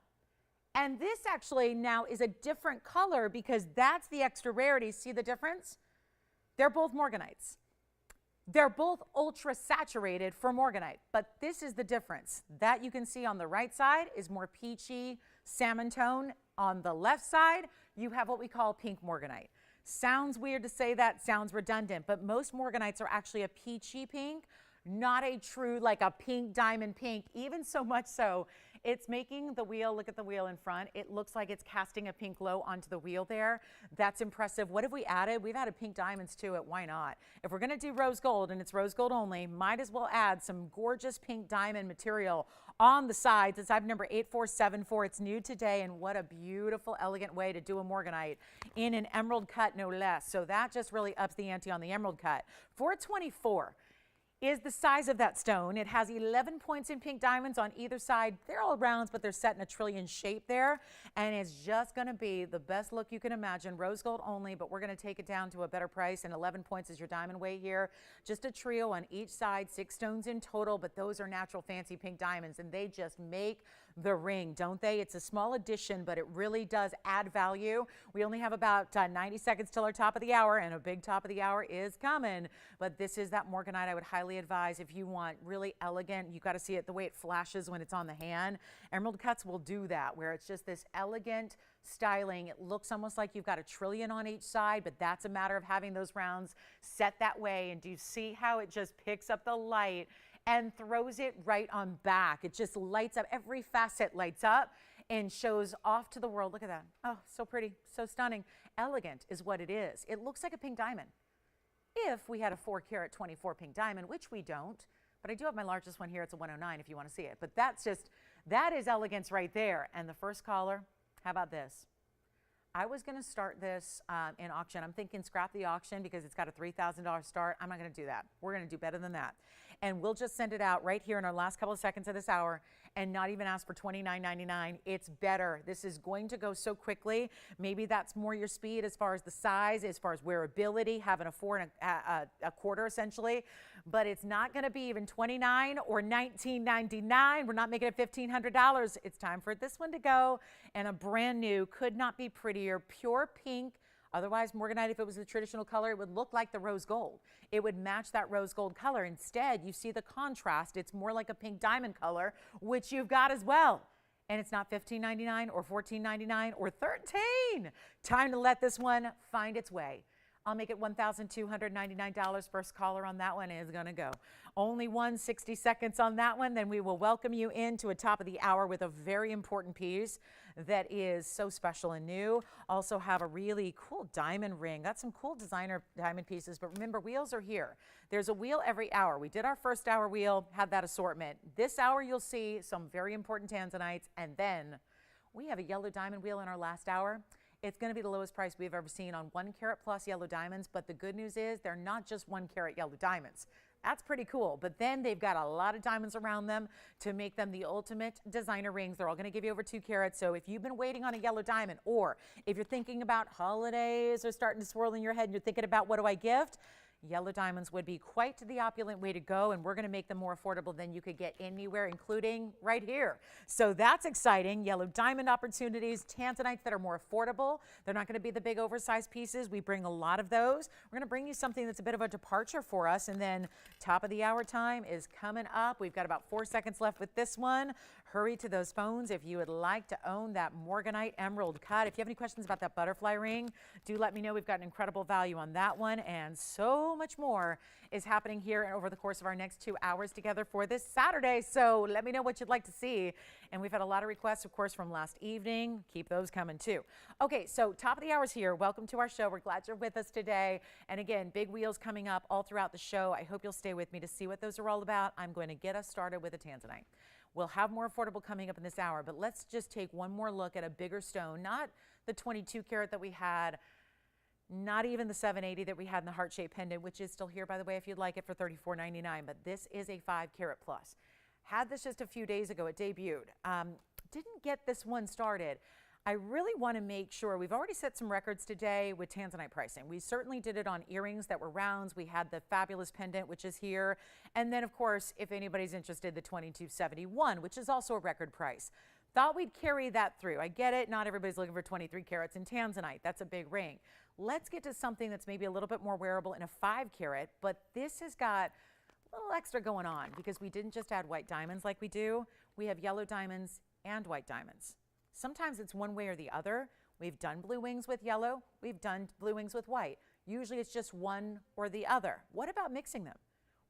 Speaker 1: And this actually now is a different color because that's the extra rarity. See the difference? They're both morganites. They're both ultra saturated for morganite, but this is the difference. That you can see on the right side is more peachy salmon tone. On the left side, you have what we call pink morganite. Sounds weird to say that, sounds redundant, but most morganites are actually a peachy pink, not a true like a pink diamond pink, even so much so it's making the wheel, look at the wheel in front, it looks like it's casting a pink glow onto the wheel there. That's impressive. What have we added? We've added pink diamonds to it. Why not? If we're going to do rose gold and it's rose gold only, might as well add some gorgeous pink diamond material on the sides. It's item number 8474. It's new today, and what a beautiful, elegant way to do a morganite in an emerald cut, no less. So that just really ups the ante on the emerald cut. 424. is the size of that stone. It has 11 points in pink diamonds on either side. They're all rounds, but they're set in a trillion shape there. And it's just going to be the best look you can imagine. Rose gold only, but we're going to take it down to a better price. And 11 points is your diamond weight here. Just a trio on each side, 6 stones in total, but those are natural fancy pink diamonds, and they just make the ring, don't they? It's a small addition, but it really does add value. We only have about 90 seconds till our top of the hour, and a big top of the hour is coming. But this is that morganite I would highly advise if you want really elegant. You got to see it the way it flashes when it's on the hand. Emerald cuts will do that, where it's just this elegant styling. It looks almost like you've got a trillion on each side, but that's a matter of having those rounds set that way. And do you see how it just picks up the light and throws it right on back? It just lights up. Every facet lights up and shows off to the world. Look at that. Oh, so pretty, so stunning. Elegant is what it is. It looks like a pink diamond. If we had a 4 karat 24 pink diamond, which we don't, but I do have my largest one here. It's a 109 if you want to see it. But that is elegance right there. And the first caller, how about this? I was going to start this in auction. I'm thinking scrap the auction because it's got a $3,000 start. I'm not going to do that. We're going to do better than that. And we'll just send it out right here in our last couple of seconds of this hour and not even ask for $29.99. It's better. This is going to go so quickly. Maybe that's more your speed as far as the size, as far as wearability, having a 4 1/4 essentially. But it's not going to be even $29 or $19.99. We're not making it $1,500. It's time for this one to go. And a brand new, could not be prettier, pure pink. Otherwise, morganite, if it was the traditional color, it would look like the rose gold. It would match that rose gold color. Instead, you see the contrast. It's more like a pink diamond color, which you've got as well. And it's not $15.99 or $14.99 or $13. Time to let this one find its way. I'll make it $1,299. First caller on that one is going to go. Only 60 seconds on that one. Then we will welcome you into a top of the hour with a very important piece that is so special and new. Also have a really cool diamond ring. Got some cool designer diamond pieces. But remember, wheels are here. There's a wheel every hour. We did our first hour wheel, had that assortment. This hour you'll see some very important tanzanites. And then we have a yellow diamond wheel in our last hour. It's going to be the lowest price we've ever seen on 1 karat plus yellow diamonds. But the good news is they're not just 1 karat yellow diamonds. That's pretty cool. But then they've got a lot of diamonds around them to make them the ultimate designer rings. They're all going to give you over 2 carats. So if you've been waiting on a yellow diamond, or if you're thinking about holidays or starting to swirl in your head and you're thinking about what do I gift, yellow diamonds would be quite the opulent way to go, and we're going to make them more affordable than you could get anywhere, including right here. So that's exciting. Yellow diamond opportunities, tanzanites that are more affordable. They're not going to be the big oversized pieces. We bring a lot of those. We're going to bring you something that's a bit of a departure for us, and then top of the hour time is coming up. We've got about 4 seconds left with this one. Hurry to those phones if you would like to own that morganite emerald cut. If you have any questions about that butterfly ring, do let me know. We've got an incredible value on that one, and so much more is happening here over the course of our next 2 hours together for this Saturday. So let me know what you'd like to see. And we've had a lot of requests, of course, from last evening. Keep those coming too. Okay, so top of the hour is here. Welcome to our show. We're glad you're with us today. And again, big wheels coming up all throughout the show. I hope you'll stay with me to see what those are all about. I'm going to get us started with a tanzanite. We'll have more affordable coming up in this hour, but let's just take one more look at a bigger stone, not the 22 karat that we had, not even the 780 that we had in the heart-shaped pendant, which is still here, by the way, if you'd like it for $34.99, but this is a 5 karat plus. Had this just a few days ago. It debuted. Didn't get this one started. I really want to make sure. We've already set some records today with tanzanite pricing. We certainly did it on earrings that were rounds. We had the fabulous pendant, which is here. And then, of course, if anybody's interested, the 2271, which is also a record price. Thought we'd carry that through. I get it. Not everybody's looking for 23 carats in tanzanite. That's a big ring. Let's get to something that's maybe a little bit more wearable in a 5 karat, but this has got a little extra going on because we didn't just add white diamonds like we do. We have yellow diamonds and white diamonds. Sometimes it's one way or the other. We've done blue wings with yellow. We've done blue wings with white. Usually it's just one or the other. What about mixing them?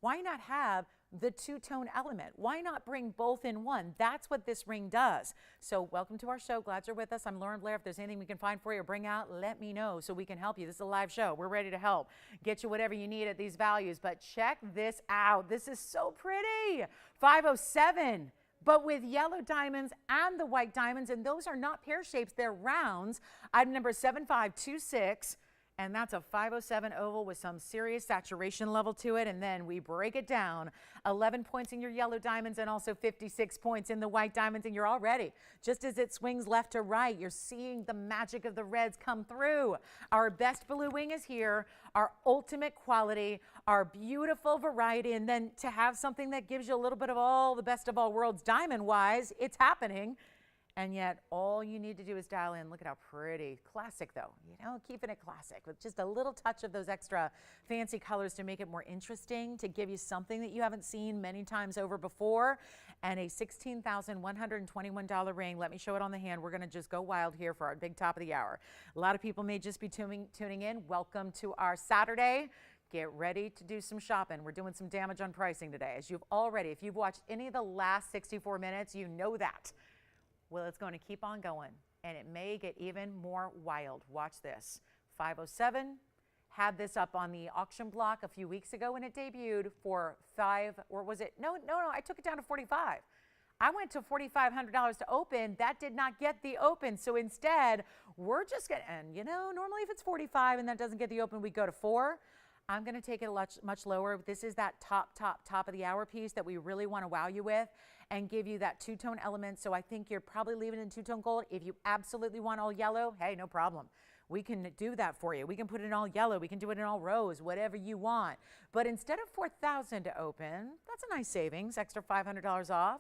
Speaker 1: Why not have the two-tone element? Why not bring both in one? That's what this ring does. So welcome to our show. Glad you're with us. I'm Lauren Blair. If there's anything we can find for you or bring out, let me know so we can help you. This is a live show. We're ready to help. Get you whatever you need at these values. But check this out. This is so pretty. 507. But with yellow diamonds and the white diamonds, and those are not pear shapes, they're rounds. Item number 7526. And that's a 507 oval with some serious saturation level to it. And then we break it down, 11 points in your yellow diamonds and also 56 points in the white diamonds. And you're already, just as it swings left to right, you're seeing the magic of the reds come through. Our best blue wing is here, our ultimate quality, our beautiful variety. And then to have something that gives you a little bit of all the best of all worlds diamond-wise, it's happening. And yet all you need to do is dial in. Look at how pretty. Classic though, keeping it classic with just a little touch of those extra fancy colors to make it more interesting, to give you something that you haven't seen many times over before. And a $16,121 ring. Let me show it on the hand. We're gonna just go wild here for our big top of the hour. A lot of people may just be tuning in. Welcome to our Saturday. Get ready to do some shopping. We're doing some damage on pricing today. As you've already, if you've watched any of the last 64 minutes, you know that. Well, it's going to keep on going, and it may get even more wild. Watch this. 507 had this up on the auction block a few weeks ago when it debuted for $5, or was it? No, I took it down to $45. I went to $4,500 to open. That did not get the open. So instead, we're just going to, and normally if it's 45 and that doesn't get the open, we go to 4. I'm going to take it much lower. This is that top of the hour piece that we really want to wow you with and give you that two-tone element. So I think you're probably leaving it in two-tone gold. If you absolutely want all yellow, hey, no problem. We can do that for you. We can put it in all yellow. We can do it in all rose, whatever you want. But instead of $4,000 to open, that's a nice savings, extra $500 off.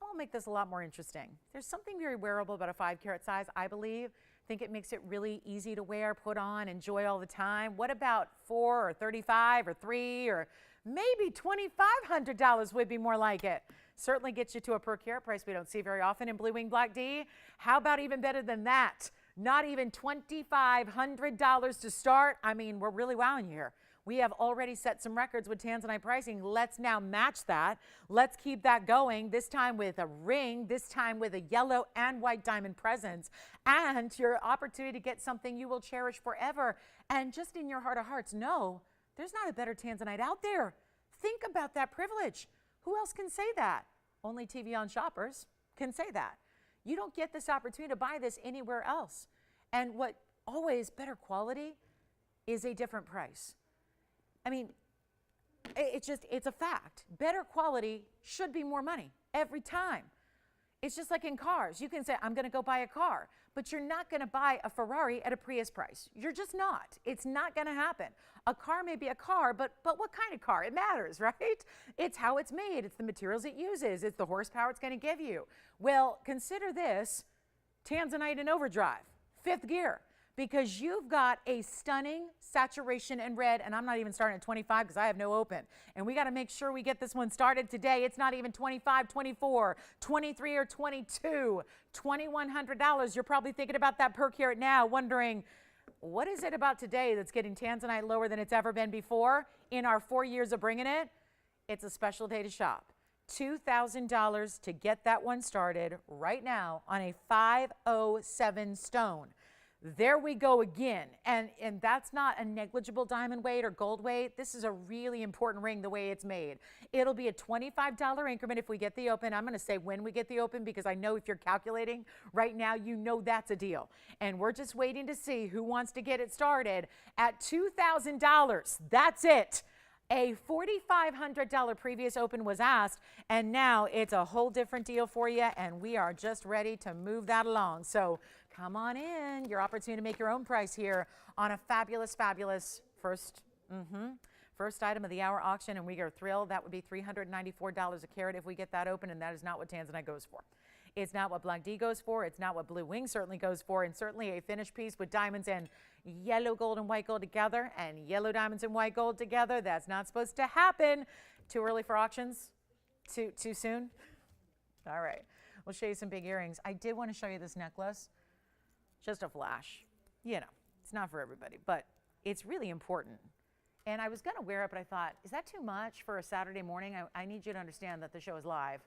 Speaker 1: I'll make this a lot more interesting. There's something very wearable about a 5-carat size, I believe. I think it makes it really easy to wear, put on, enjoy all the time. What about 4 or 35 or 3 or maybe $2,500 would be more like it? Certainly gets you to a per carat price we don't see very often in Blue Wing Black D. How about even better than that? Not even $2,500 to start. I mean, we're really wowing you here. We have already set some records with Tanzanite pricing. Let's now match that. Let's keep that going, this time with a ring, this time with a yellow and white diamond presence, and your opportunity to get something you will cherish forever. And just in your heart of hearts, know there's not a better Tanzanite out there. Think about that privilege. Who else can say that? Only TVON shoppers can say that. You don't get this opportunity to buy this anywhere else. And what always better quality is a different price. I mean, it's a fact. Better quality should be more money every time. It's just like in cars. You can say, I'm going to go buy a car, but you're not going to buy a Ferrari at a Prius price. You're just not. It's not going to happen. A car may be a car, but what kind of car? It matters, right? It's how it's made. It's the materials it uses. It's the horsepower it's going to give you. Well, consider this Tanzanite in overdrive, 5th gear. Because you've got a stunning saturation in red, and I'm not even starting at 25 because I have no open. And we got to make sure we get this one started today. It's not even 25, 24, 23, or 22, $2,100. You're probably thinking about that per carat now, wondering, what is it about today that's getting Tanzanite lower than it's ever been before in our 4 years of bringing it? It's a special day to shop. $2,000 to get that one started right now on a 507 stone. There we go again. And that's not a negligible diamond weight or gold weight. This is a really important ring the way it's made. It'll be a $25 increment if we get the open. I'm going to say when we get the open because I know if you're calculating right now, you know that's a deal. And we're just waiting to see who wants to get it started at $2,000. That's it. A $4,500 previous open was asked, and now it's a whole different deal for you, and we are just ready to move that along. So come on in. Your opportunity to make your own price here on a fabulous, fabulous first item of the hour auction, and we are thrilled. That would be $394 a carat if we get that open, and that is not what Tanzanite goes for. It's not what Black D goes for. It's not what Blue Wing certainly goes for, and certainly a finished piece with diamonds and yellow gold and white gold together and yellow diamonds and white gold together. That's not supposed to happen. Too early for auctions? Too soon? All right. We'll show you some big earrings. I did want to show you this necklace. Just a flash. It's not for everybody, but it's really important. And I was going to wear it, but I thought, is that too much for a Saturday morning? I need you to understand that the show is live.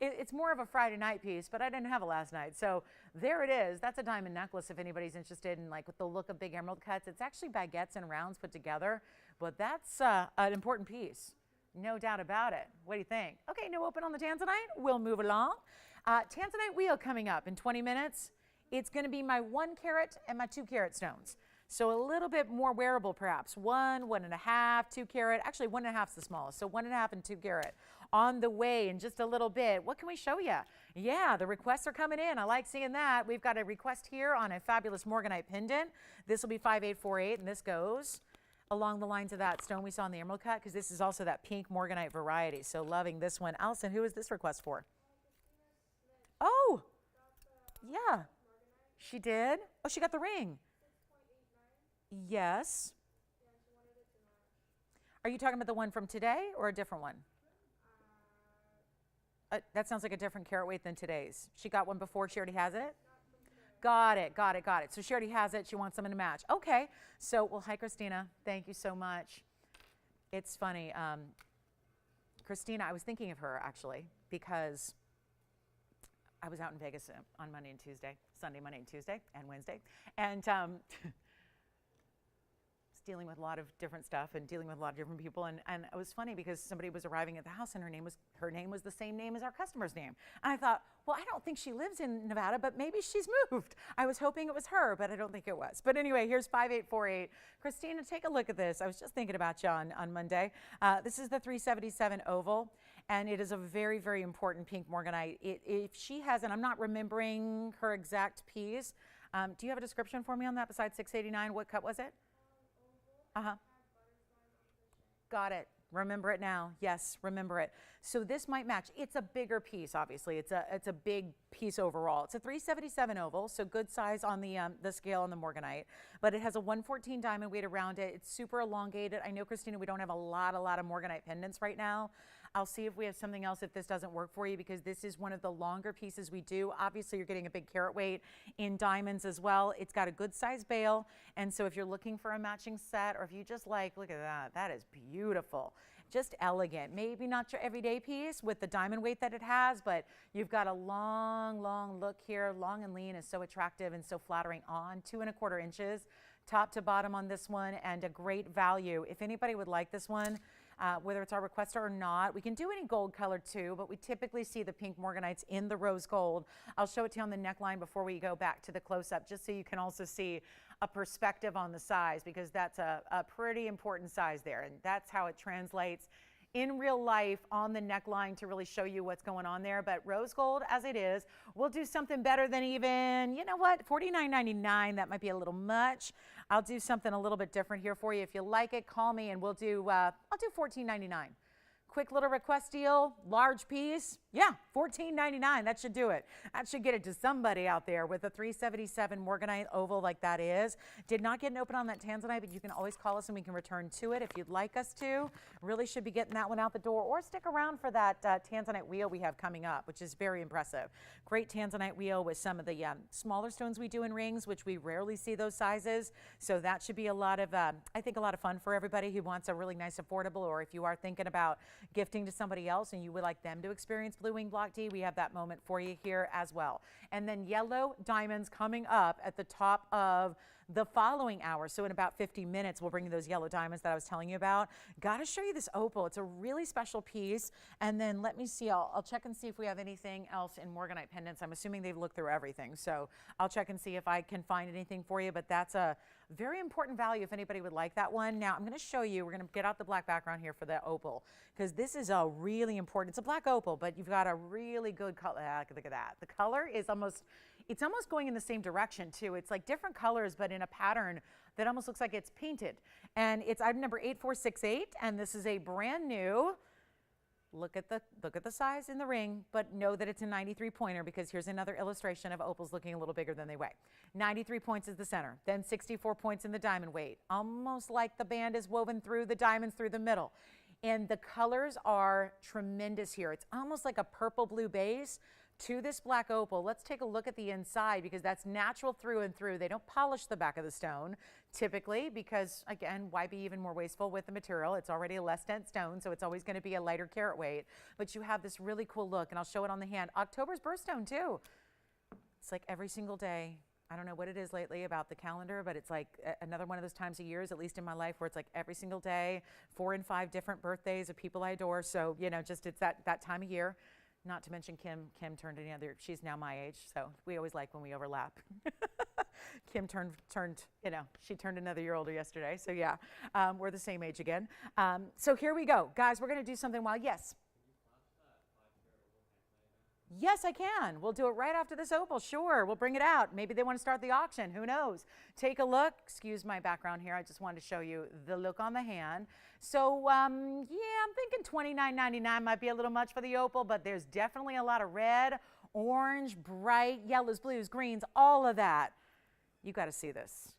Speaker 1: It's more of a Friday night piece, but I didn't have it last night. So there it is. That's a diamond necklace if anybody's interested in with the look of big emerald cuts. It's actually baguettes and rounds put together, but that's an important piece. No doubt about it. What do you think? Okay, no open on the Tanzanite. We'll move along. Tanzanite wheel coming up in 20 minutes. It's going to be my 1 carat and my 2 carat stones. So a little bit more wearable perhaps. 1.5, 2 carat. Actually, 1.5 is the smallest. So 1.5 and 2 carat on the way in just a little bit. What can we show you? Yeah, the requests are coming in. I like seeing that. We've got a request here on a fabulous morganite pendant. This will be 5848, and this goes along the lines of that stone we saw in the emerald cut, because this is also that pink morganite variety. So loving this one. Allison, who is this request for? Oh, yeah. She did? Oh, she got the ring. Yes. Are you talking about the one from today or a different one? That sounds like a different carat weight than today's. She got one before. She already has it? Got it, got it, got it. So she already has it. She wants someone to match. Okay. So, well, hi, Christina. Thank you so much. It's funny. Christina, I was thinking of her, actually, because I was out in Vegas on Monday and Tuesday, Sunday, Monday and Tuesday, and Wednesday. And dealing with a lot of different stuff and dealing with a lot of different people, and it was funny because somebody was arriving at the house and her name was the same name as our customer's name, and I thought, well, I don't think she lives in Nevada, but maybe she's moved. I was hoping it was her, but I don't think it was. But anyway, here's 5848. Christina, take a look at this. I was just thinking about you on Monday. This is the 377 oval, and it is a very, very important pink morganite. If she has, and I'm not remembering her exact piece, do you have a description for me on that besides 689? What cut was it? Uh-huh. Got it. Remember it now. Yes, remember it. So this might match. It's a bigger piece, obviously. It's a big piece overall. It's a 377 oval, so good size on the scale on the morganite, but it has a 114 diamond weight around it. It's super elongated. I know, Christina, we don't have a lot of morganite pendants right now. I'll see if we have something else if this doesn't work for you, because this is one of the longer pieces we do. Obviously, you're getting a big carat weight in diamonds as well. It's got a good size bail, and so if you're looking for a matching set, or if you just like, look at that, that is beautiful. Just elegant. Maybe not your everyday piece with the diamond weight that it has, but you've got a long, long look here. Long and lean is so attractive and so flattering on 2¼ inches, top to bottom on this one, and a great value. If anybody would like this one, whether it's our requester or not, we can do any gold color too, but we typically see the pink morganites in the rose gold. I'll show it to you on the neckline before we go back to the close-up, just so you can also see a perspective on the size, because that's a pretty important size there, and that's how it translates in real life on the neckline to really show you what's going on there. But rose gold as it is, we'll do something better than even, you know what, $49.99, that might be a little much. I'll do something a little bit different here for you. If you like it, call me and we'll do, I'll do $14.99. Quick little request deal, large piece. Yeah, $14.99, that should do it. That should get it to somebody out there with a 377 morganite oval like that is. Did not get an open on that tanzanite, but you can always call us and we can return to it if you'd like us to. Really should be getting that one out the door, or stick around for that tanzanite wheel we have coming up, which is very impressive. Great tanzanite wheel with some of the smaller stones we do in rings, which we rarely see those sizes. So that should be a lot of, I think, a lot of fun for everybody who wants a really nice affordable, or if you are thinking about gifting to somebody else and you would like them to experience Blue Wing Block D, we have that moment for you here as well. And then yellow diamonds coming up at the top of the following hour. So in about 50 minutes, we'll bring you those yellow diamonds that I was telling you about. Got to show you this opal. It's a really special piece. And then let me see, I'll check and see if we have anything else in morganite pendants. I'm assuming they've looked through everything. So I'll check and see if I can find anything for you, but that's a very important value if anybody would like that one. Now I'm going to show you, we're going to get out the black background here for the opal, because this is a really important, it's a black opal, but you've got a really good color. Look at that. The color is almost, it's almost going in the same direction too. It's like different colors, but in a pattern that almost looks like it's painted. And it's item number 8468, and this is a brand new, look at the size in the ring, but know that it's a 93 pointer, because here's another illustration of opals looking a little bigger than they weigh. 93 points is the center, then 64 points in the diamond weight, almost like the band is woven through the diamonds through the middle. And the colors are tremendous here. It's almost like a purple blue base to this black opal. Let's take a look at the inside, because that's natural through and through. They don't polish the back of the stone typically, because again, why be even more wasteful with the material? It's already a less dense stone, so it's always going to be a lighter carat weight, but you have this really cool look, and I'll show it on the hand. October's birthstone too. It's like every single day. I don't know what it is lately about the calendar, but it's like another one of those times of years, at least in my life, where it's like every single day, 4 and 5 different birthdays of people I adore. So, you know, just it's that time of year. Not to mention Kim turned another, she's now my age, so we always like when we overlap. Kim turned, you know, she turned another year older yesterday. So yeah, we're the same age again. So here we go. Guys, we're going to do something wild. Yes. Yes, I can. We'll do it right after this opal. Sure, we'll bring it out. Maybe they want to start the auction. Who knows? Take a look. Excuse my background here. I just wanted to show you the look on the hand. So, yeah, I'm thinking $29.99 might be a little much for the opal, but there's definitely a lot of red, orange, bright, yellows, blues, greens, all of that. You got to see this.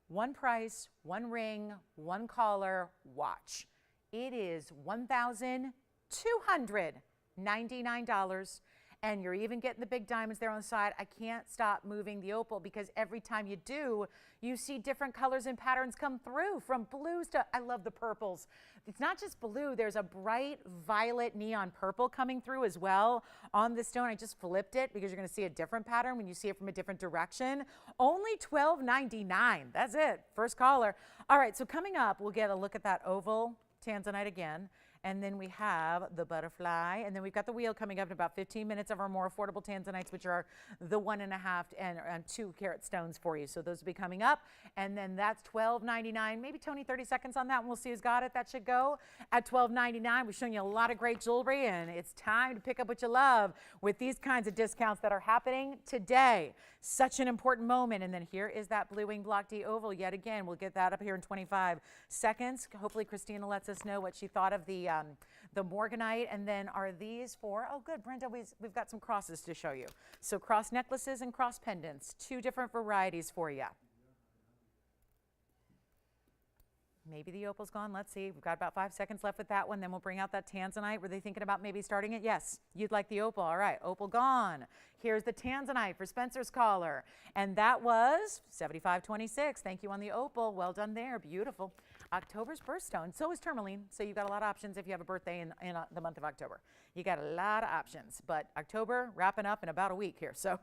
Speaker 1: One price, one ring, one collar, watch. It is $1,299. And you're even getting the big diamonds there on the side. I can't stop moving the opal because every time you do, you see different colors and patterns come through, from blues to, I love the purples. It's not just blue, there's a bright violet neon purple coming through as well on the stone. I just flipped it because you're gonna see a different pattern when you see it from a different direction. Only $12.99, that's it, first caller. All right, so coming up, we'll get a look at that oval tanzanite again. And then we have the butterfly, and then we've got the wheel coming up in about 15 minutes of our more affordable tanzanites, which are the 1.5 and 2 carat stones for you. So those will be coming up, and then that's $12.99. Maybe Tony, 30 seconds on that, and we'll see who's got it. That should go at $12.99. We're showing you a lot of great jewelry, and it's time to pick up what you love with these kinds of discounts that are happening today. Such an important moment. And then here is that blue wing block D oval yet again. We'll get that up here in 25 seconds. Hopefully Christina lets us know what she thought of the morganite. And then are these for, oh good, Brenda, we've got some crosses to show you. So cross necklaces and cross pendants, 2 different varieties for you. Maybe the opal's gone. Let's see. We've got about 5 seconds left with that one. Then we'll bring out that tanzanite. Were they thinking about maybe starting it? Yes. You'd like the opal. All right. Opal gone. Here's the tanzanite for Spencer's caller. And that was $75.26. Thank you on the opal. Well done there. Beautiful. October's birthstone. So is tourmaline. So you've got a lot of options if you have a birthday in the month of October. You got a lot of options. But October wrapping up in about a week here. So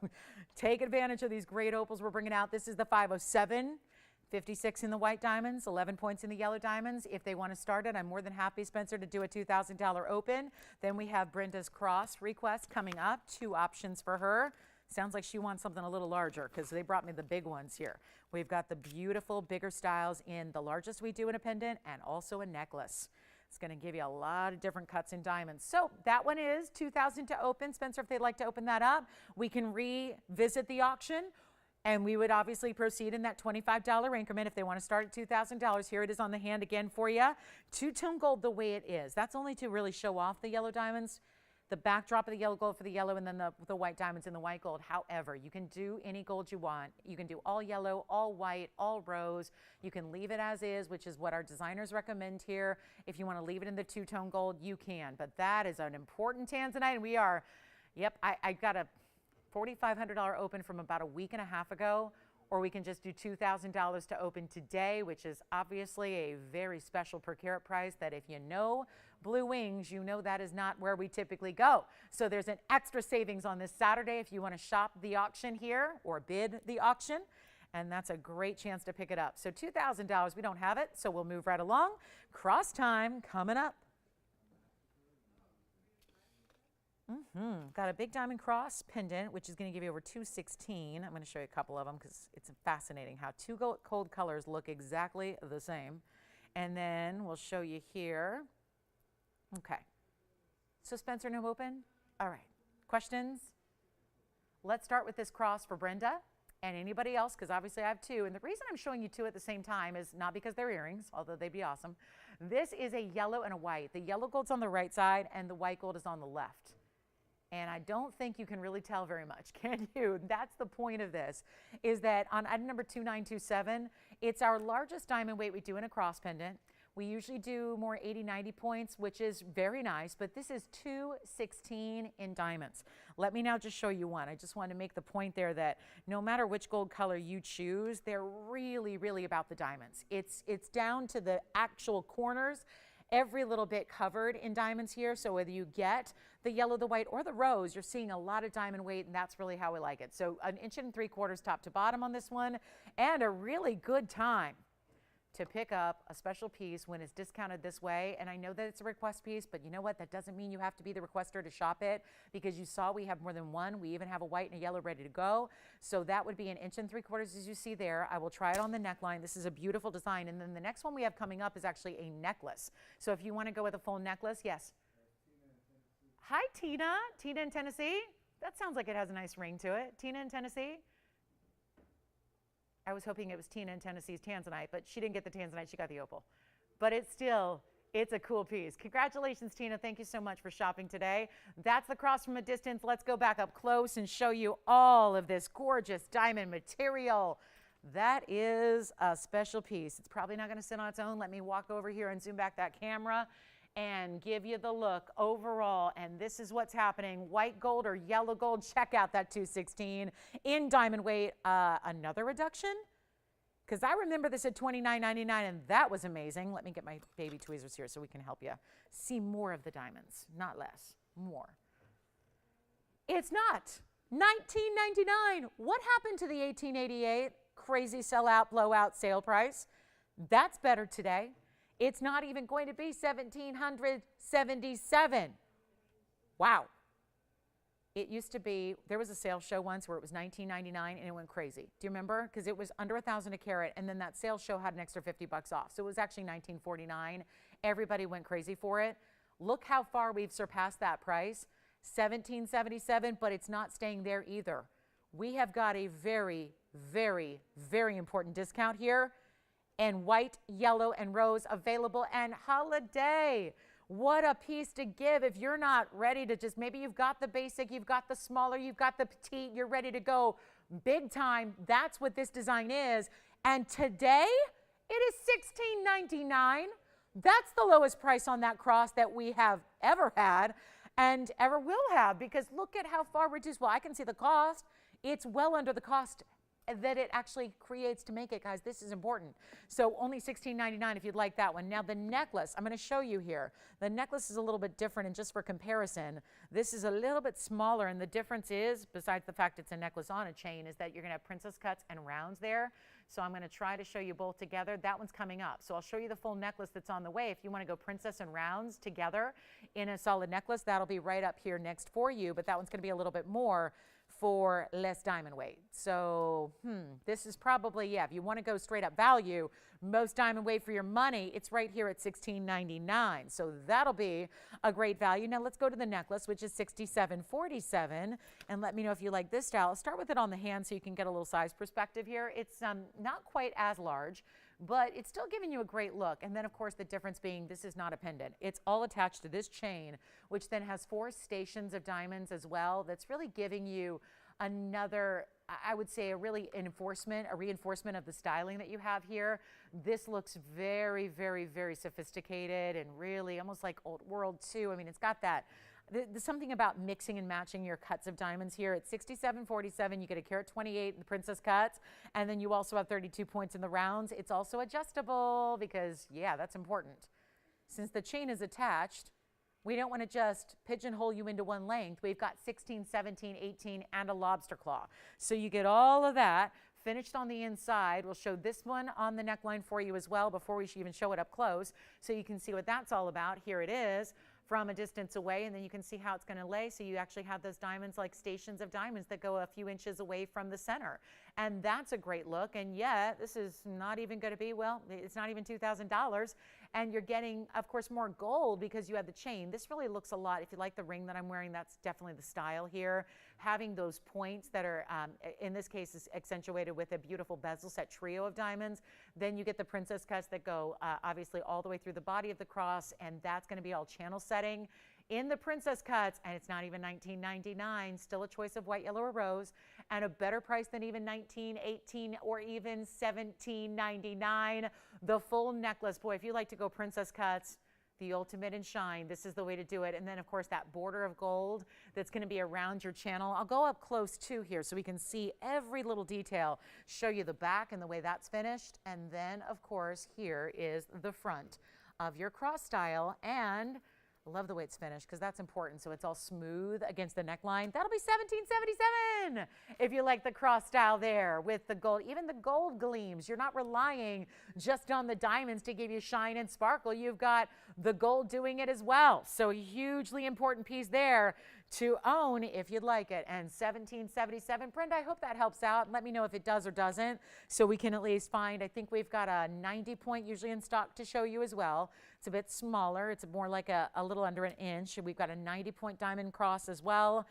Speaker 1: take advantage of these great opals we're bringing out. This is the 507. 56 in the white diamonds, 11 points in the yellow diamonds. If they want to start it, I'm more than happy, Spencer, to do a $2,000 open. Then we have Brenda's cross request coming up. 2 options for her. Sounds like she wants something a little larger because they brought me the big ones here. We've got the beautiful bigger styles in the largest we do in a pendant and also a necklace. It's going to give you a lot of different cuts in diamonds. So that one is $2,000 to open. Spencer, if they'd like to open that up, we can revisit the auction. And we would obviously proceed in that $25 increment if they want to start at $2,000. Here it is on the hand again for you. 2-tone gold the way it is. That's only to really show off the yellow diamonds, the backdrop of the yellow gold for the yellow, and then the white diamonds in the white gold. However, you can do any gold you want. You can do all yellow, all white, all rose. You can leave it as is, which is what our designers recommend here. If you want to leave it in the 2-tone gold, you can. But that is an important tanzanite, and we are, yep, I got a $4,500 open from about a week and a half ago, or we can just do $2,000 to open today, which is obviously a very special per carat price that if you know Blue Wings, you know that is not where we typically go. So there's an extra savings on this Saturday if you want to shop the auction here or bid the auction, and that's a great chance to pick it up. So $2,000, we don't have it, so we'll move right along. Cross time coming up. Got a big diamond cross pendant, which is going to give you over $216. I'm going to show you a couple of them because it's fascinating how 2 cold colors look exactly the same. And then we'll show you here. Okay. So Spencer, no open? All right. Questions? Let's start with this cross for Brenda and anybody else, because obviously I have 2. And the reason I'm showing you 2 at the same time is not because they're earrings, although they'd be awesome. This is a yellow and a white. The yellow gold's on the right side and the white gold is on the left. And I don't think you can really tell very much, can you? That's the point of this, is that on item number 2927, it's our largest diamond weight we do in a cross pendant. We usually do more 80, 90 points, which is very nice, but this is 216 in diamonds. Let me now just show you one. I just want to make the point there that no matter which gold color you choose, they're really, really about the diamonds. It's down to the actual corners. Every little bit covered in diamonds here, so whether you get the yellow, the white, or the rose, you're seeing a lot of diamond weight, and that's really how we like it. So 1 3/4 top to bottom on this one, and a really good time to pick up a special piece when it's discounted this way. And I know that it's a request piece, but you know what? That doesn't mean you have to be the requester to shop it, because you saw we have more than one. We even have a white and a yellow ready to go. So that would be 1 3/4 inches as you see there. I will try it on the neckline. This is a beautiful design. And then the next one we have coming up is actually a necklace. So if you want to go with a full necklace, yes. Hi, Tina. Tina in Tennessee. That sounds like it has a nice ring to it. Tina in Tennessee. I was hoping it was Tina in Tennessee's tanzanite, but she didn't get the tanzanite, she got the opal. But it's a cool piece. Congratulations, Tina. Thank you so much for shopping today. That's the cross from a distance. Let's go back up close and show you all of this gorgeous diamond material. That is a special piece. It's probably not going to sit on its own. Let me walk over here and zoom back that camera and give you the look overall. And this is what's happening. White gold or yellow gold. Check out that 216 in diamond weight. Another reduction? Because I remember this at $29.99, and that was amazing. Let me get my baby tweezers here so we can help you see more of the diamonds, not less, more. It's not. $19.99. What happened to the $18.88 crazy sellout, blowout sale price? That's better today. It's not even going to be $1,777. Wow. It used to be, there was a sales show once where it was $19.99 and it went crazy. Do you remember? Because it was under $1,000 a carat, and then that sales show had an extra 50 bucks off. So it was actually $19.49. Everybody went crazy for it. Look how far we've surpassed that price. $17.77, but it's not staying there either. We have got a very, very, very important discount here. And white, yellow, and rose available, and holiday. What a piece to give if you're not ready to just, maybe you've got the basic, you've got the smaller, you've got the petite, you're ready to go big time. That's what this design is. And today, it is $16.99. That's the lowest price on that cross that we have ever had and ever will have, because look at how far reduced. Well, I can see the cost. It's well under the cost that it actually creates to make it, guys. This is important. So only $16.99 if you'd like that one. Now the necklace, I'm going to show you here. The necklace is a little bit different, and just for comparison, this is a little bit smaller, and the difference is, besides the fact it's a necklace on a chain, is that you're going to have princess cuts and rounds there. So I'm going to try to show you both together. That one's coming up. So I'll show you the full necklace that's on the way. If you want to go princess and rounds together in a solid necklace, that'll be right up here next for you, but that one's going to be a little bit more for less diamond weight. So this is probably, yeah, if you want to go straight up value, most diamond weight for your money, it's right here at $16.99. So that'll be a great value. Now let's go to the necklace, which is $67.47, and let me know if you like this style. I'll start with it on the hand so you can get a little size perspective here. It's not quite as large, but it's still giving you a great look. And then of course the difference being this is not a pendant. It's all attached to this chain, which then has 4 stations of diamonds as well. That's really giving you another, I would say, a reinforcement of the styling that you have here. This looks very, very, very sophisticated and really almost like old world too. I mean, it's got that. There's something about mixing and matching your cuts of diamonds here. At $67.47, you get a carat 28 in the princess cuts, and then you also have 32 points in the rounds. It's also adjustable because, yeah, that's important. Since the chain is attached, we don't want to just pigeonhole you into one length. We've got 16, 17, 18, and a lobster claw. So you get all of that finished on the inside. We'll show this one on the neckline for you as well before we even show it up close so you can see what that's all about. Here it is from a distance away, and then you can see how it's going to lay. So you actually have those diamonds like stations of diamonds that go a few inches away from the center. And that's a great look. And yet this is not even going to be, well, it's not even $2,000. And you're getting, of course, more gold because you have the chain. This really looks a lot, if you like the ring that I'm wearing, that's definitely the style here. Having those points that are, in this case, is accentuated with a beautiful bezel set trio of diamonds. Then you get the princess cuts that go obviously all the way through the body of the cross, and that's going to be all channel setting in the princess cuts, and it's not even $19.99. Still a choice of white, yellow, or rose, and a better price than even $19, $18, or even $17.99. The full necklace. Boy, if you like to go princess cuts, the ultimate in shine, this is the way to do it. And then of course that border of gold that's going to be around your channel. I'll go up close too here so we can see every little detail, show you the back and the way that's finished. And then of course here is the front of your cross style. And I love the way it's finished because that's important. So it's all smooth against the neckline. That'll be $17.77 if you like the cross style there with the gold. Even the gold gleams. You're not relying just on the diamonds to give you shine and sparkle. You've got the gold doing it as well. So a hugely important piece there to own if you'd like it. And $17.77. Brenda, I hope that helps out. Let me know if it does or doesn't so we can at least find. I think we've got a 90 point usually in stock to show you as well. It's a bit smaller. It's more like a little under an inch. We've got a 90 point diamond cross as well.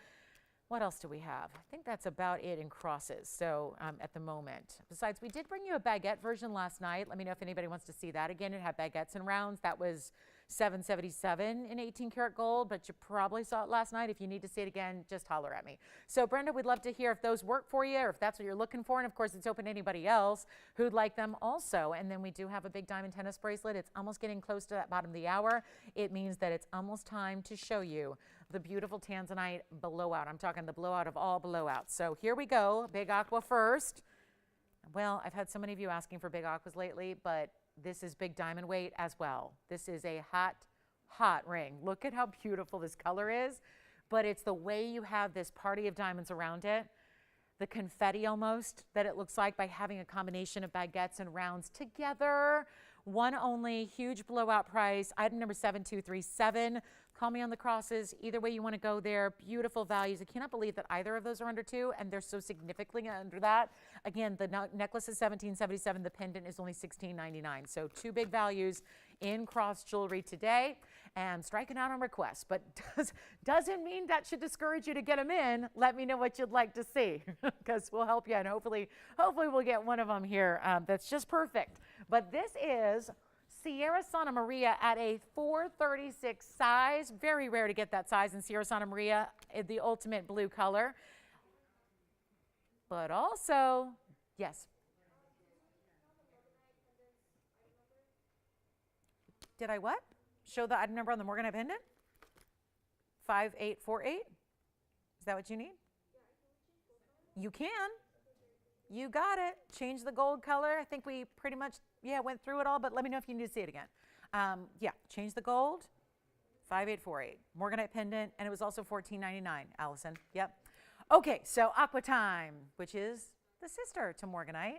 Speaker 1: What else do we have? I think that's about it in crosses. So at the moment. Besides, we did bring you a baguette version last night. Let me know if anybody wants to see that. Again, it had baguettes and rounds. That was $777 in 18 karat gold, but you probably saw it last night. If you need to see it again, just holler at me. So Brenda, we'd love to hear if those work for you or if that's what you're looking for. And of course, it's open to anybody else who'd like them also. And then we do have a big diamond tennis bracelet. It's almost getting close to that bottom of the hour. It means that it's almost time to show you the beautiful tanzanite blowout. I'm talking the blowout of all blowouts. So here we go. Big aqua first. Well, I've had so many of you asking for big aquas lately, but this is big diamond weight as well. This is a hot, hot ring. Look at how beautiful this color is, but it's the way you have this party of diamonds around it, the confetti almost that it looks like by having a combination of baguettes and rounds together. One only, huge blowout price, item number 7237. Call me on the crosses. Either way you want to go there. Beautiful values. I cannot believe that either of those are under $2, and they're so significantly under that. Again, the necklace is $17.77. The pendant is only $16.99. So two big values in cross jewelry today. And striking out on requests, but doesn't mean that should discourage you to get them in. Let me know what you'd like to see because we'll help you, and hopefully we'll get one of them here that's just perfect. But this is Sierra Santa Maria at a 436 size. Very rare to get that size in Sierra Santa Maria, the ultimate blue color. But also, yes. Did I what? Show the item number on the Morganite pendant? 5848. Is that what you need? You can. You got it. Change the gold color. I think we pretty much, went through it all, but let me know if you need to see it again. Change the gold. 5848. Morganite pendant, and it was also $14.99, Allison. Yep. Okay, so Aqua Time, which is the sister to Morganite.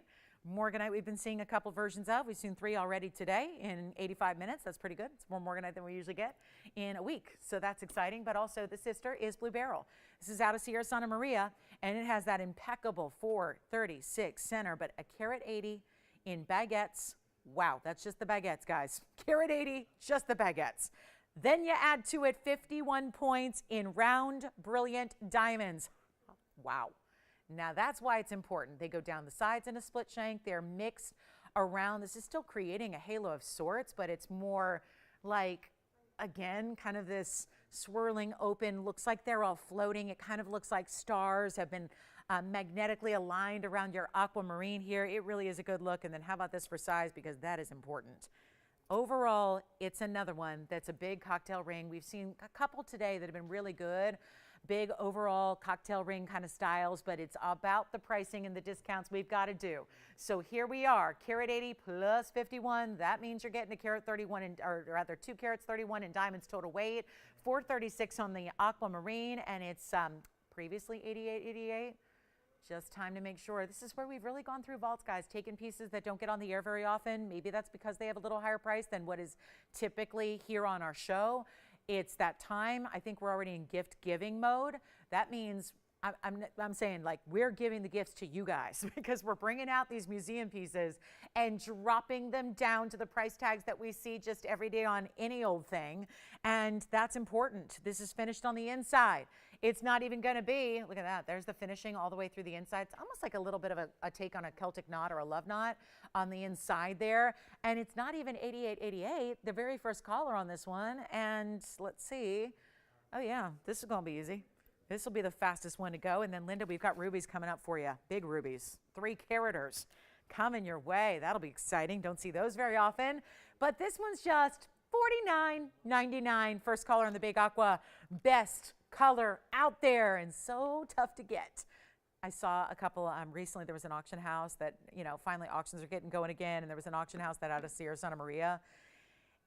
Speaker 1: Morganite we've been seeing a couple versions of. We've seen 3 already today in 85 minutes. That's pretty good. It's more Morganite than we usually get in a week. So that's exciting. But also the sister is Blue Beryl. This is out of Sierra Santa Maria, and it has that impeccable 436 center, but a carat 80 in baguettes. Wow, that's just the baguettes, guys. Carat 80, just the baguettes. Then you add to it 51 points in round, brilliant diamonds. Wow. Now that's why it's important. They go down the sides in a split shank. They're mixed around. This is still creating a halo of sorts, but it's more like, again, kind of this swirling open, looks like they're all floating. It kind of looks like stars have been magnetically aligned around your aquamarine here. It really is a good look. And then how about this for size, because that is important. Overall, it's another one that's a big cocktail ring. We've seen a couple today that have been really good. Big overall cocktail ring kind of styles, but it's about the pricing and the discounts we've got to do. So here we are, carat 80 plus 51. That means you're getting a carat 31, or rather 2 carats 31 in diamonds total weight, 436 on the aquamarine, and it's previously 88.88. Just time to make sure. This is where we've really gone through vaults, guys, taking pieces that don't get on the air very often. Maybe that's because they have a little higher price than what is typically here on our show. It's that time. I think we're already in gift giving mode. That means I'm saying, like, we're giving the gifts to you guys because we're bringing out these museum pieces and dropping them down to the price tags that we see just every day on any old thing. And that's important. This is finished on the inside. It's not even going to be, look at that, there's the finishing all the way through the inside. It's almost like a little bit of a take on a Celtic knot or a love knot on the inside there. And it's not even 88.88, the very first caller on this one. And let's see. Oh yeah, this is going to be easy. This will be the fastest one to go. And then Linda, we've got rubies coming up for you. Big rubies, 3 caraters coming your way. That'll be exciting. Don't see those very often. But this one's just $49.99. First caller on the Big Aqua. Best color out there and so tough to get. I saw a couple recently. There was an auction house that, finally auctions are getting going again. And there was an auction house that out of Sierra Santa Maria.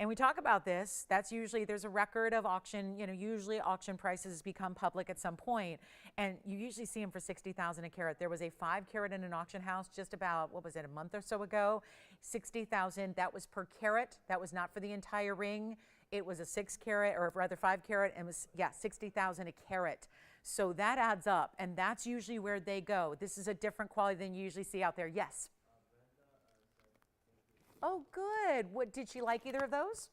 Speaker 1: And we talk about this, that's usually, there's a record of auction, you know, usually auction prices become public at some point, and you usually see them for 60,000 a carat. There was a 5 carat in an auction house just about, what was it, a month or so ago, 60,000, that was per carat, that was not for the entire ring. It was a 6 carat, or rather 5 carat, and was, yeah, 60,000 a carat. So that adds up, and that's usually where they go. This is a different quality than you usually see out there. Yes? Oh, good. What, did she like either of those?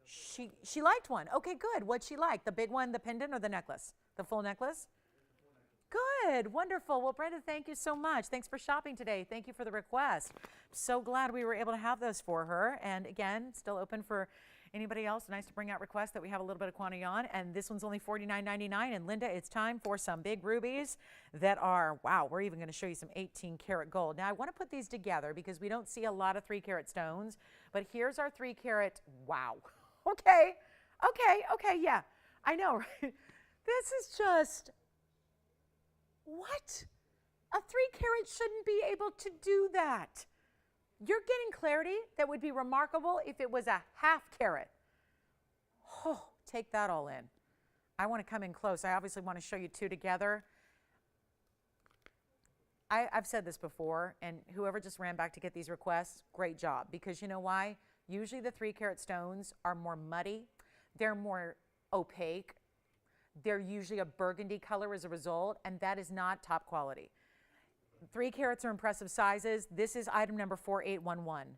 Speaker 1: She liked one. Okay, good. What'd she like? The big one, the pendant, or the necklace? The full necklace? Good. Wonderful. Well, Brenda, thank you so much. Thanks for shopping today. Thank you for the request. So glad we were able to have those for her. And again, still open for anybody else. Nice to bring out requests that we have a little bit of quantity on. And this one's only $49.99. And Linda, it's time for some big rubies that are, wow, we're even going to show you some 18 karat gold. Now, I want to put these together because we don't see a lot of 3 carat stones. But here's our 3 carat. Wow. Okay. Yeah. I know, right? This is just, what? A 3 carat shouldn't be able to do that. You're getting clarity that would be remarkable if it was a half carat. Oh, take that all in. I want to come in close. I obviously want to show you 2 together. I've said this before, and whoever just ran back to get these requests, great job. Because you know why? Usually the 3 carat stones are more muddy. They're more opaque. They're usually a burgundy color as a result, and that is not top quality. 3 carats are impressive sizes. This is item number 4811.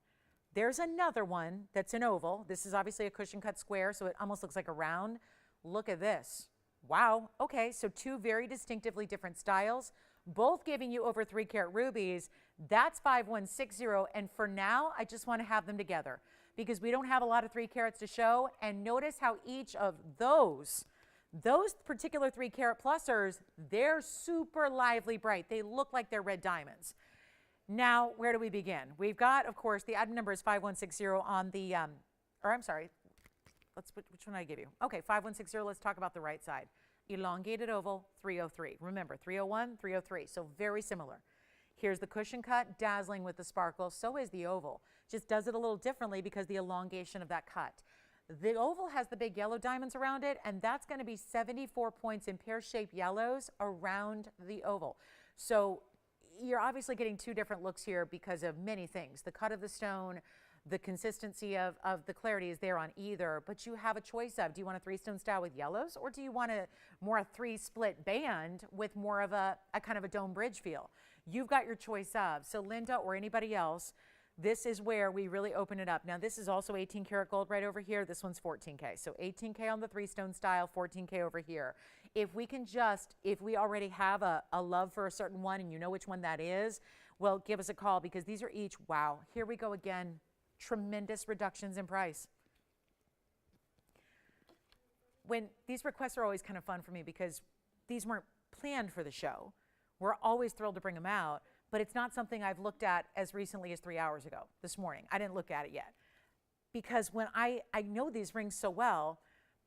Speaker 1: There's another one that's an oval. This is obviously a cushion cut square, so it almost looks like a round. Look at this. Wow. Okay, so 2 very distinctively different styles, both giving you over 3 carat rubies. That's 5160, and for now, I just want to have them together because we don't have a lot of 3 carats to show. And notice how each of those particular 3 carat plusers, they're super lively bright. They look like they're red diamonds. Now, where do we begin? We've got, of course, the item number is 5160 on the, or I'm sorry, which one did I give you? Okay, 5160, let's talk about the right side. Elongated oval, 303. Remember, 301, 303, so very similar. Here's the cushion cut, dazzling with the sparkle. So is the oval. Just does it a little differently because the elongation of that cut. The oval has the big yellow diamonds around it, and that's going to be 74 points in pear-shaped yellows around the oval. So you're obviously getting 2 different looks here because of many things. The cut of the stone, the consistency of the clarity is there on either, but you have a choice of, do you want a 3-stone style with yellows, or do you want a 3-split band with more of a kind of a dome bridge feel? You've got your choice of. So Linda or anybody else, this is where we really open it up. Now, this is also 18 karat gold right over here. This one's 14K. So 18K on the 3-stone style, 14K over here. If we can just, if we already have a love for a certain one and you know which one that is, well, give us a call because these are each, wow, here we go again, tremendous reductions in price. When these requests are always kind of fun for me because these weren't planned for the show. We're always thrilled to bring them out. But it's not something I've looked at as recently as 3 hours ago, this morning. I didn't look at it yet. Because when I know these rings so well,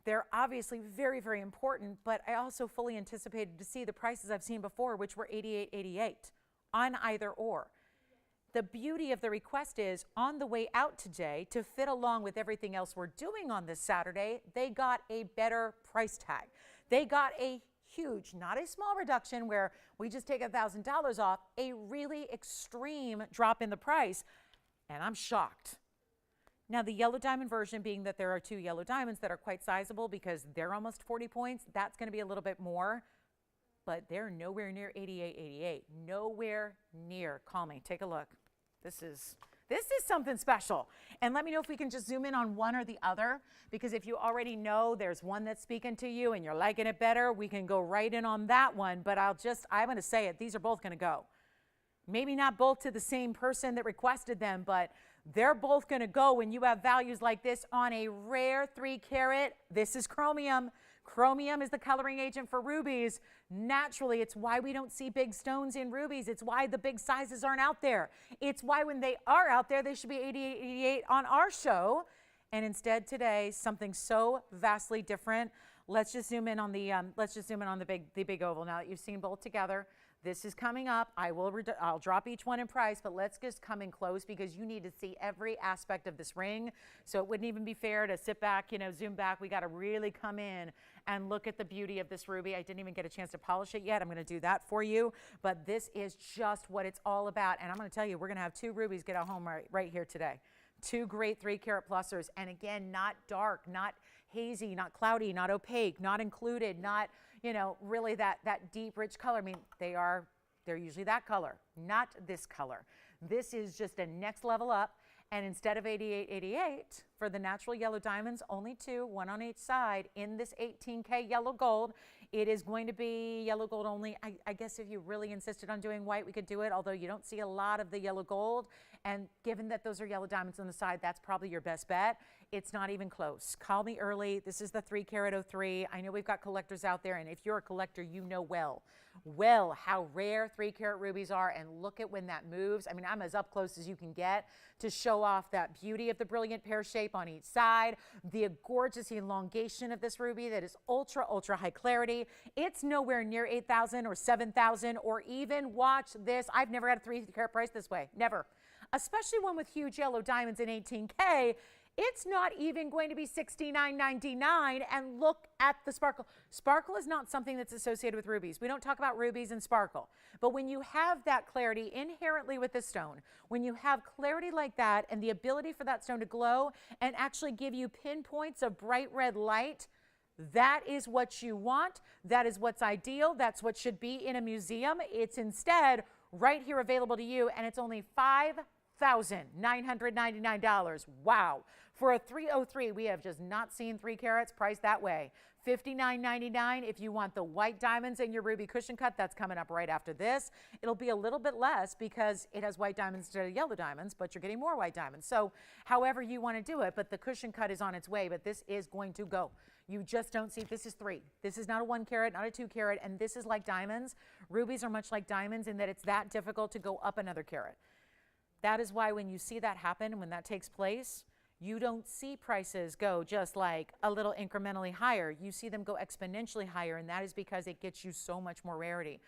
Speaker 1: they're obviously very, very important, but I also fully anticipated to see the prices I've seen before, which were $88.88 on either or. The beauty of the request is on the way out today, to fit along with everything else we're doing on this Saturday, they got a better price tag. They got a huge, not a small reduction where we just take $1,000 off, a really extreme drop in the price, and I'm shocked. Now, the yellow diamond version being that there are 2 yellow diamonds that are quite sizable because they're almost 40 points, that's going to be a little bit more, but they're nowhere near $88.88. Nowhere near. Call me. Take a look. This is something special. And let me know if we can just zoom in on one or the other, because if you already know there's one that's speaking to you and you're liking it better, we can go right in on that one. But I'm going to say it. These are both going to go. Maybe not both to the same person that requested them, but they're both going to go when you have values like this on a rare 3 carat. This is chromium. Chromium is the coloring agent for rubies. Naturally, it's why we don't see big stones in rubies. It's why the big sizes aren't out there. It's why when they are out there, they should be $88.88 on our show. And instead today, something so vastly different. Let's just zoom in on the big oval. Now that you've seen both together, This is coming up. I'll drop each one in price, but let's just come in close because you need to see every aspect of this ring. So it wouldn't even be fair to sit back, zoom back. We got to really come in and look at the beauty of this ruby. I didn't even get a chance to polish it yet. I'm going to do that for you, but this is just what it's all about. And I'm going to tell you, we're going to have 2 rubies get out home right here today. 2 great 3-carat plusers. And again, not dark, not hazy, not cloudy, not opaque, not included, not, really that deep, rich color. I mean, they're usually that color, not this color. This is just a next level up. And instead of 8888 for the natural yellow diamonds, only 2, 1 on each side in this 18K yellow gold. It is going to be yellow gold only. I guess if you really insisted on doing white, we could do it, although you don't see a lot of the yellow gold. And given that those are yellow diamonds on the side, that's probably your best bet. It's not even close. Call me early. This is the 3-carat 03. I know we've got collectors out there, and if you're a collector, you know well how rare 3-carat rubies are, and look at when that moves. I mean, I'm as up close as you can get to show off that beauty of the brilliant pear shape on each side, the gorgeous elongation of this ruby that is ultra high clarity. It's nowhere near 8,000 or 7,000 or even, watch this, I've never had a 3-carat price this way, never. Especially one with huge yellow diamonds in 18K. It's not even going to be $69.99, and look at the sparkle. Sparkle is not something that's associated with rubies. We don't talk about rubies and sparkle. But when you have that clarity inherently with this stone, when you have clarity like that and the ability for that stone to glow and actually give you pinpoints of bright red light, that is what you want. That is what's ideal. That's what should be in a museum. It's instead right here available to you, and it's only $5,999. Wow. For a 303, we have just not seen 3 carats priced that way. $59.99 if you want the white diamonds in your ruby cushion cut. That's coming up right after this. It'll be a little bit less because it has white diamonds instead of yellow diamonds, but you're getting more white diamonds. So however you want to do it, but the cushion cut is on its way, but this is going to go. You just don't see, this is 3. This is not a 1 carat, not a 2 carat, and this is like diamonds. Rubies are much like diamonds in that it's that difficult to go up another carat. That is why when you see that happen, when that takes place, you don't see prices go just like a little incrementally higher. You see them go exponentially higher, and that is because it gets you so much more rarity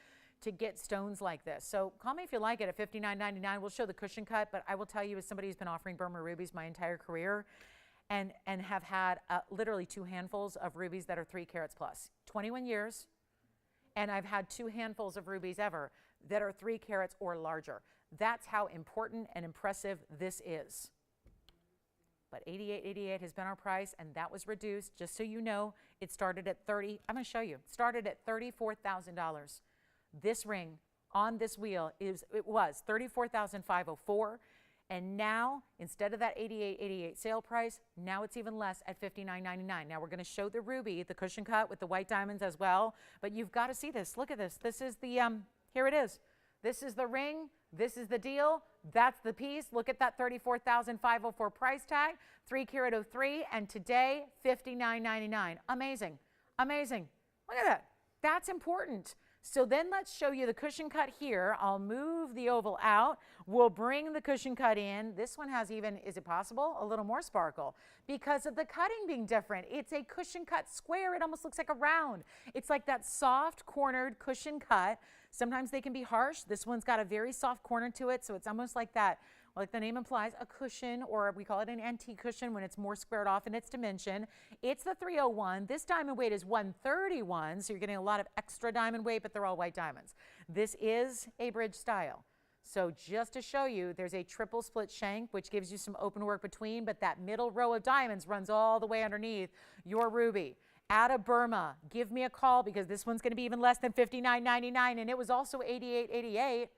Speaker 1: to get stones like this. So call me if you like it at $59.99. We'll show the cushion cut, but I will tell you, as somebody who's been offering Burma rubies my entire career and have had literally 2 handfuls of rubies that are 3 carats plus, 21 years, and I've had 2 handfuls of rubies ever that are 3 carats or larger. That's how important and impressive this is. But $88.88 has been our price, and that was reduced. Just so you know, it started at I'm going to show you. It started at $34,000. This ring on this wheel was $34,504, and now instead of that $88.88 sale price, now it's even less at $59.99. Now we're going to show the ruby, the cushion cut with the white diamonds as well, but you've got to see this. Look at this. This is the here it is. This is the ring. This is the deal. That's the piece. Look at that $34,504 price tag, 3-carat 03, and today, $59.99. Amazing. Amazing. Look at that. That's important. So then let's show you the cushion cut here. I'll move the oval out. We'll bring the cushion cut in. This one has even, is it possible, a little more sparkle because of the cutting being different. It's a cushion cut square. It almost looks like a round. It's like that soft cornered cushion cut. Sometimes they can be harsh. This one's got a very soft corner to it, so it's almost like that, like the name implies, a cushion, or we call it an antique cushion when it's more squared off in its dimension. It's the 301. This diamond weight is 131, so you're getting a lot of extra diamond weight, but they're all white diamonds. This is a bridge style. So just to show you, there's a triple split shank, which gives you some open work between, but that middle row of diamonds runs all the way underneath your ruby. Out of Burma, give me a call because this one's going to be even less than $59.99, and it was also $88.88.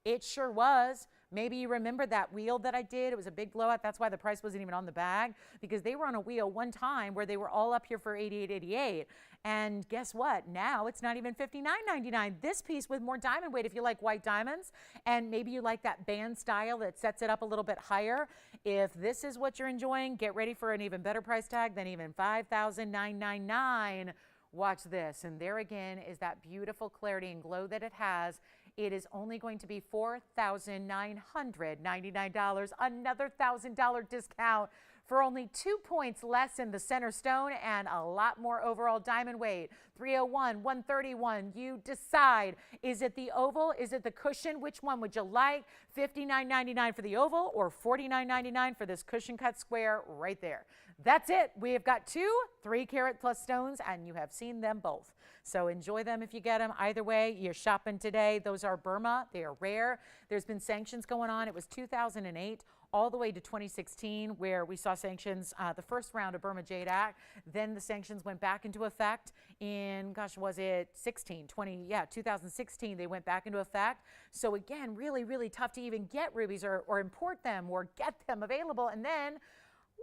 Speaker 1: It sure was. Maybe you remember that wheel that I did. It was a big blowout. That's why the price wasn't even on the bag, because they were on a wheel one time where they were all up here for $88.88. And guess what? Now it's not even $59.99. This piece with more diamond weight, if you like white diamonds, and maybe you like that band style that sets it up a little bit higher. If this is what you're enjoying, get ready for an even better price tag than even $5,999. Watch this. And there again is that beautiful clarity and glow that it has. It is only going to be $4,999, another $1,000 discount for only 2 points less in the center stone and a lot more overall diamond weight. 301, 131. You decide. Is it the oval? Is it the cushion? Which one would you like? $59.99 for the oval or $49.99 for this cushion cut square right there. That's it. We have got 2 3-carat plus stones, and you have seen them both. So enjoy them if you get them. Either way, you're shopping today. Those are Burma. They are rare. There's been sanctions going on. It was 2008 all the way to 2016 where we saw sanctions, the first round of Burma Jade Act. Then the sanctions went back into effect in, gosh, was it 2016 they went back into effect. So again, really, really tough to even get rubies or import them or get them available. And then,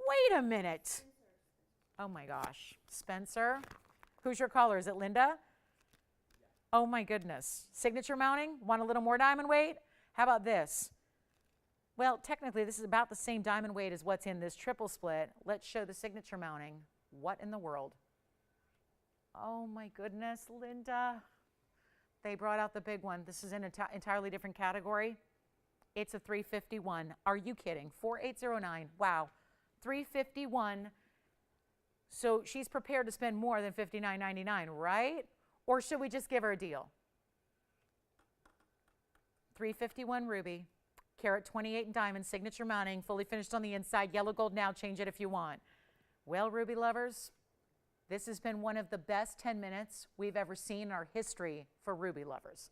Speaker 1: wait a minute. Oh my gosh. Spencer? Who's your caller? Is it Linda? Oh my goodness. Signature mounting? Want a little more diamond weight? How about this? Well, technically, this is about the same diamond weight as what's in this triple split. Let's show the signature mounting. What in the world? Oh my goodness, Linda. They brought out the big one. This is an entirely different category. It's a 351. Are you kidding? 4809. Wow. 351. So she's prepared to spend more than $59.99, right? Or should we just give her a deal? 351 ruby. Carat 28 in diamond, signature mounting, fully finished on the inside, yellow gold now, change it if you want. Well, ruby lovers, this has been one of the best 10 minutes we've ever seen in our history for ruby lovers.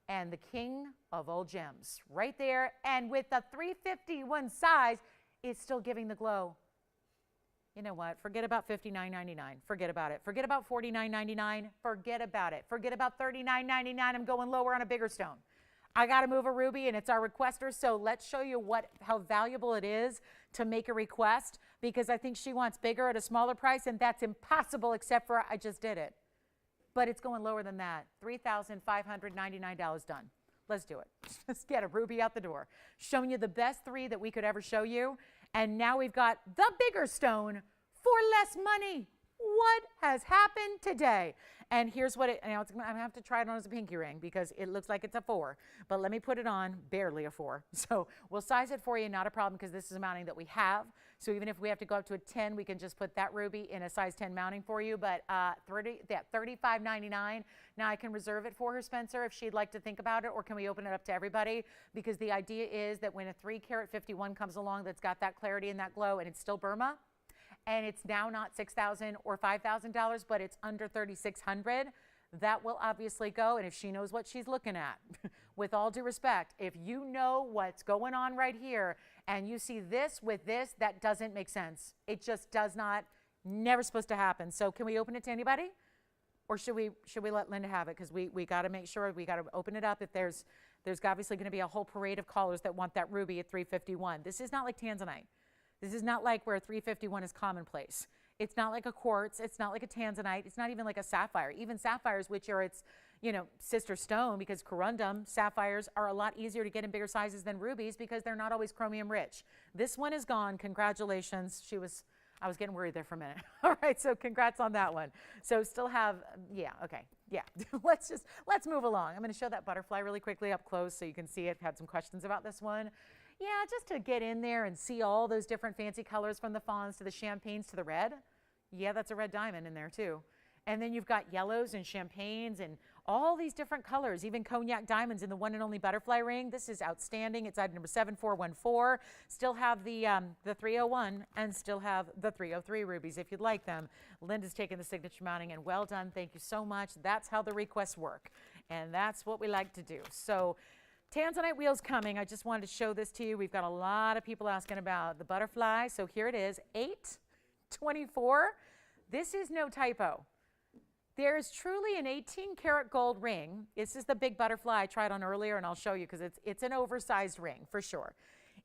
Speaker 1: And the king of all gems right there, and with the 351 size, is still giving the glow. You know what? Forget about $59.99. Forget about it. Forget about $49.99. Forget about it. Forget about $39.99. I'm going lower on a bigger stone. I got to move a ruby, and it's our requester, so let's show you how valuable it is to make a request, because I think she wants bigger at a smaller price, and that's impossible except for I just did it. But it's going lower than that. $3,599 done. Let's do it. Let's get a ruby out the door. Showing you the best 3 that we could ever show you, and now we've got the bigger stone for less money. What has happened today? And here's what I'm going to have to try it on as a pinky ring because it looks like it's a 4. But let me put it on, barely a 4. So we'll size it for you, not a problem, because this is a mounting that we have. So even if we have to go up to a 10, we can just put that ruby in a size 10 mounting for you. But $35.99. Now I can reserve it for her, Spencer, if she'd like to think about it, or can we open it up to everybody? Because the idea is that when a 3-carat 51 comes along that's got that clarity and that glow, and it's still Burma, and it's now not $6,000 or $5,000, but it's under $3,600, that will obviously go. And if she knows what she's looking at, with all due respect, if you know what's going on right here and you see this with this, that doesn't make sense. It just does not, never supposed to happen. So can we open it to anybody? Or should we let Linda have it? Because we got to make sure we got to open it up. If there's obviously going to be a whole parade of callers that want that ruby at 351. This is not like tanzanite. This is not like where 351 is commonplace. It's not like a quartz. It's not like a tanzanite. It's not even like a sapphire. Even sapphires, which are its, sister stone, because corundum sapphires are a lot easier to get in bigger sizes than rubies because they're not always chromium rich. This one is gone. Congratulations. I was getting worried there for a minute. All right, so congrats on that one. So still have, okay. Let's move along. I'm going to show that butterfly really quickly up close so you can see it. Had some questions about this one. Yeah, just to get in there and see all those different fancy colors, from the fawns to the champagnes to the red. Yeah, that's a red diamond in there too. And then you've got yellows and champagnes and all these different colors, even cognac diamonds in the one and only butterfly ring. This is outstanding. It's item number 7414. Still have the 301 and still have the 303 rubies if you'd like them. Linda's taking the signature mounting, and well done. Thank you so much. That's how the requests work, and that's what we like to do. So Tanzanite wheels coming. I just wanted to show this to you. We've got a lot of people asking about the butterfly. So here it is, 824. This is no typo. There is truly an 18-karat gold ring. This is the big butterfly I tried on earlier, and I'll show you because it's an oversized ring for sure.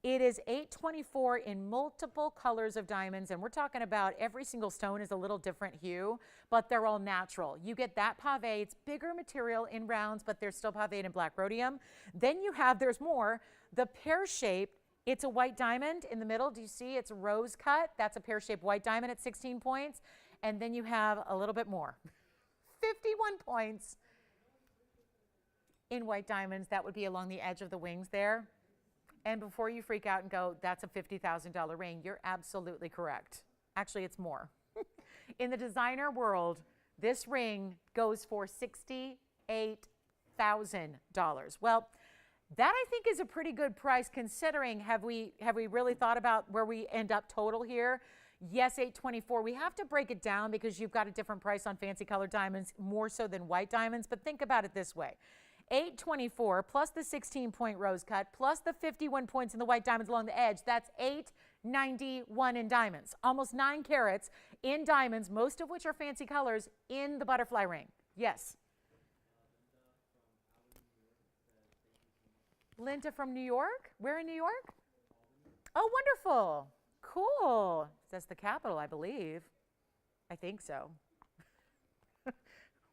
Speaker 1: It is 824 in multiple colors of diamonds, and we're talking about every single stone is a little different hue, but they're all natural. You get that pave, it's bigger material in rounds, but there's still pave in black rhodium. Then you have, there's more, the pear-shaped, it's a white diamond in the middle. Do you see? It's rose cut. That's a pear-shaped white diamond at 16 points. And then you have a little bit more. 51 points in white diamonds. That would be along the edge of the wings there. And before you freak out and go, that's a $50,000 ring, you're absolutely correct. Actually, it's more. In the designer world, this ring goes for $68,000. Well, that I think is a pretty good price considering, have we really thought about where we end up total here? Yes, $824. We have to break it down because you've got a different price on fancy colored diamonds, more so than white diamonds. But think about it this way. $824 plus the 16-point rose cut plus the 51 points in the white diamonds along the edge. That's $891 in diamonds. Almost 9 carats in diamonds, most of which are fancy colors, in the butterfly ring. Yes. Linda from New York? Where in New York? Oh, wonderful. Cool. That's the capital, I believe. I think so.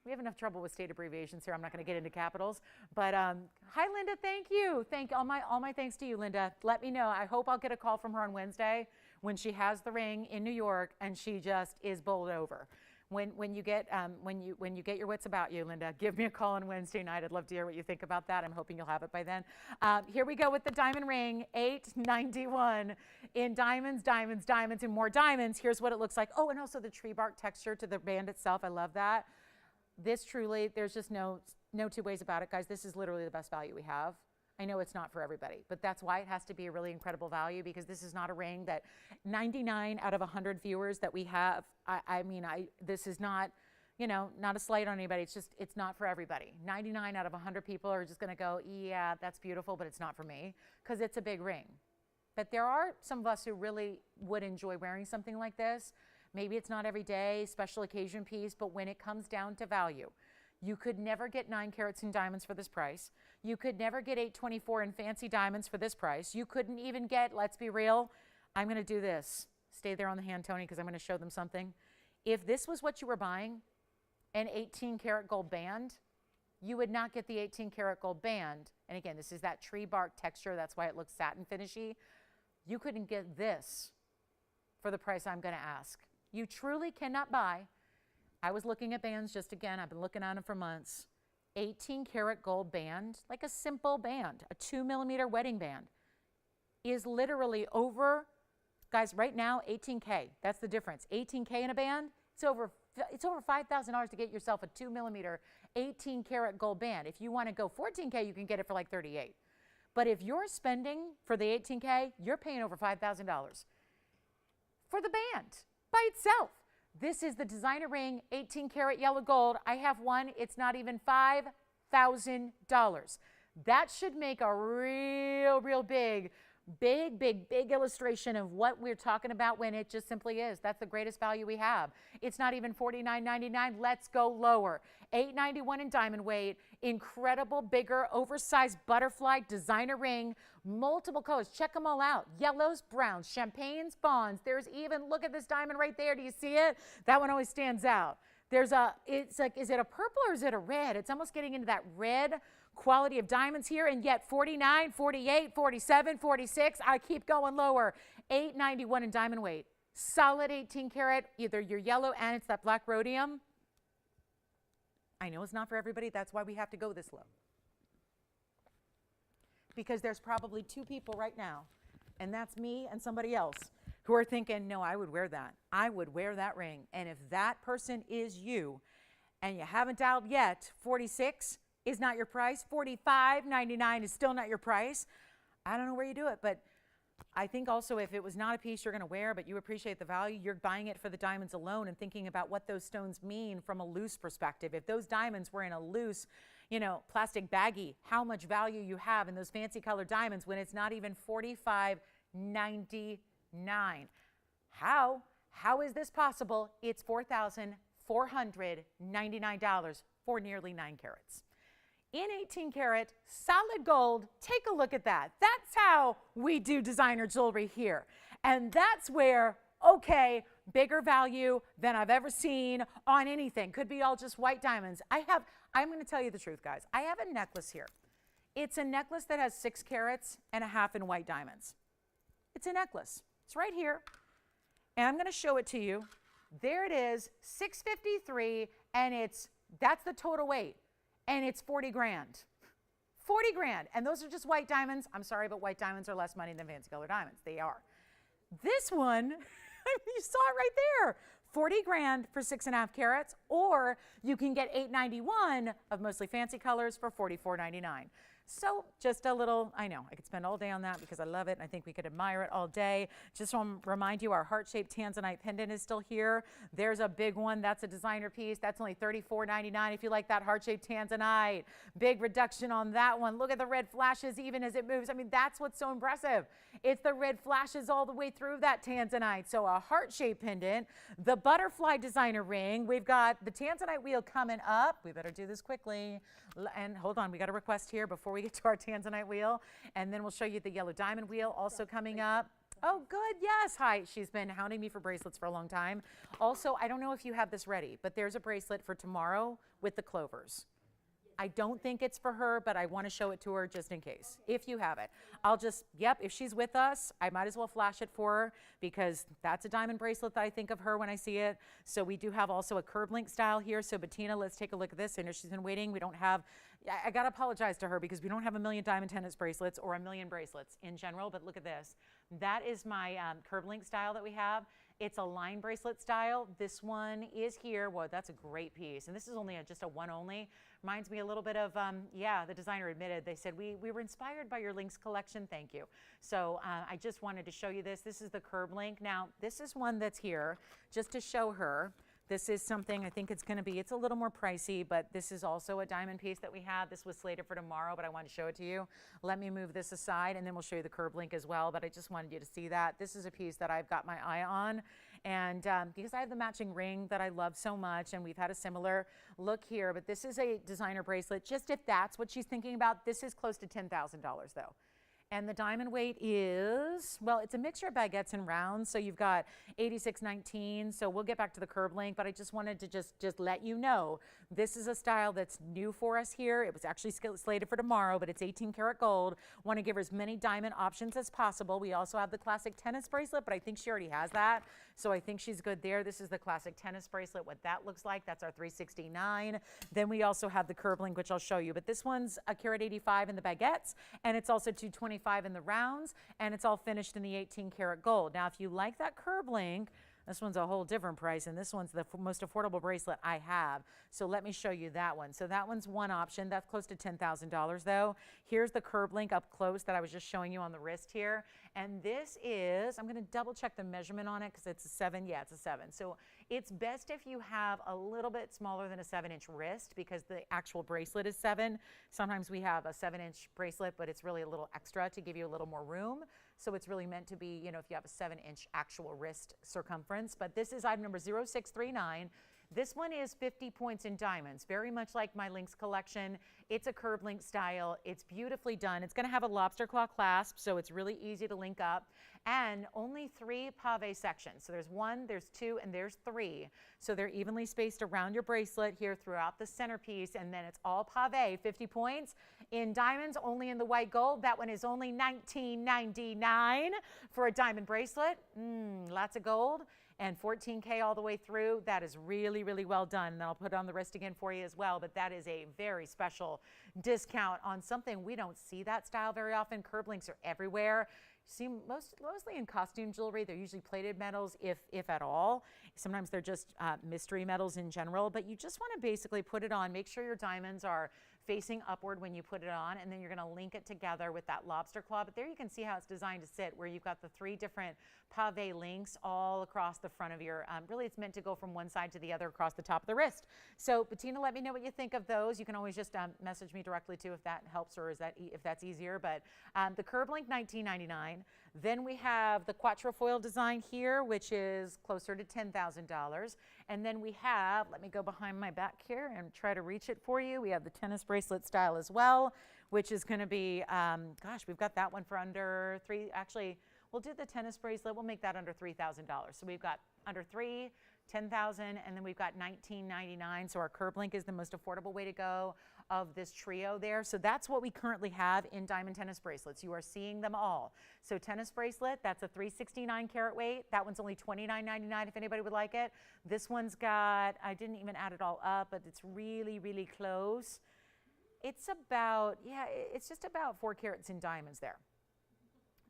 Speaker 1: We have enough trouble with state abbreviations here. I'm not going to get into capitals. But hi, Linda. Thank you. All my thanks to you, Linda. Let me know. I hope I'll get a call from her on Wednesday when she has the ring in New York and she just is bowled over. When you get your wits about you, Linda, give me a call on Wednesday night. I'd love to hear what you think about that. I'm hoping you'll have it by then. Here we go with the diamond ring, $891 in diamonds, diamonds, diamonds, and more diamonds. Here's what it looks like. Oh, and also the tree bark texture to the band itself. I love that. This truly, there's just no two ways about it, guys. This is literally the best value we have. I know it's not for everybody, but that's why it has to be a really incredible value, because this is not a ring that 99 out of 100 viewers that we have, this is not, not a slight on anybody. It's just, it's not for everybody. 99 out of 100 people are just going to go, yeah, that's beautiful, but it's not for me, because it's a big ring. But there are some of us who really would enjoy wearing something like this. Maybe it's not every day, special occasion piece, but when it comes down to value, you could never get 9 carats in diamonds for this price. You could never get $824 in fancy diamonds for this price. You couldn't even get, let's be real, I'm going to do this. Stay there on the hand, Tony, because I'm going to show them something. If this was what you were buying, an 18-karat gold band, you would not get the 18-karat gold band. And again, this is that tree bark texture. That's why it looks satin finishy. You couldn't get this for the price I'm going to ask. You truly cannot buy. I was looking at bands just again. I've been looking at them for months. 18-karat gold band, like a simple band, a 2mm wedding band, is literally over, guys, right now, $18K. That's the difference. $18K in a band, it's over $5,000 to get yourself a 2mm 18-karat gold band. If you want to go 14K, you can get it for like $38. But if you're spending for the 18K, you're paying over $5,000 for the band by itself. This is the designer ring, 18-karat yellow gold. I have one. It's not even $5,000. That should make a real big illustration of what we're talking about when it just simply is. That's the greatest value we have. It's not even $49.99. Let's go lower. $891 in diamond weight. Incredible, bigger, oversized butterfly designer ring. Multiple colors. Check them all out. Yellows, browns, champagnes, fawns. There's even, look at this diamond right there. Do you see it? That one always stands out. It's like, is it a purple or is it a red? It's almost getting into that red quality of diamonds here, and yet 49, 48, 47, 46. I keep going lower. $891 in diamond weight. Solid 18 karat, either your yellow and it's that black rhodium. I know it's not for everybody. That's why we have to go this low. Because there's probably 2 people right now, and that's me and somebody else, who are thinking, no, I would wear that. I would wear that ring. And if that person is you, and you haven't dialed yet, 46 is not your price. $45.99 is still not your price. I don't know where you do it, but I think also if it was not a piece you're going to wear, but you appreciate the value, you're buying it for the diamonds alone and thinking about what those stones mean from a loose perspective. If those diamonds were in a loose, plastic baggie, how much value you have in those fancy colored diamonds when it's not even $45.99. How is this possible? It's $4,499 for nearly 9 carats. In 18 karat solid gold, take a look at that. That's how we do designer jewelry here. And that's where, okay, bigger value than I've ever seen on anything. Could be all just white diamonds. I'm going to tell you the truth, guys. I have a necklace here. It's a necklace that has 6 carats and a half in white diamonds. It's a necklace. It's right here. And I'm going to show it to you. There it is, $653, and that's the total weight. And it's 40 grand. 40 grand. And those are just white diamonds. I'm sorry, but white diamonds are less money than fancy color diamonds. They are. This one, you saw it right there. 40 grand for 6.5 carats, or you can get $891 of mostly fancy colors for $44.99. So just a little, I know, I could spend all day on that because I love it and I think we could admire it all day. Just want to remind you our heart-shaped tanzanite pendant is still here. There's a big one. That's a designer piece. That's only $34.99 if you like that heart-shaped tanzanite. Big reduction on that one. Look at the red flashes even as it moves. I mean, that's what's so impressive. It's the red flashes all the way through that tanzanite. So a heart-shaped pendant, the butterfly designer ring. We've got the tanzanite wheel coming up. We better do this quickly. And hold on, we got a request here before we get to our tanzanite wheel, and then we'll show you the yellow diamond wheel also coming up. Oh, good. Yes. Hi. She's been hounding me for bracelets for a long time. Also, I don't know if you have this ready, but there's a bracelet for tomorrow with the clovers. I don't think it's for her, but I want to show it to her just in case. If you have it, I'll just, yep, if she's with us, I might as well flash it for her because that's a diamond bracelet that I think of her when I see it. So we do have also a curb link style here. So Bettina, let's take a look at this. I know she's been waiting. We don't have, I got to apologize to her because we don't have a million diamond tennis bracelets or a million bracelets in general, but look at this. That is my curb link style that we have. It's a line bracelet style. This one is here. Well, that's a great piece. And this is only just a one only. Reminds me a little bit of, yeah, the designer admitted. They said, we were inspired by your links collection. Thank you. So I just wanted to show you this. This is the curb link. Now, this is one that's here just to show her. This is something I think it's going to be, it's a little more pricey, but this is also a diamond piece that we have. This was slated for tomorrow, but I wanted to show it to you. Let me move this aside and then we'll show you the curb link as well, but I just wanted you to see that. This is a piece that I've got my eye on, and because I have the matching ring that I love so much, and we've had a similar look here, but this is a designer bracelet, just if that's what she's thinking about. This is close to $10,000 though. And the diamond weight is, well, it's a mixture of baguettes and rounds. So you've got 86.19. So we'll get back to the curb link, but I just wanted to just let you know, this is a style that's new for us here. It was actually slated for tomorrow, but it's 18 karat gold. Want to give her as many diamond options as possible. We also have the classic tennis bracelet, but I think she already has that. So I think she's good there. This is the classic tennis bracelet, what that looks like. That's our 369. Then we also have the curb link, which I'll show you. But this one's a karat 85 in the baguettes, and it's also 225 in the rounds, and it's all finished in the 18 karat gold. Now, if you like that curb link, this one's a whole different price, and this one's the most affordable bracelet I have. So let me show you that one. So that one's one option. That's close to $10,000 though. Here's the curb link up close that I was just showing you on the wrist here. And this is, I'm going to double check the measurement on it because it's a 7. Yeah, it's a 7. So it's best if you have a little bit smaller than a 7-inch wrist because the actual bracelet is 7. Sometimes we have a 7-inch bracelet, but it's really a little extra to give you a little more room. So it's really meant to be, you know, if you have a 7-inch actual wrist circumference. But this is item number 0639. This one is 50 points in diamonds, very much like my links collection. It's a curb link style. It's beautifully done. It's going to have a lobster claw clasp, so it's really easy to link up. And only 3 pave sections. So there's 1, there's 2, and there's 3. So they're evenly spaced around your bracelet here throughout the centerpiece, and then it's all pave, 50 points. In diamonds, only in the white gold. That one is only $19.99 for a diamond bracelet. Lots of gold. And 14K all the way through. That is really, really well done. And I'll put it on the wrist again for you as well. But that is a very special discount on something we don't see that style very often. Curb links are everywhere. See, mostly in costume jewelry, they're usually plated metals, if at all. Sometimes they're just mystery metals in general. But you just want to basically put it on. Make sure your diamonds are facing upward when you put it on, and then you're going to link it together with that lobster claw. But there you can see how it's designed to sit, where you've got the 3 different pave links all across the front of your, really it's meant to go from one side to the other across the top of the wrist. So Bettina, let me know what you think of those. You can always just message me directly too if that helps, or if that's easier. But the curb link, $19.99. Then we have the quatrefoil design here, which is closer to $10,000. And then we have, let me go behind my back here and try to reach it for you. We have the tennis bracelet style as well, which is going to be, gosh, we've got that one for under 3. Actually, we'll do the tennis bracelet. We'll make that under $3,000. So we've got under 3, 10,000, and then we've got $19.99. So our curb link is the most affordable way to go of this trio there. So that's what we currently have in diamond tennis bracelets. You are seeing them all. So tennis bracelet, that's a 369 karat weight. That one's only $29.99 if anybody would like it. This one's got, I didn't even add it all up, but it's really, really close. It's about, yeah, it's just about 4 carats in diamonds there.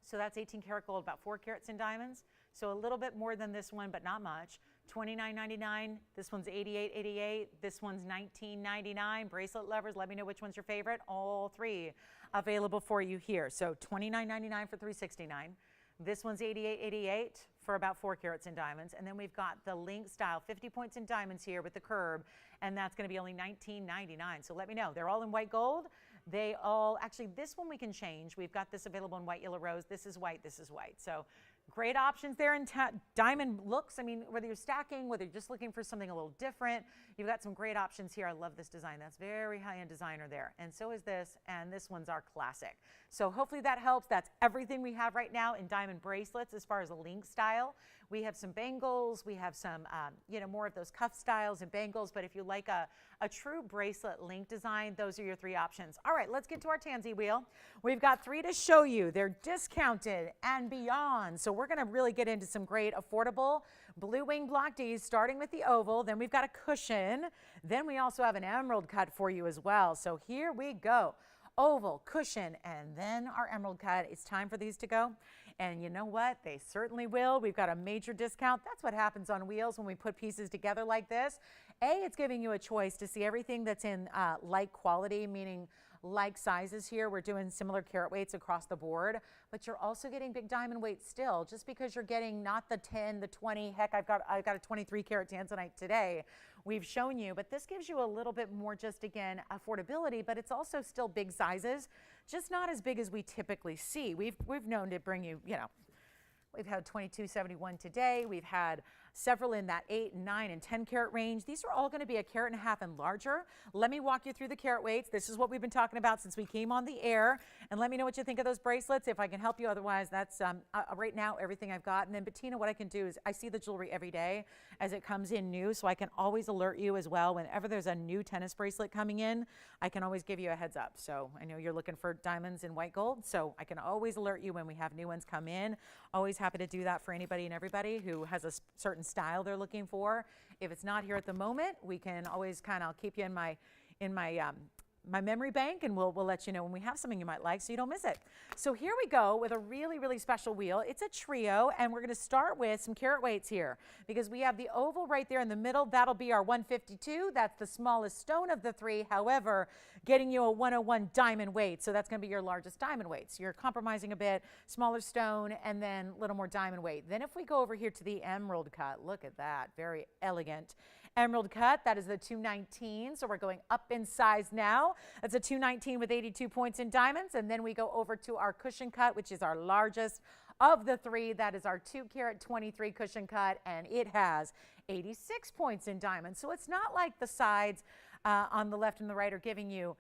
Speaker 1: So that's 18 karat gold, about 4 carats in diamonds. So a little bit more than this one, but not much. $29.99. This one's $88.88. This one's $19.99. Bracelet lovers, let me know which one's your favorite. All 3 available for you here. So $29.99 for $369. This one's $88.88 for about 4 carats in diamonds. And then we've got the link style, 50 points in diamonds here with the curb, and that's going to be only $19.99. So let me know. They're all in white gold. They all, actually this one we can change. We've got this available in white, yellow, rose. This is white, this is white. So great options there in diamond looks. I mean, whether you're stacking, whether you're just looking for something a little different, you've got some great options here. I love this design. That's very high-end designer there. And so is this, and this one's our classic. So hopefully that helps. That's everything we have right now in diamond bracelets as far as a link style. We have some bangles. We have some, more of those cuff styles and bangles. But if you like a true bracelet link design, those are your 3 options. All right, let's get to our Tansy wheel. We've got 3 to show you. They're discounted and beyond. So we're going to really get into some great affordable blue wing block Ds, starting with the oval. Then we've got a cushion. Then we also have an emerald cut for you as well. So here we go. Oval, cushion, and then our emerald cut. It's time for these to go. And you know what? They certainly will. We've got a major discount. That's what happens on wheels when we put pieces together like this. It's giving you a choice to see everything that's in like quality, meaning like sizes here. We're doing similar carat weights across the board, but you're also getting big diamond weights still. Just because you're getting not the 10, the 20, heck, I've got a 23 karat tanzanite today. We've shown you, but this gives you a little bit more just, again, affordability, but it's also still big sizes, just not as big as we typically see. We've known to bring you, we've had 2271 today. We've had several in that 8, 9, and 10 carat range. These are all going to be 1.5 carats and larger. Let me walk you through the carat weights. This is what we've been talking about since we came on the air. And let me know what you think of those bracelets, if I can help you. Otherwise, that's right now everything I've got. And then Bettina, what I can do is I see the jewelry every day as it comes in new, so I can always alert you as well. Whenever there's a new tennis bracelet coming in, I can always give you a heads up. So I know you're looking for diamonds and white gold, so I can always alert you when we have new ones come in. Always happy to do that for anybody and everybody who has a certain style they're looking for. If it's not here at the moment, we can always I'll keep you in my memory bank, and we'll let you know when we have something you might like so you don't miss it. So here we go with a really, really special wheel. It's a trio, and we're going to start with some carat weights here because we have the oval right there in the middle. That'll be our 152. That's the smallest stone of the 3. However, getting you a 101 diamond weight. So that's going to be your largest diamond weight. So you're compromising a bit, smaller stone, and then a little more diamond weight. Then if we go over here to the emerald cut, look at that, very elegant. Emerald cut, that is the 219, so we're going up in size now. That's a 219 with 82 points in diamonds, and then we go over to our cushion cut, which is our largest of the 3. That is our 2 carat 23 cushion cut, and it has 86 points in diamonds. So it's not like the sides on the left and the right are giving you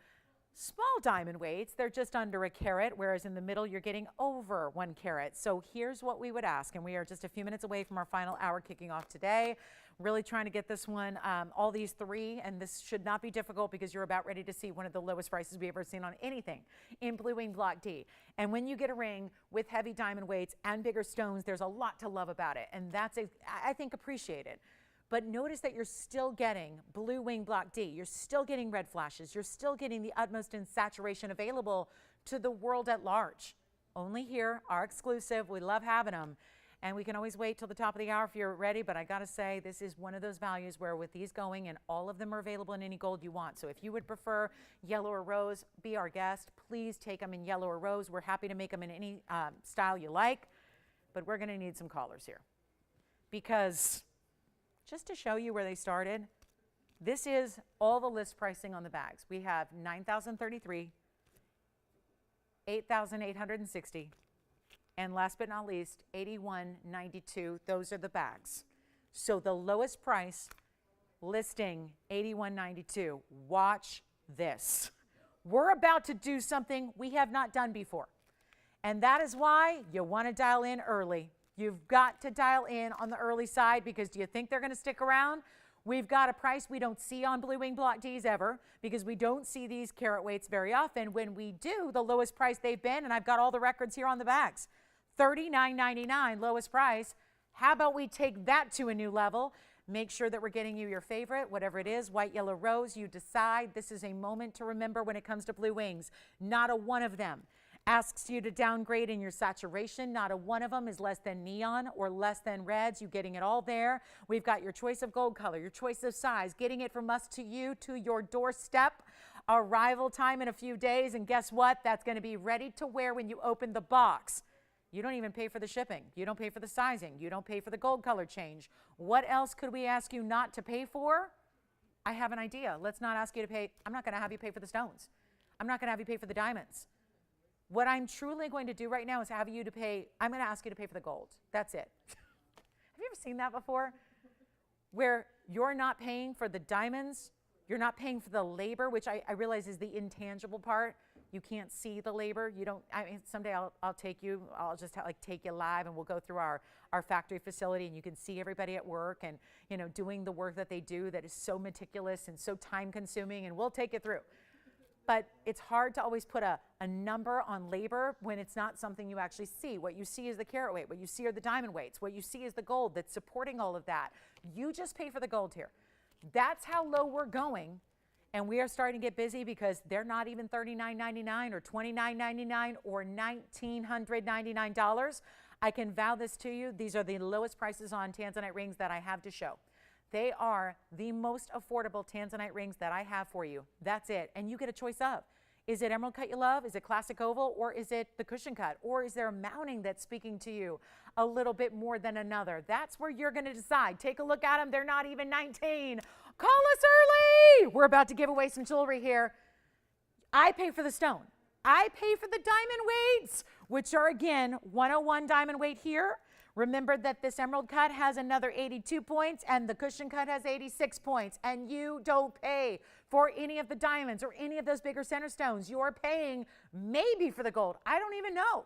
Speaker 1: small diamond weights. They're just under 1 carat, whereas in the middle you're getting over 1 carat. So here's what we would ask, and we are just a few minutes away from our final hour kicking off today. Really trying to get this one, all these 3, and this should not be difficult because you're about ready to see one of the lowest prices we've ever seen on anything in Blue Wing Block D. And when you get a ring with heavy diamond weights and bigger stones, there's a lot to love about it, and that's, I think, appreciated. But notice that you're still getting Blue Wing Block D. You're still getting red flashes. You're still getting the utmost in saturation available to the world at large. Only here, our exclusive. We love having them. And we can always wait till the top of the hour if you're ready, but I gotta say, this is one of those values where with these going, and all of them are available in any gold you want. So if you would prefer yellow or rose, be our guest. Please take them in yellow or rose. We're happy to make them in any style you like, but we're gonna need some callers here. Because just to show you where they started, this is all the list pricing on the bags. We have $9,033, $8,860, and last but not least, $81.92. Those are the bags. So the lowest price listing, $81.92. Watch this. We're about to do something we have not done before. And that is why you want to dial in early. You've got to dial in on the early side, because do you think they're going to stick around? We've got a price we don't see on Blue Wing Block Ds ever, because we don't see these carat weights very often. When we do, the lowest price they've been, and I've got all the records here on the bags, $39.99 lowest price. How about we take that to a new level? Make sure that we're getting you your favorite, whatever it is, white, yellow, rose. You decide. This is a moment to remember when it comes to Blue Wings. Not a one of them asks you to downgrade in your saturation. Not a one of them is less than neon or less than reds. You're getting it all there. We've got your choice of gold color, your choice of size, getting it from us to you, to your doorstep. Arrival time in a few days, and guess what? That's going to be ready to wear when you open the box. You don't even pay for the shipping. You don't pay for the sizing. You don't pay for the gold color change. What else could we ask you not to pay for? I have an idea. Let's not ask you to pay. I'm not going to have you pay for the stones. I'm not going to have you pay for the diamonds. What I'm truly going to do right now is have you to pay. I'm going to ask you to pay for the gold. That's it. Have you ever seen that before? Where you're not paying for the diamonds, you're not paying for the labor, which I realize is the intangible part. You can't see the labor. You don't, I mean, someday I'll take you, I'll just take you live and we'll go through our factory facility and you can see everybody at work and, you know, doing the work that they do that is so meticulous and so time consuming, and we'll take you through. But it's hard to always put a number on labor when it's not something you actually see. What you see is the carat weight. What you see are the diamond weights. What you see is the gold that's supporting all of that. You just pay for the gold here. That's how low we're going. And we are starting to get busy because they're not even $39.99 or $29.99 or $1,999. I can vow this to you. These are the lowest prices on tanzanite rings that I have to show. They are the most affordable tanzanite rings that I have for you. That's it. And you get a choice of. Is it emerald cut you love? Is it classic oval? Or is it the cushion cut? Or is there a mounting that's speaking to you a little bit more than another? That's where you're going to decide. Take a look at them. They're not even 19. Call us early. We're about to give away some jewelry here. I pay for the stone. I pay for the diamond weights, which are, again, 101 diamond weight here. Remember that this emerald cut has another 82 points and the cushion cut has 86 points. And you don't pay for any of the diamonds or any of those bigger center stones. You're paying maybe for the gold. I don't even know.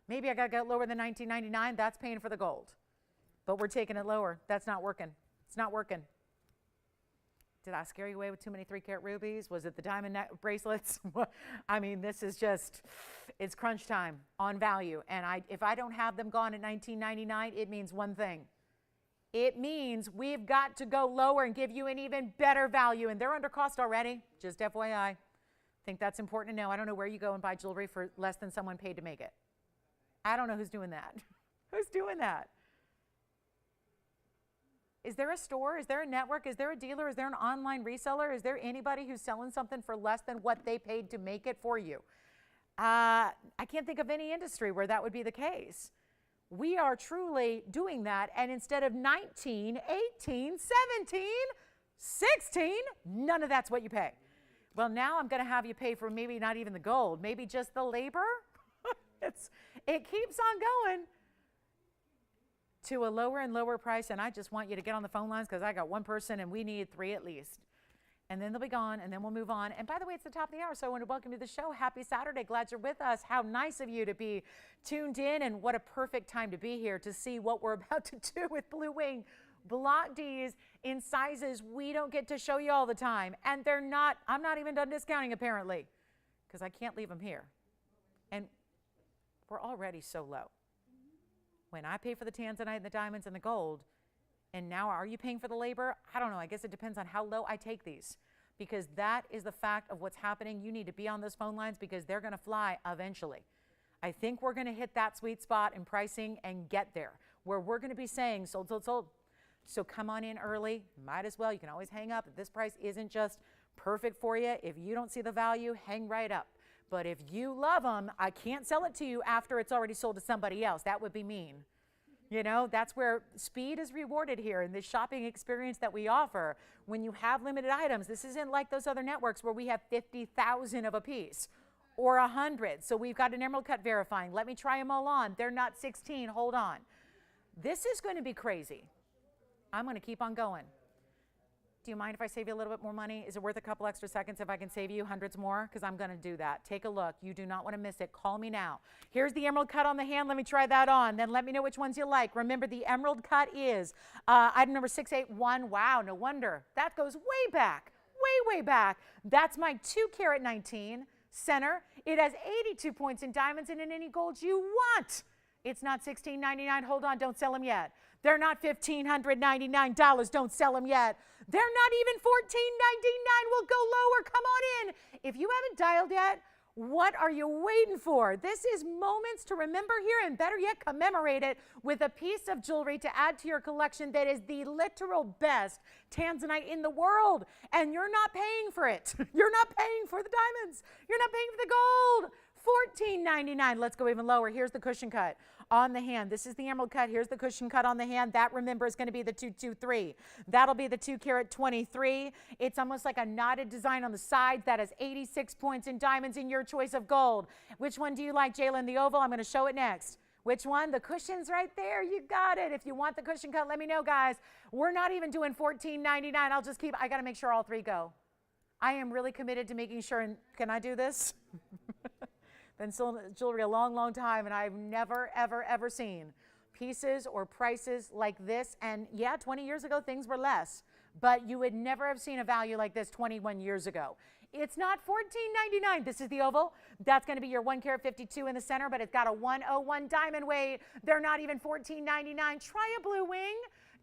Speaker 1: Maybe I got to go lower than $19.99. That's paying for the gold. But we're taking it lower. That's not working. It's not working. Did I scare you away with too many 3-carat rubies? Was it the diamond bracelets? I mean, this is just, it's crunch time on value. And if I don't have them gone at $19.99, it means one thing. It means we've got to go lower and give you an even better value. And they're under cost already, just FYI. I think that's important to know. I don't know where you go and buy jewelry for less than someone paid to make it. I don't know who's doing that. Who's doing that? Is there a store? Is there a network? Is there a dealer? Is there an online reseller? Is there anybody who's selling something for less than what they paid to make it for you? I can't think of any industry where that would be the case. We are truly doing that, and instead of 19, 18, 17, 16, none of that's what you pay. Well, now I'm going to have you pay for maybe not even the gold, maybe just the labor. It keeps on going to a lower and lower price, and I just want you to get on the phone lines because I got one person and we need 3 at least. And then they'll be gone, and then we'll move on. And by the way, it's the top of the hour, so I want to welcome you to the show. Happy Saturday. Glad you're with us. How nice of you to be tuned in, and what a perfect time to be here to see what we're about to do with Blue Wing Block Ds in sizes we don't get to show you all the time. And they're not, I'm not even done discounting apparently, because I can't leave them here. And we're already so low. When I pay for the tanzanite and the diamonds and the gold, and now are you paying for the labor? I don't know. I guess it depends on how low I take these, because that is the fact of what's happening. You need to be on those phone lines because they're going to fly eventually. I think we're going to hit that sweet spot in pricing and get there where we're going to be saying sold, sold, sold. So come on in early. Might as well. You can always hang up. If this price isn't just perfect for you, if you don't see the value, hang right up. But if you love them, I can't sell it to you after it's already sold to somebody else. That would be mean. You know, that's where speed is rewarded here in this shopping experience that we offer. When you have limited items, this isn't like those other networks where we have 50,000 of a piece or 100. So we've got an emerald cut verifying. Let me try them all on. They're not 16. Hold on. This is going to be crazy. I'm going to keep on going. Do you mind if I save you a little bit more money? Is it worth a couple extra seconds if I can save you hundreds more? Because I'm going to do that. Take a look. You do not want to miss it. Call me now. Here's the emerald cut on the hand. Let me try that on. Then let me know which ones you like. Remember, the emerald cut is item number 681. Wow, no wonder. That goes way back, way, way back. That's my 2-carat 19 center. It has 82 points in diamonds and in any gold you want. It's not $16.99. Hold on, don't sell them yet. They're not $1,599. Don't sell them yet. They're not even $14.99. We'll go lower. Come on in. If you haven't dialed yet, what are you waiting for? This is moments to remember here, and better yet, commemorate it with a piece of jewelry to add to your collection that is the literal best tanzanite in the world. And you're not paying for it. You're not paying for the diamonds. You're not paying for the gold. $14.99. Let's go even lower. Here's the cushion cut on the hand. This is the emerald cut. Here's the cushion cut on the hand. That, remember, is going to be the 223. That'll be the 2 carat 23. It's almost like a knotted design on the sides. That is 86 points in diamonds in your choice of gold. Which one do you like, Jalen? The oval? I'm going to show it next. Which one? The cushion's right there. You got it. If you want the cushion cut, let me know, guys. We're not even doing $14.99. I got to make sure all three go. I am really committed to making sure. And can I do this? Been selling jewelry a long, long time, and I've never, ever, ever seen pieces or prices like this. And yeah, 20 years ago, things were less, but you would never have seen a value like this 21 years ago. It's not $14.99. This is the oval. That's going to be your 1 carat 52 in the center, but it's got a 101 diamond weight. They're not even $14.99. Try a blue wing.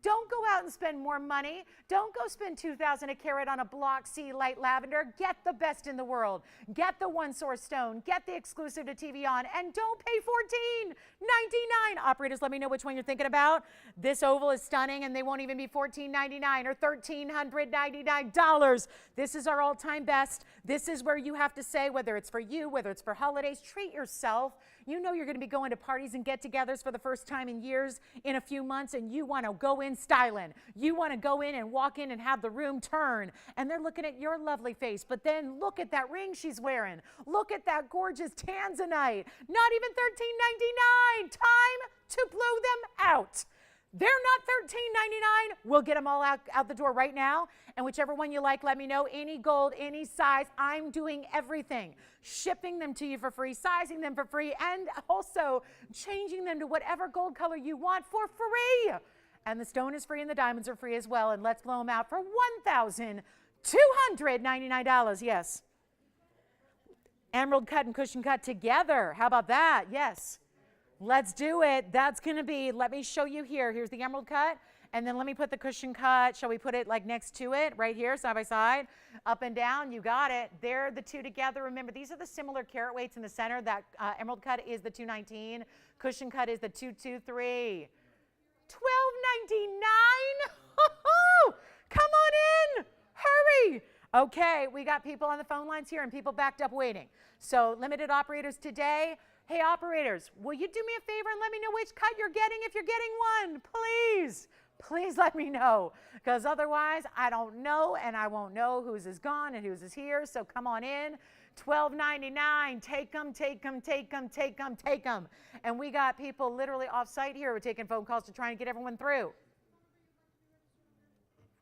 Speaker 1: Don't go out and spend more money. Don't go spend $2,000 a carat on a block C light lavender. Get the best in the world. Get the one source stone. Get the exclusive to TVON, and don't pay $14.99. Operators, let me know which one you're thinking about. This oval is stunning, and they won't even be $14.99 or $1,399. This is our all-time best. This is where you have to say, whether it's for you, whether it's for holidays, treat yourself. You know you're going to be going to parties and get-togethers for the first time in years, in a few months, and you want to go in styling. You want to go in and walk in and have the room turn, and they're looking at your lovely face, but then look at that ring she's wearing. Look at that gorgeous tanzanite. Not even $13.99. Time to blow them out. They're not $13.99. We'll get them all out the door right now. And whichever one you like, let me know. Any gold, any size. I'm doing everything. Shipping them to you for free, sizing them for free, and also changing them to whatever gold color you want for free. And the stone is free and the diamonds are free as well. And let's blow them out for $1,299. Yes. Emerald cut and cushion cut together. How about that? Yes. Let's do it. That's going to be, let me show you here. Here's the emerald cut, and then let me put the cushion cut. Shall we put it like next to it, right here, side by side, up and down? You got it. They're the two together. Remember, these are the similar carat weights in the center. That emerald cut is the 219. Cushion cut is the 223. $12.99? Come on in. Hurry. Okay, we got people on the phone lines here and people backed up waiting. So limited operators today. Hey, operators, will you do me a favor and let me know which cut you're getting if you're getting one? Please, please let me know, because otherwise I don't know, and I won't know whose is gone and whose is here. So come on in. $12.99. Take them, take them, take them, take them, take them. And we got people literally off site here. We're taking phone calls to try and get everyone through.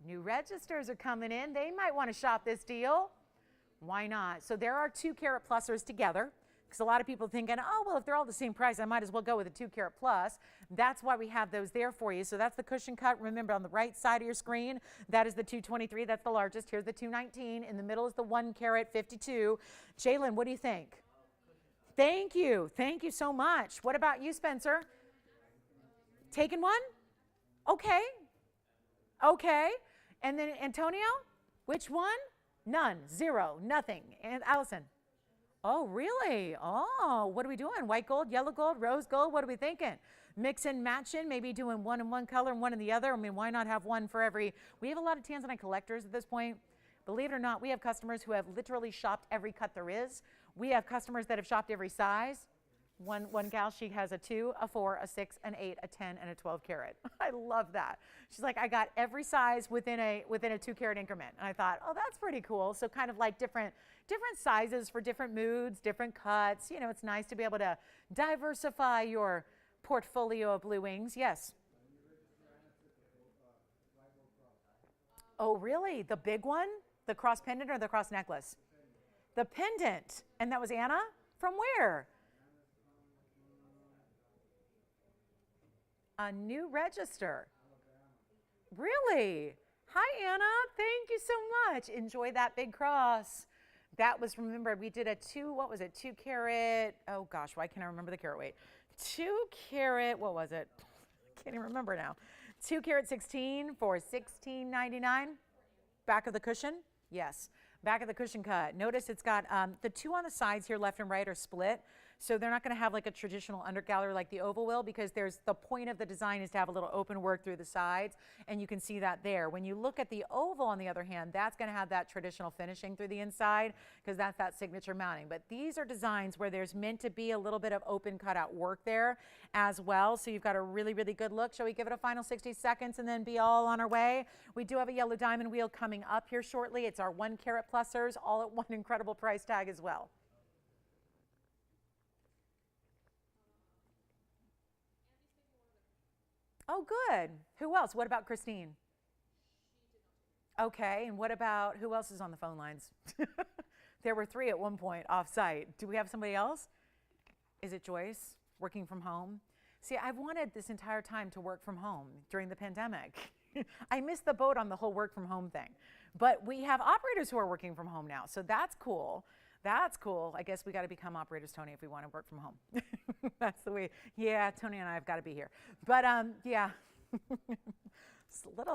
Speaker 1: New registers are coming in. They might want to shop this deal. Why not? So there are 2 carat plusers together. Because a lot of people thinking, oh, well, if they're all the same price, I might as well go with a 2 carat plus. That's why we have those there for you. So that's the cushion cut. Remember, on the right side of your screen, that is the 223. That's the largest. Here's the 219. In the middle is the 1 carat 52. Jalen, what do you think? Thank you. Thank you so much. What about you, Spencer? Taking one? Okay. Okay. And then Antonio? Which one? None. 0. Nothing. And Allison? Oh, really? Oh, what are we doing? White gold, yellow gold, rose gold? What are we thinking? Mix and matching, maybe doing one in one color and one in the other. I mean, why not have one for every? We have a lot of tanzanite collectors at this point. Believe it or not, we have customers who have literally shopped every cut there is. We have customers that have shopped every size. One gal, she has a 2, a 4, a 6, an 8, a 10, and a 12 carat. I love that. She's like, I got every size within a 2 carat increment. And I thought, oh, that's pretty cool. So kind of like different sizes for different moods, different cuts. You know, it's nice to be able to diversify your portfolio of blue wings. Yes. Oh, really? The big one? The cross pendant or the cross necklace? The pendant. And that was Anna? From where? A new register. Really? Hi, Anna. Thank you so much. Enjoy that big cross. That was, remember, we did a 2 carat, oh gosh, why can't I remember the carat weight? 2 carat, what was it? Can't even remember now. 2 carat 16 for $16.99. Back of the cushion? Yes. Back of the cushion cut. Notice it's got the two on the sides here, left and right, are split. So they're not going to have like a traditional undergallery like the oval will, because there's the point of the design is to have a little open work through the sides, and you can see that there. When you look at the oval, on the other hand, that's going to have that traditional finishing through the inside, because that's that signature mounting. But these are designs where there's meant to be a little bit of open cutout work there as well. So you've got a really, really good look. Shall we give it a final 60 seconds and then be all on our way? We do have a yellow diamond wheel coming up here shortly. It's our 1 carat plusers, all at one incredible price tag as well. Oh, good. Who else? What about Christine? Okay, and what about, who else is on the phone lines? There were 3 at one point off site. Do we have somebody else? Is it Joyce, working from home? See, I've wanted this entire time to work from home during the pandemic. I missed the boat on the whole work from home thing. But we have operators who are working from home now, so that's cool. That's cool. I guess we got to become operators, Tony, if we want to work from home. That's the way. Yeah, Tony and I have got to be here. But yeah,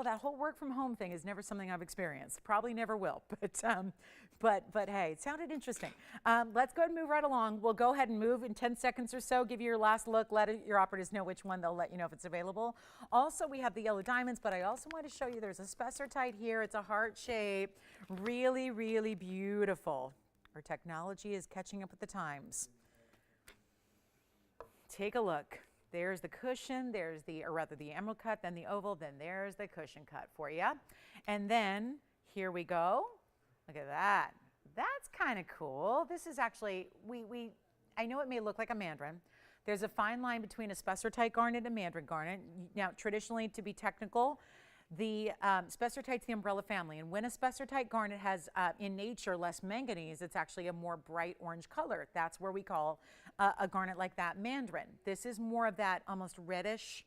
Speaker 1: that whole work from home thing is never something I've experienced. Probably never will. But hey, it sounded interesting. Let's go ahead and move right along. We'll go ahead and move in 10 seconds or so. Give you your last look. Let your operators know which one. They'll let you know if it's available. Also, we have the yellow diamonds, but I also want to show you there's a spessartite here. It's a heart shape. Really, really beautiful. Our technology is catching up with the times. Take a look. There's the cushion, there's the, or rather the emerald cut, then the oval, then there's the cushion cut for you. And then here we go. Look at that. That's kind of cool. This is actually, I know it may look like a mandarin. There's a fine line between a spessartite garnet and mandarin garnet. Now, traditionally, to be technical, the spessartite's the umbrella family, and when a spessartite garnet has in nature less manganese, it's actually a more bright orange color. That's where we call a garnet like that mandarin. This is more of that almost reddish,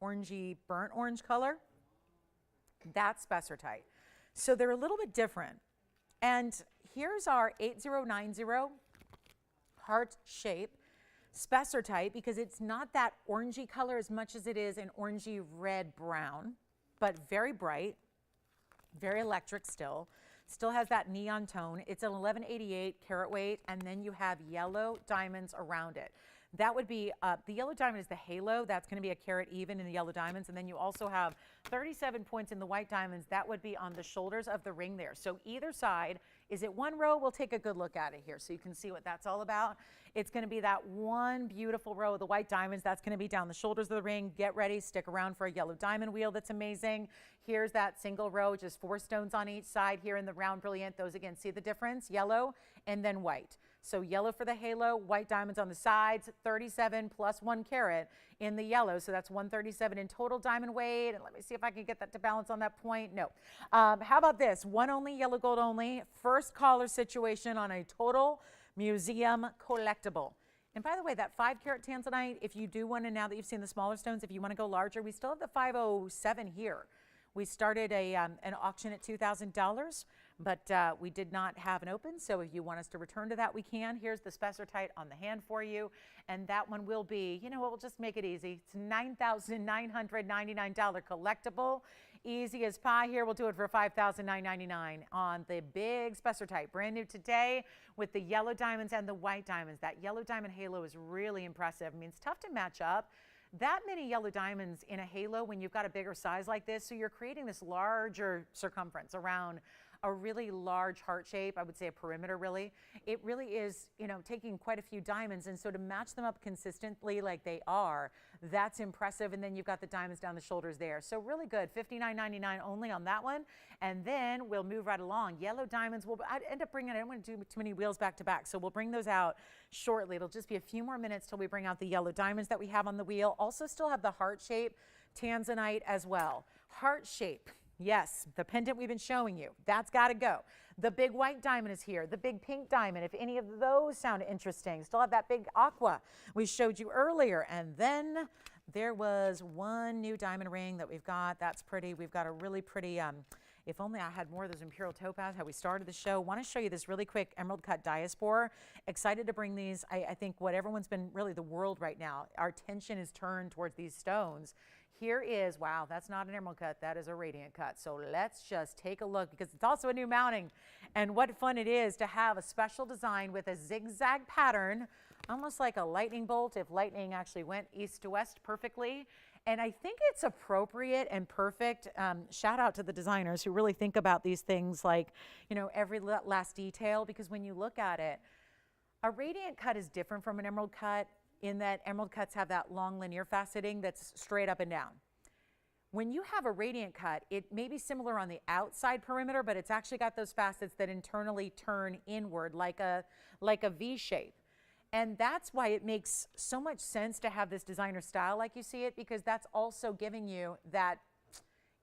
Speaker 1: orangey, burnt orange color. That's spessartite. So they're a little bit different. And here's our 8090 heart shape spessartite, because it's not that orangey color as much as it is an orangey red brown, but very bright, very electric still. Still has that neon tone. It's an 1188 carat weight, and then you have yellow diamonds around it. That would be, the yellow diamond is the halo. That's going to be a carat even in the yellow diamonds. And then you also have 37 points in the white diamonds. That would be on the shoulders of the ring there. So either side, is it one row? We'll take a good look at it here so you can see what that's all about. It's going to be that one beautiful row of the white diamonds. That's going to be down the shoulders of the ring. Get ready. Stick around for a yellow diamond wheel. That's amazing. Here's that single row, just 4 stones on each side here in the round brilliant. Those again, see the difference? Yellow and then white. So yellow for the halo, white diamonds on the sides, 37 plus 1 carat in the yellow. So that's 137 in total diamond weight. And let me see if I can get that to balance on that point. No. How about this? One only, yellow gold only. First caller situation on a total museum collectible. And by the way, that 5 carat tanzanite, if you do want to, now that you've seen the smaller stones, if you want to go larger, we still have the 507 here. We started an auction at $2,000, but we did not have an open. So if you want us to return to that, we can. Here's the spessartite on the hand for you. And that one will be, you know what, we'll just make it easy. It's $9,999 collectible. Easy as pie here. We'll do it for $5,999 on the big spessartite. Brand new today with the yellow diamonds and the white diamonds. That yellow diamond halo is really impressive. I mean, it's tough to match up that many yellow diamonds in a halo when you've got a bigger size like this. So you're creating this larger circumference around a really large heart shape, I would say a perimeter really. It really is, you know, taking quite a few diamonds, and so to match them up consistently like they are, that's impressive. And then you've got the diamonds down the shoulders there. So really good, $59.99 only on that one. And then we'll move right along. Yellow diamonds, I end up bringing, I don't want to do too many wheels back to back, so we'll bring those out shortly. It'll just be a few more minutes till we bring out the yellow diamonds that we have on the wheel. Also still have the heart shape tanzanite as well. Heart shape. Yes, the pendant we've been showing you, that's got to go. The big white diamond is here. The big pink diamond, if any of those sound interesting. Still have that big aqua we showed you earlier. And then there was one new diamond ring that we've got. That's pretty. We've got a really pretty If only I had more of those Imperial Topaz, how we started the show. Want to show you this really quick emerald cut diaspora. Excited to bring these. I think what everyone's been, really the world right now, our attention is turned towards these stones. Here is, wow, that's not an emerald cut, that is a radiant cut. So let's just take a look, because it's also a new mounting. And what fun it is to have a special design with a zigzag pattern, almost like a lightning bolt if lightning actually went east to west perfectly. And I think it's appropriate and perfect. Shout out to the designers who really think about these things, like, you know, every last detail, because when you look at it, a radiant cut is different from an emerald cut in that emerald cuts have that long linear faceting that's straight up and down. When you have a radiant cut, it may be similar on the outside perimeter, but it's actually got those facets that internally turn inward like a V shape. And that's why it makes so much sense to have this designer style like you see it, because that's also giving you that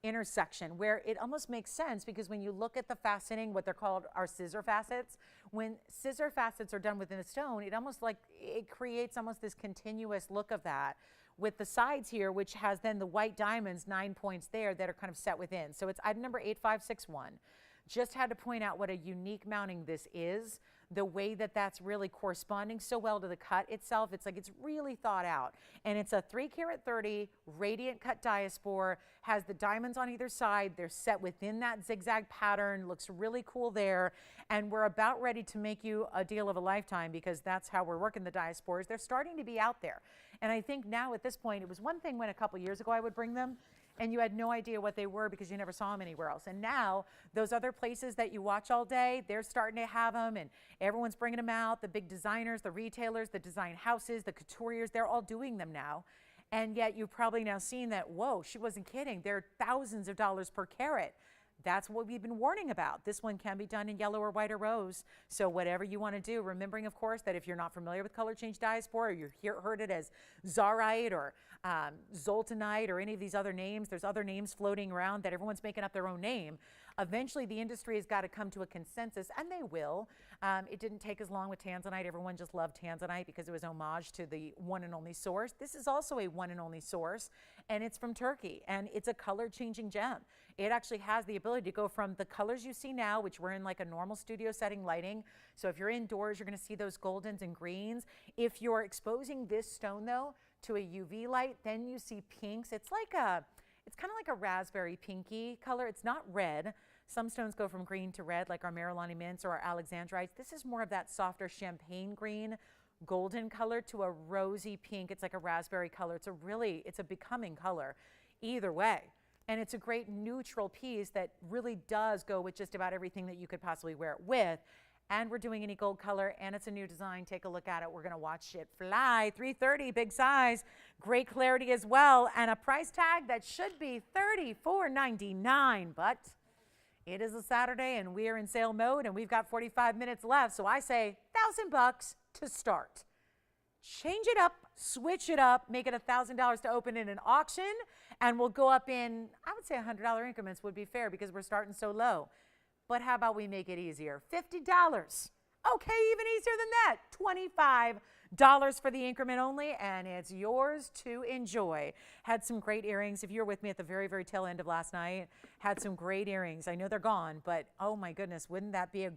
Speaker 1: intersection where it almost makes sense, because when you look at the faceting, what they're called are scissor facets, when scissor facets are done within a stone, it almost like it creates almost this continuous look of that, with the sides here, which has then the white diamonds, 9 points there that are kind of set within. So it's item number 8561. Just had to point out what a unique mounting this is, the way that that's really corresponding so well to the cut itself. It's like it's really thought out. And it's a 3-carat-30 radiant cut diaspora, has the diamonds on either side. They're set within that zigzag pattern, looks really cool there. And we're about ready to make you a deal of a lifetime, because that's how we're working the diasporas. They're starting to be out there. And I think now at this point, it was one thing when a couple years ago I would bring them, and you had no idea what they were because you never saw them anywhere else. And now, those other places that you watch all day, they're starting to have them, and everyone's bringing them out. The big designers, the retailers, the design houses, the couturiers, they're all doing them now. And yet you've probably now seen that, whoa, she wasn't kidding. They're thousands of dollars per carat. That's what we've been warning about. This one can be done in yellow or white or rose. So whatever you want to do, remembering, of course, that if you're not familiar with color change diaspora, or you've heard it as Zarite or Zoltanite or any of these other names, there's other names floating around that everyone's making up their own name. Eventually, the industry has got to come to a consensus, and they will. It didn't take as long with Tanzanite. Everyone just loved Tanzanite because it was homage to the one and only source. This is also a one and only source, and it's from Turkey, and it's a color-changing gem. It actually has the ability to go from the colors you see now, which we're in like a normal studio setting lighting. So if you're indoors, you're going to see those goldens and greens. If you're exposing this stone, though, to a UV light, then you see pinks. It's kind of like a raspberry pinky color. It's not red. Some stones go from green to red, like our Marilani mints or our alexandrites. This is more of that softer champagne green, golden color to a rosy pink. It's like a raspberry color. It's a becoming color either way. And it's a great neutral piece that really does go with just about everything that you could possibly wear it with. And we're doing any gold color, and it's a new design. Take a look at it. We're going to watch it fly. $330, big size, great clarity as well, and a price tag that should be $34.99. But it is a Saturday, and we are in sale mode, and we've got 45 minutes left. So I say $1,000 to start. Change it up, switch it up, make it $1,000 to open in an auction, and we'll go up in, I would say $100 increments would be fair because we're starting so low. But how about we make it easier? $50. Okay, even easier than that. $25 for the increment only, and it's yours to enjoy. Had some great earrings. If you were with me at the very, very tail end of last night, had some great earrings. I know they're gone, but oh my goodness, wouldn't that be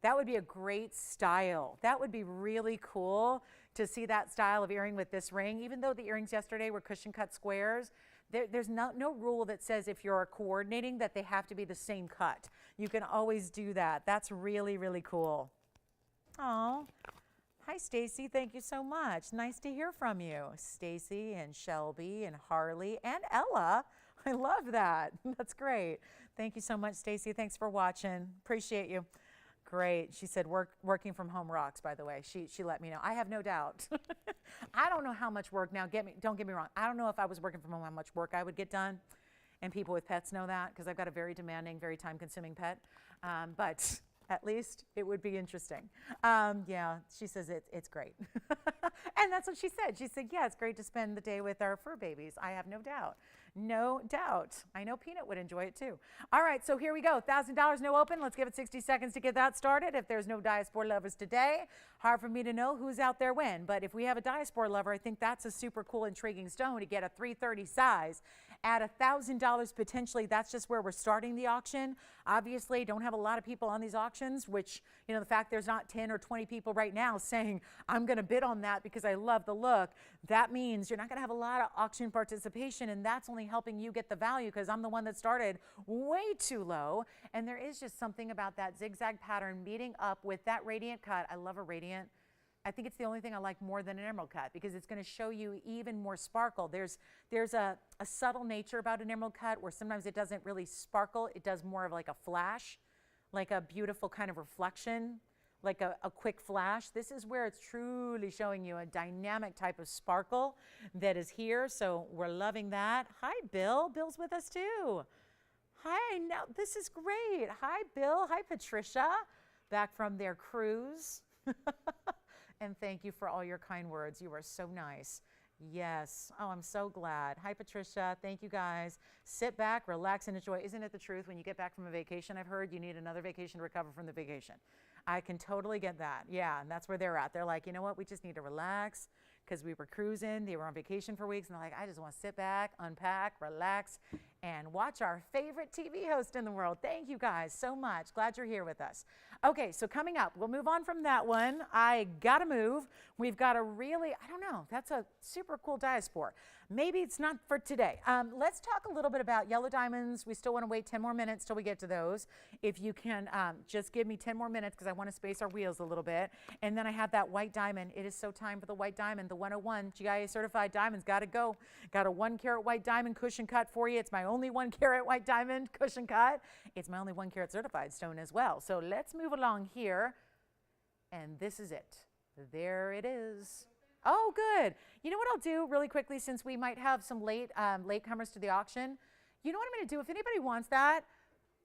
Speaker 1: that would be a great style. That would be really cool to see that style of earring with this ring. Even though the earrings yesterday were cushion cut squares, there's no rule that says if you're coordinating that they have to be the same cut. You can always do that. That's really, really cool. Oh, hi, Stacy. Thank you so much. Nice to hear from you. Stacy and Shelby and Harley and Ella. I love that. That's great. Thank you so much, Stacy. Thanks for watching. Appreciate you. Great. She said working from home rocks, by the way. She let me know. I have no doubt. I don't know how much work. Now, don't get me wrong. I don't know if I was working from home how much work I would get done. And people with pets know that because I've got a very demanding, very time-consuming pet. But at least it would be interesting. Yeah, she says it's great. And that's what she said. She said, yeah, it's great to spend the day with our fur babies. I have no doubt. No doubt. I know Peanut would enjoy it too. All right, so here we go. $1,000 no open. Let's give it 60 seconds to get that started. If there's no diaspora lovers today, hard for me to know who's out there when. But if we have a diaspora lover, I think that's a super cool, intriguing stone to get a 330 size. at $1,000 potentially. That's just where we're starting the auction. Obviously, don't have a lot of people on these auctions, which, you know, the fact there's not 10 or 20 people right now saying, I'm going to bid on that because I love the look, that means you're not going to have a lot of auction participation, and that's only helping you get the value because I'm the one that started way too low. And there is just something about that zigzag pattern meeting up with that radiant cut. I love a radiant. I think it's the only thing I like more than an emerald cut because it's going to show you even more sparkle. There's a subtle nature about an emerald cut where sometimes it doesn't really sparkle. It does more of like a flash, like a beautiful kind of reflection, like a quick flash. This is where it's truly showing you a dynamic type of sparkle that is here. So we're loving that. Hi, Bill. Bill's with us too. Hi, now this is great. Hi, Bill. Hi, Patricia. Back from their cruise. And thank you for all your kind words. You are so nice. Yes. Oh, I'm so glad. Hi, Patricia. Thank you, guys. Sit back, relax, and enjoy. Isn't it the truth? When you get back from a vacation, I've heard you need another vacation to recover from the vacation. I can totally get that. Yeah, and that's where they're at. They're like, you know what? We just need to relax because we were cruising. They were on vacation for weeks, and they're like, I just want to sit back, unpack, relax, and watch our favorite TV host in the world. Thank you guys so much. Glad you're here with us. Okay, so coming up, we'll move on from that one. I gotta move. We've got a really, I don't know, that's a super cool diaspora. Maybe it's not for today. Let's talk a little bit about yellow diamonds. We still want to wait 10 more minutes till we get to those. If you can just give me 10 more minutes because I want to space our wheels a little bit. And then I have that white diamond. It is so time for the white diamond, the 101 GIA certified diamonds. Got to go. Got a 1 carat white diamond cushion cut for you. It's my only 1 carat white diamond cushion cut. It's my only 1 carat certified stone as well. So let's move along here. And this is it. There it is. Oh, good. You know what I'll do really quickly since we might have some latecomers to the auction? You know what I'm going to do? If anybody wants that,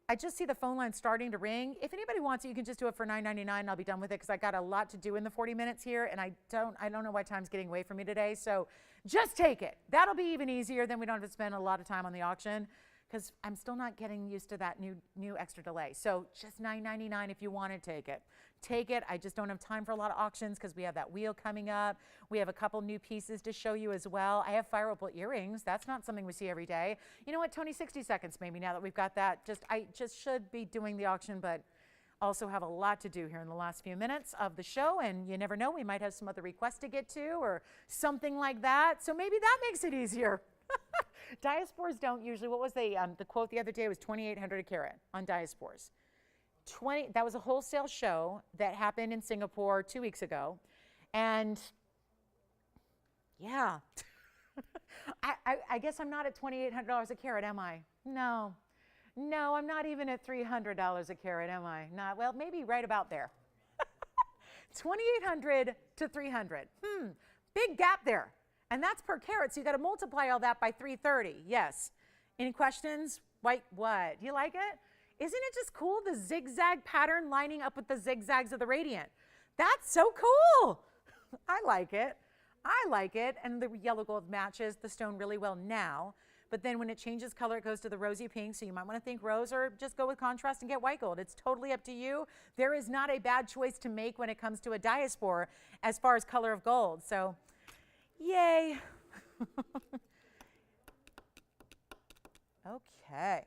Speaker 1: I just see the phone line starting to ring. If anybody wants it, you can just do it for $9.99 and I'll be done with it because I got a lot to do in the 40 minutes here and I don't know why time's getting away from me today. So just take it. That'll be even easier. Then we don't have to spend a lot of time on the auction because I'm still not getting used to that new extra delay. So just $9.99 if you want to take it. Take it. I just don't have time for a lot of auctions because we have that wheel coming up. We have a couple new pieces to show you as well. I have fire opal earrings. That's not something we see every day. You know what, Tony, 60 seconds maybe now that we've got that. I just should be doing the auction, but also have a lot to do here in the last few minutes of the show. And you never know, we might have some other requests to get to or something like that. So maybe that makes it easier. Diasporas don't usually, what was the quote the other day was 2,800 a carat on diasporas. That was a wholesale show that happened in Singapore 2 weeks ago. And yeah, I guess I'm not at $2,800 a carat, am I? No, I'm not even at $300 a carat, am I? Not, well, maybe right about there. 2,800 to 300. Big gap there. And that's per carat, so you got to multiply all that by 330. Yes. Any questions? What? You like it? Isn't it just cool, the zigzag pattern lining up with the zigzags of the radiant? That's so cool. I like it. I like it. And the yellow gold matches the stone really well now. But then when it changes color, it goes to the rosy pink. So you might want to think rose or just go with contrast and get white gold. It's totally up to you. There is not a bad choice to make when it comes to a diaspora as far as color of gold. So yay. Okay.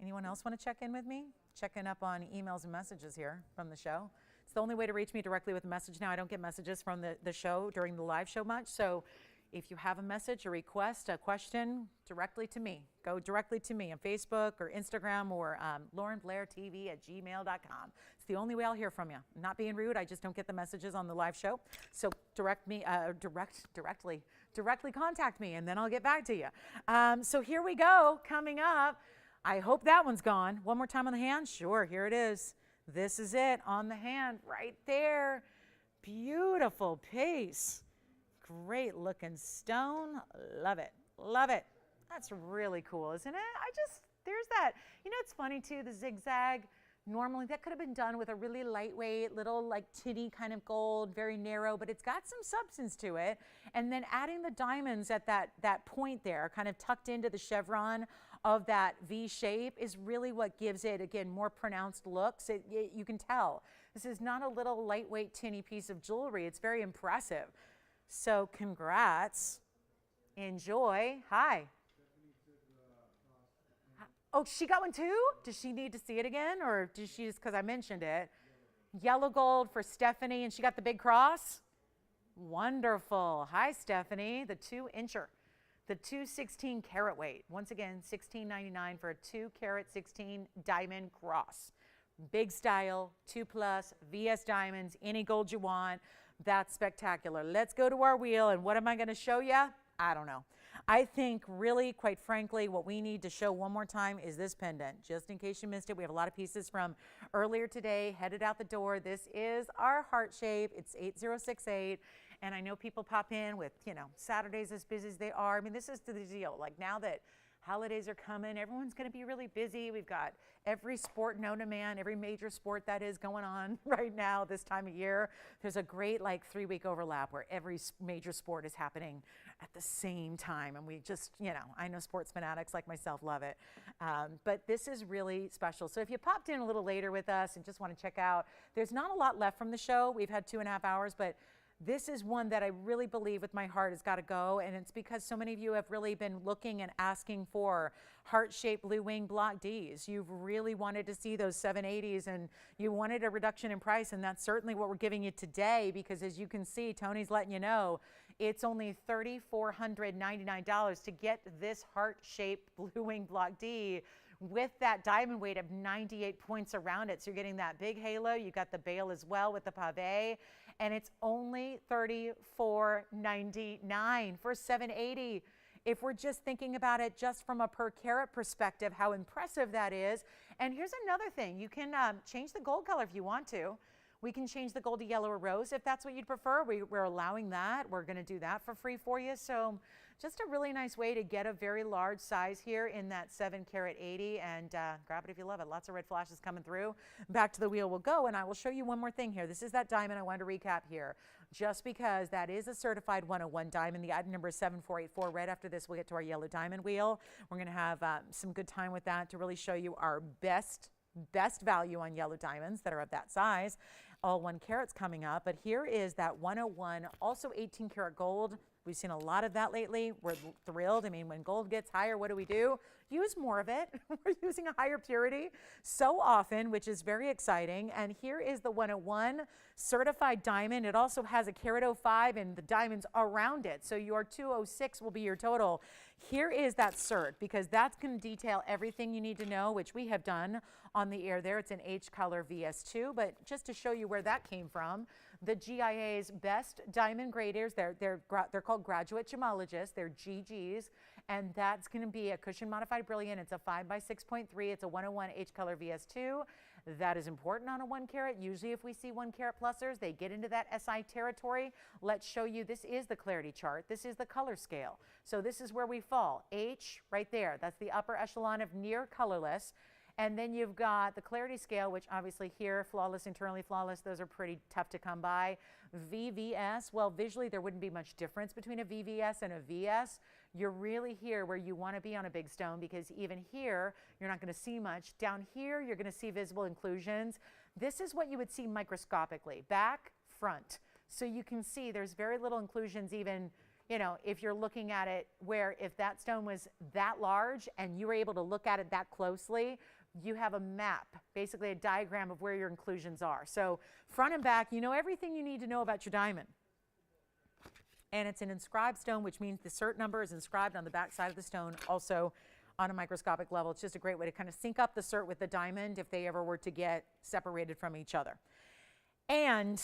Speaker 1: Anyone else want to check in with me? Checking up on emails and messages here from the show. It's the only way to reach me directly with a message now. I don't get messages from the show during the live show much. So if you have a message, a request, a question, directly to me. Go directly to me on Facebook or Instagram or laurenblairtv@gmail.com. It's the only way I'll hear from you. I'm not being rude. I just don't get the messages on the live show. So directly contact me and then I'll get back to you. So here we go. Coming up. I hope that one's gone. One more time on the hand. Sure, here it is. This is it on the hand right there. Beautiful piece. Great looking stone. Love it. Love it. That's really cool, isn't it? There's that. You know, it's funny too, the zigzag. Normally that could have been done with a really lightweight, little like tinny kind of gold, very narrow, but it's got some substance to it. And then adding the diamonds at that point there, kind of tucked into the chevron of that V shape is really what gives it, again, more pronounced looks. You can tell. This is not a little lightweight, tinny piece of jewelry. It's very impressive. So congrats. Enjoy. Hi. Oh, she got one too? Does she need to see it again, or does she just because I mentioned it? Yellow gold for Stephanie, and she got the big cross. Wonderful. Hi, Stephanie. The 2-incher. The 216 carat weight. Once again, $16.99 for a 2 carat 16 diamond cross. Big style, 2+ VS diamonds, any gold you want. That's spectacular. Let's go to our wheel, and what am I going to show you? I don't know. I think really, quite frankly, what we need to show one more time is this pendant. Just in case you missed it, we have a lot of pieces from earlier today headed out the door. This is our heart shape. It's 8068. And I know people pop in with, Saturdays as busy as they are. I mean, this is the deal. Like now that holidays are coming, everyone's going to be really busy. We've got every sport known to man, every major sport that is going on right now this time of year. There's a great 3-week overlap where every major sport is happening at the same time. And we just, I know sports fanatics like myself love it. But this is really special. So if you popped in a little later with us and just want to check out, there's not a lot left from the show. We've had 2.5 hours, but this is one that I really believe with my heart has got to go, and it's because so many of you have really been looking and asking for heart-shaped blue wing block Ds. You've really wanted to see those 780s, and you wanted a reduction in price, and that's certainly what we're giving you today, because as you can see, Tony's letting you know, it's only $3,499 to get this heart-shaped blue wing block D with that diamond weight of 98 points around it. So you're getting that big halo. You got the bail as well with the pave, and it's only $34.99 for 780. If we're just thinking about it just from a per carat perspective, how impressive that is. And here's another thing. You can change the gold color if you want to. We can change the gold to yellow or rose if that's what you'd prefer. We're allowing that. We're going to do that for free for you. So just a really nice way to get a very large size here in that 7 carat 80, and grab it if you love it. Lots of red flashes coming through. Back to the wheel we'll go, and I will show you one more thing here. This is that diamond I wanted to recap here, just because that is a certified 101 diamond. The item number is 7484. Right after this, we'll get to our yellow diamond wheel. We're going to have some good time with that to really show you our best value on yellow diamonds that are of that size. All 1 carat's coming up, but here is that 101, also 18 karat gold. We've seen a lot of that lately. We're thrilled. I mean, when gold gets higher, what do? Use more of it. We're using a higher purity so often, which is very exciting. And here is the 101 certified diamond. It also has a carat 05 and the diamonds around it. So your 206 will be your total. Here is that cert, because that's going to detail everything you need to know, which we have done on the air there. It's an H color VS2, but just to show you where that came from, the GIA's best diamond graders, they're called graduate gemologists, they're GGs, and that's going to be a cushion modified brilliant. It's a 5x6.3. It's a 101 H color VS2. That is important on a 1 carat. Usually if we see 1 carat plusers, they get into that SI territory. Let's show you, this is the clarity chart. This is the color scale. So this is where we fall. H right there. That's the upper echelon of near colorless. And then you've got the clarity scale, which obviously here, flawless, internally flawless, those are pretty tough to come by. VVS, well, visually there wouldn't be much difference between a VVS and a VS. You're really here where you want to be on a big stone, because even here, you're not going to see much. Down here, you're going to see visible inclusions. This is what you would see microscopically, back, front. So you can see there's very little inclusions even, if you're looking at it, where if that stone was that large and you were able to look at it that closely, you have a map, basically a diagram of where your inclusions are. So front and back, you know everything you need to know about your diamond. And it's an inscribed stone, which means the cert number is inscribed on the back side of the stone, also on a microscopic level. It's just a great way to kind of sync up the cert with the diamond if they ever were to get separated from each other. And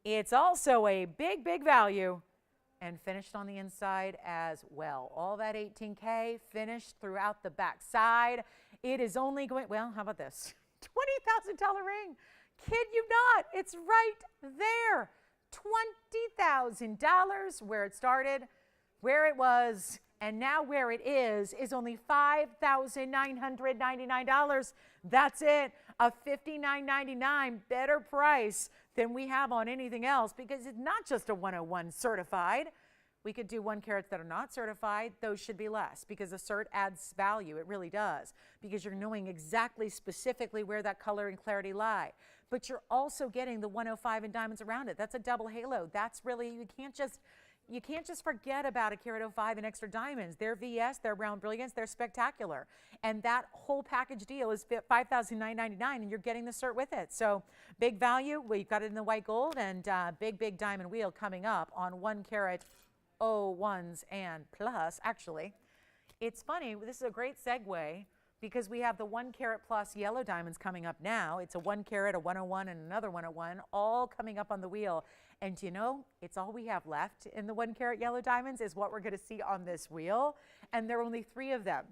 Speaker 1: it's also a big, big value, and finished on the inside as well. All that 18K finished throughout the back side. It is only going, well, how about this? $20,000 ring. Kid you not, it's right there. $20,000 where it started, where it was, and now where it is only $5,999. That's it, a $59.99 better price than we have on anything else, because it's not just a 101 certified. We could do 1 carats that are not certified. Those should be less, because a cert adds value. It really does, because you're knowing exactly specifically where that color and clarity lie. But you're also getting the 105 and diamonds around it. That's a double halo. That's really, you can't just, you can't just forget about a carat 05 and extra diamonds. They're VS, they're round brilliance, they're spectacular. And that whole package deal is $5,999 and you're getting the cert with it. So big value. We've got it in the white gold and big diamond wheel coming up on 1 carat 01s and plus. Actually, it's funny. This is a great segue because we have the 1 carat plus yellow diamonds coming up now. It's a 1 carat, a 101, and another 101, all coming up on the wheel. And you know, it's all we have left in the 1 carat yellow diamonds is what we're going to see on this wheel. And there are only 3 of them.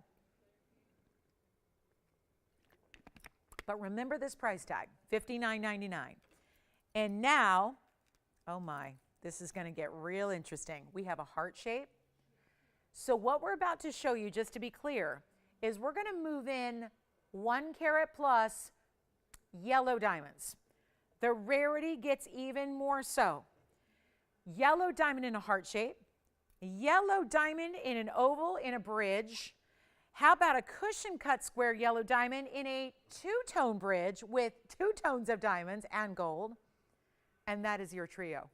Speaker 1: But remember this price tag, $59.99. And now, oh my, this is going to get real interesting. We have a heart shape. So what we're about to show you, just to be clear, is we're going to move in 1 carat plus yellow diamonds. The rarity gets even more so. Yellow diamond in a heart shape, yellow diamond in an oval in a bridge. How about a cushion cut square yellow diamond in a 2-tone bridge with 2 tones of diamonds and gold? And that is your trio.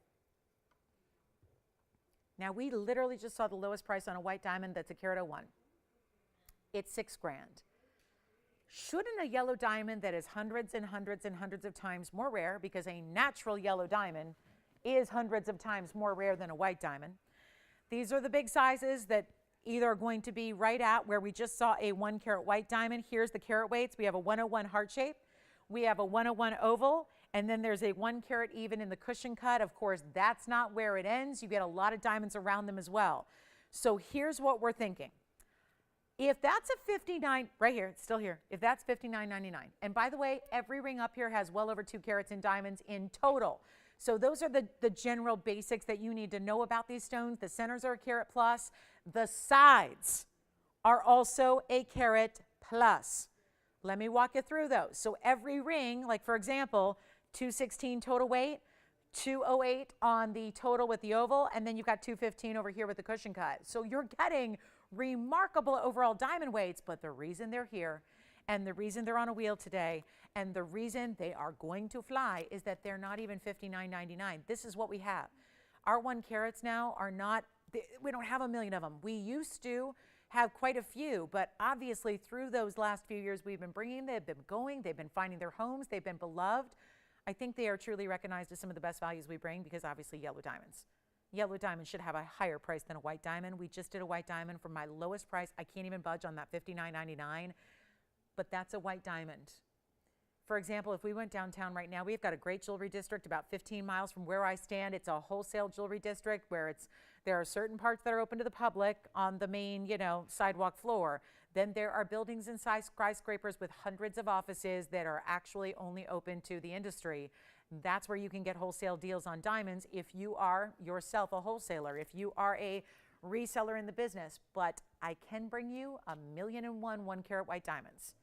Speaker 1: Now we literally just saw the lowest price on a white diamond that's a carat 01. It's $6 grand. Shouldn't a yellow diamond that is hundreds and hundreds and hundreds of times more rare, because a natural yellow diamond is hundreds of times more rare than a white diamond. These are the big sizes that either are going to be right at where we just saw a 1 carat white diamond. Here's the carat weights. We have a 101 heart shape. We have a 101 oval. And then there's a 1 carat even in the cushion cut. Of course, that's not where it ends. You get a lot of diamonds around them as well. So here's what we're thinking. If that's a 59, right here, it's still here. If that's $59.99. And by the way, every ring up here has well over 2 carats in diamonds in total. So those are the general basics that you need to know about these stones. The centers are a carat plus. The sides are also a carat plus. Let me walk you through those. So every ring, like for example, 216 total weight, 208 on the total with the oval, and then you've got 215 over here with the cushion cut. So you're getting remarkable overall diamond weights, but the reason they're here and the reason they're on a wheel today and the reason they are going to fly is that they're not even $59.99. This is what we have. Our 1 carats now are not, we don't have a million of them. We used to have quite a few, but obviously through those last few years we've been bringing, they've been going, they've been finding their homes, they've been beloved. I think they are truly recognized as some of the best values we bring because obviously yellow diamonds. Yellow diamond should have a higher price than a white diamond. We just did a white diamond for my lowest price. I can't even budge on that $59.99, but that's a white diamond. For example, if we went downtown right now, we've got a great jewelry district about 15 miles from where I stand. It's a wholesale jewelry district where there are certain parts that are open to the public on the main, sidewalk floor. Then there are buildings and skyscrapers with hundreds of offices that are actually only open to the industry. That's where you can get wholesale deals on diamonds if you are yourself a wholesaler, if you are a reseller in the business. But I can bring you 1,000,001 1 carat white diamonds.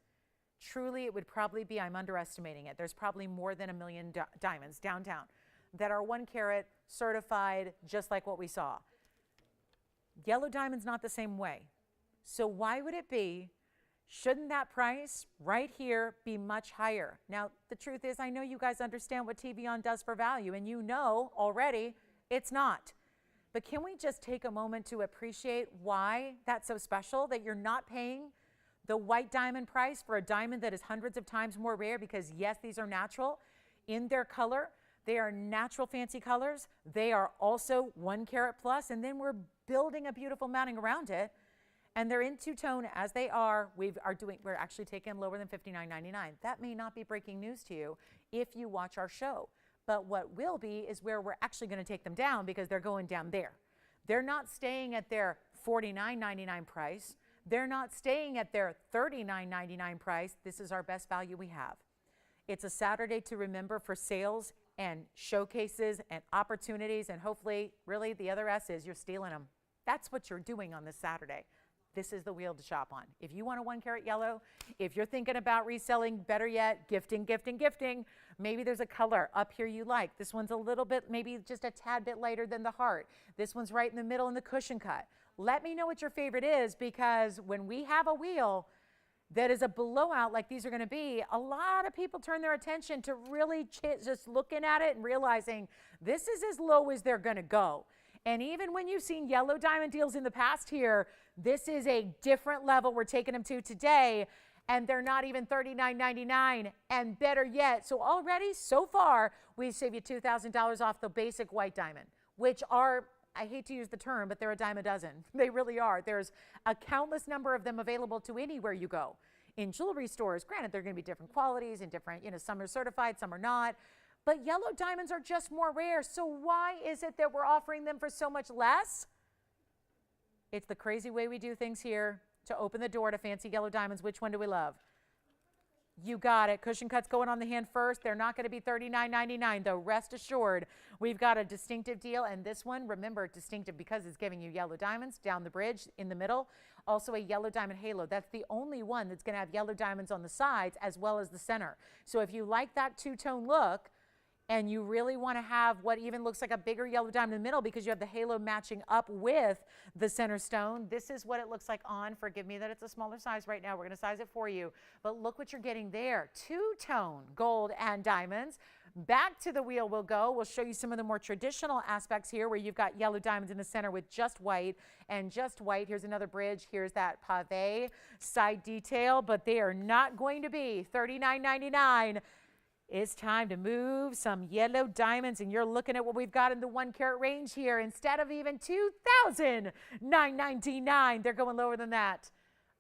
Speaker 1: Truly, it would probably be, I'm underestimating it. There's probably more than 1 million diamonds downtown that are 1 carat certified, just like what we saw. Yellow diamond's not the same way. So why would it be? Shouldn't that price right here be much higher? Now, the truth is, I know you guys understand what TVON does for value, and you know already it's not. But can we just take a moment to appreciate why that's so special, that you're not paying the white diamond price for a diamond that is hundreds of times more rare? Because yes, these are natural in their color. They are natural fancy colors. They are also 1 carat plus, and then we're building a beautiful mounting around it. And they're in 2-tone as they are. We're actually taking lower than $59.99. That may not be breaking news to you if you watch our show. But what will be is where we're actually going to take them down because they're going down there. They're not staying at their $49.99 price. They're not staying at their $39.99 price. This is our best value we have. It's a Saturday to remember for sales and showcases and opportunities. And hopefully, really, the other S is you're stealing them. That's what you're doing on this Saturday. This is the wheel to shop on. If you want a 1 carat yellow, if you're thinking about reselling, better yet, gifting, maybe there's a color up here you like. This one's a little bit, maybe just a tad bit lighter than the heart. This one's right in the middle in the cushion cut. Let me know what your favorite is, because when we have a wheel that is a blowout like these are going to be, a lot of people turn their attention to really just looking at it and realizing this is as low as they're going to go. And even when you've seen yellow diamond deals in the past here, this is a different level we're taking them to today. And they're not even $39.99, and better yet. So already, so far, we save you $2,000 off the basic white diamond, which are, I hate to use the term, but they're a dime a dozen. They really are. There's a countless number of them available to anywhere you go. In jewelry stores, granted, they're going to be different qualities and different, some are certified, some are not. But yellow diamonds are just more rare. So why is it that we're offering them for so much less? It's the crazy way we do things here to open the door to fancy yellow diamonds. Which one do we love? You got it. Cushion cuts going on the hand first. They're not going to be $39.99, though. Rest assured, we've got a distinctive deal. And this one, remember, distinctive because it's giving you yellow diamonds down the bridge in the middle. Also a yellow diamond halo. That's the only one that's going to have yellow diamonds on the sides as well as the center. So if you like that two-tone look, and you really want to have what even looks like a bigger yellow diamond in the middle because you have the halo matching up with the center stone. This is what it looks like on. Forgive me that it's a smaller size right now. We're going to size it for you. But look what you're getting there. Two-tone gold and diamonds. Back to the wheel we'll go. We'll show you some of the more traditional aspects here where you've got yellow diamonds in the center with just white and just white. Here's another bridge. Here's that pave side detail, but they are not going to be $39.99. It's time to move some yellow diamonds, and you're looking at what we've got in the 1 carat range here. Instead of even $2,999, they're going lower than that.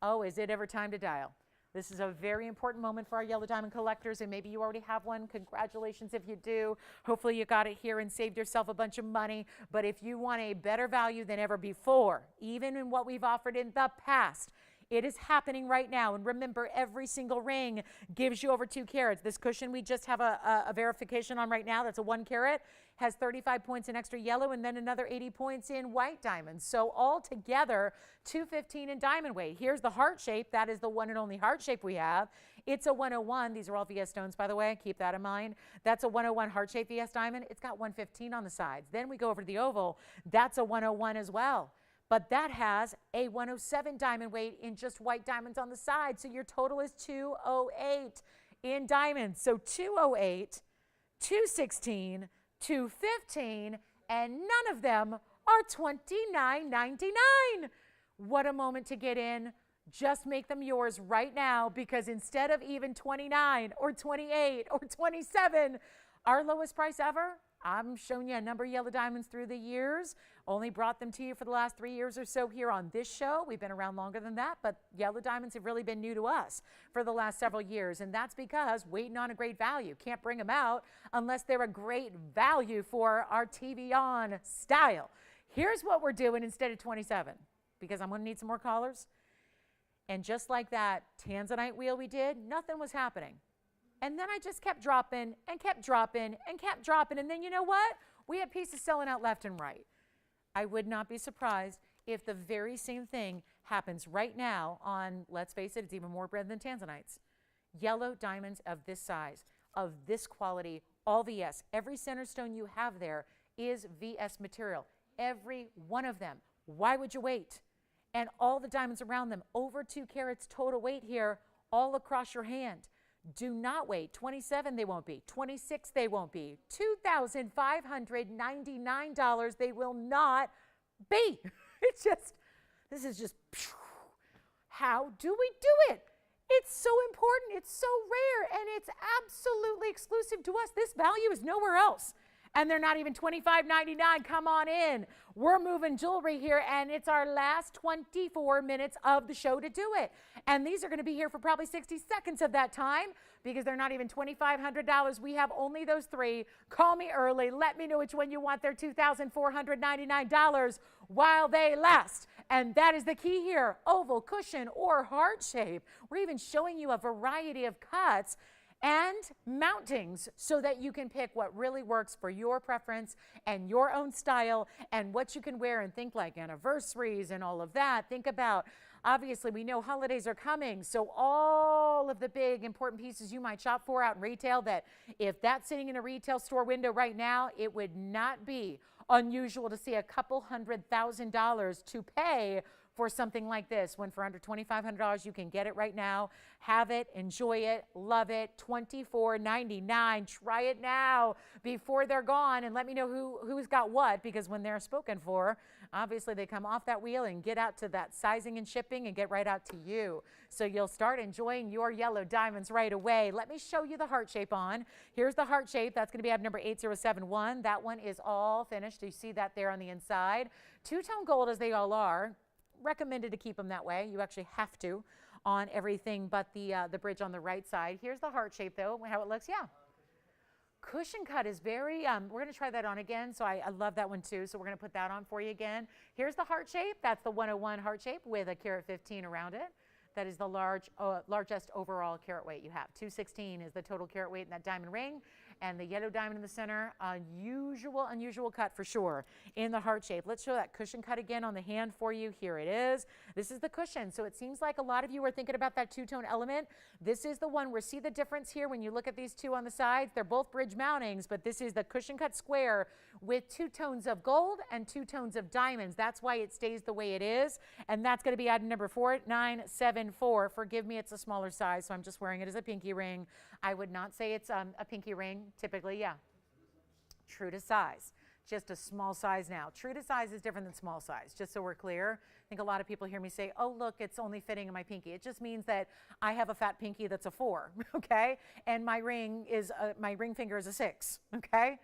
Speaker 1: Oh, is it ever time to dial? This is a very important moment for our yellow diamond collectors, and maybe you already have one. Congratulations if you do. Hopefully you got it here and saved yourself a bunch of money. But if you want a better value than ever before, even in what we've offered in the past, it is happening right now. And remember, every single ring gives you over 2 carats. This cushion we just have a verification on right now, that's a 1 carat, has 35 points in extra yellow and then another 80 points in white diamonds. So altogether, 215 in diamond weight. Here's the heart shape. That is the one and only heart shape we have. It's a 101. These are all VS stones, by the way. Keep that in mind. That's a 101 heart shape VS diamond. It's got 115 on the sides. Then we go over to the oval. That's a 101 as well. But that has a 107 diamond weight in just white diamonds on the side. So your total is 208 in diamonds. So 208, 216, 215, and none of them are $29.99. What a moment to get in. Just make them yours right now, because instead of even 29 or 28 or 27, our lowest price ever, I'm showing you a number of yellow diamonds through the years. Only brought them to you for the last 3 years or so here on this show. We've been around longer than that, but yellow diamonds have really been new to us for the last several years. And that's because waiting on a great value. Can't bring them out unless they're a great value for our TVON style. Here's what we're doing instead of 27, because I'm going to need some more callers. And just like that tanzanite wheel we did, nothing was happening. And then I just kept dropping and kept dropping and kept dropping. And then you know what? We had pieces selling out left and right. I would not be surprised if the very same thing happens right now on, let's face it, it's even more bread than tanzanites. Yellow diamonds of this size, of this quality, all VS. Every center stone you have there is VS material. Every one of them. Why would you wait? And all the diamonds around them, over 2 carats total weight here, all across your hand. Do not wait. 27 they won't be. 26 they won't be. $2,599 they will not be. It's just, this is just, how do we do it? It's so important. It's so rare, and it's absolutely exclusive to us. This value is nowhere else. And they're not even $25.99. Come on in. We're moving jewelry here, and it's our last 24 minutes of the show to do it. And these are going to be here for probably 60 seconds of that time, because they're not even $2,500. We have only those 3. Call me early. Let me know which one you want. Their $2,499 while they last. And that is the key here. Oval, cushion, or heart shape. We're even showing you a variety of cuts and mountings so that you can pick what really works for your preference and your own style, and what you can wear and think like anniversaries and all of that. Think about, obviously, we know holidays are coming, so all of the big important pieces you might shop for out in retail, that if that's sitting in a retail store window right now, it would not be unusual to see a couple $100,000 to pay for something like this, when for under $2,500 you can get it right now. Have it, enjoy it, love it. $24.99. Try it now before they're gone, and let me know who's got what, because when they're spoken for, obviously they come off that wheel and get out to that sizing and shipping and get right out to you. So you'll start enjoying your yellow diamonds right away. Let me show you the heart shape on. Here's the heart shape. That's going to be item number 8071. That one is all finished. You see that there on the inside. Two-tone gold as they all are. Recommended to keep them that way. You actually have to on everything but the bridge on the right side. Here's the heart shape though, how it looks. Yeah. Cushion cut is very, we're going to try that on again. So I love that one too. So we're going to put that on for you again. Here's the heart shape. That's the 101 heart shape with a carat 15 around it. That is the largest overall carat weight you have. 216 is the total carat weight in that diamond ring. And the yellow diamond in the center, unusual cut for sure in the heart shape. Let's show that cushion cut again on the hand for you. Here it is. This is the cushion. So it seems like a lot of you are thinking about that two-tone element. This is the one where, see the difference here when you look at these two on the sides? They're both bridge mountings, but this is the cushion cut square with 2 tones of gold and 2 tones of diamonds. That's why it stays the way it is. And that's going to be item number 4974. Forgive me, it's a smaller size, so I'm just wearing it as a pinky ring. I would not say it's a pinky ring. Typically, yeah. True to size. Just a small size now. True to size is different than small size, just so we're clear. I think a lot of people hear me say, oh, look, it's only fitting in my pinky. It just means that I have a fat pinky that's a 4, okay? And my ring finger is a 6, okay?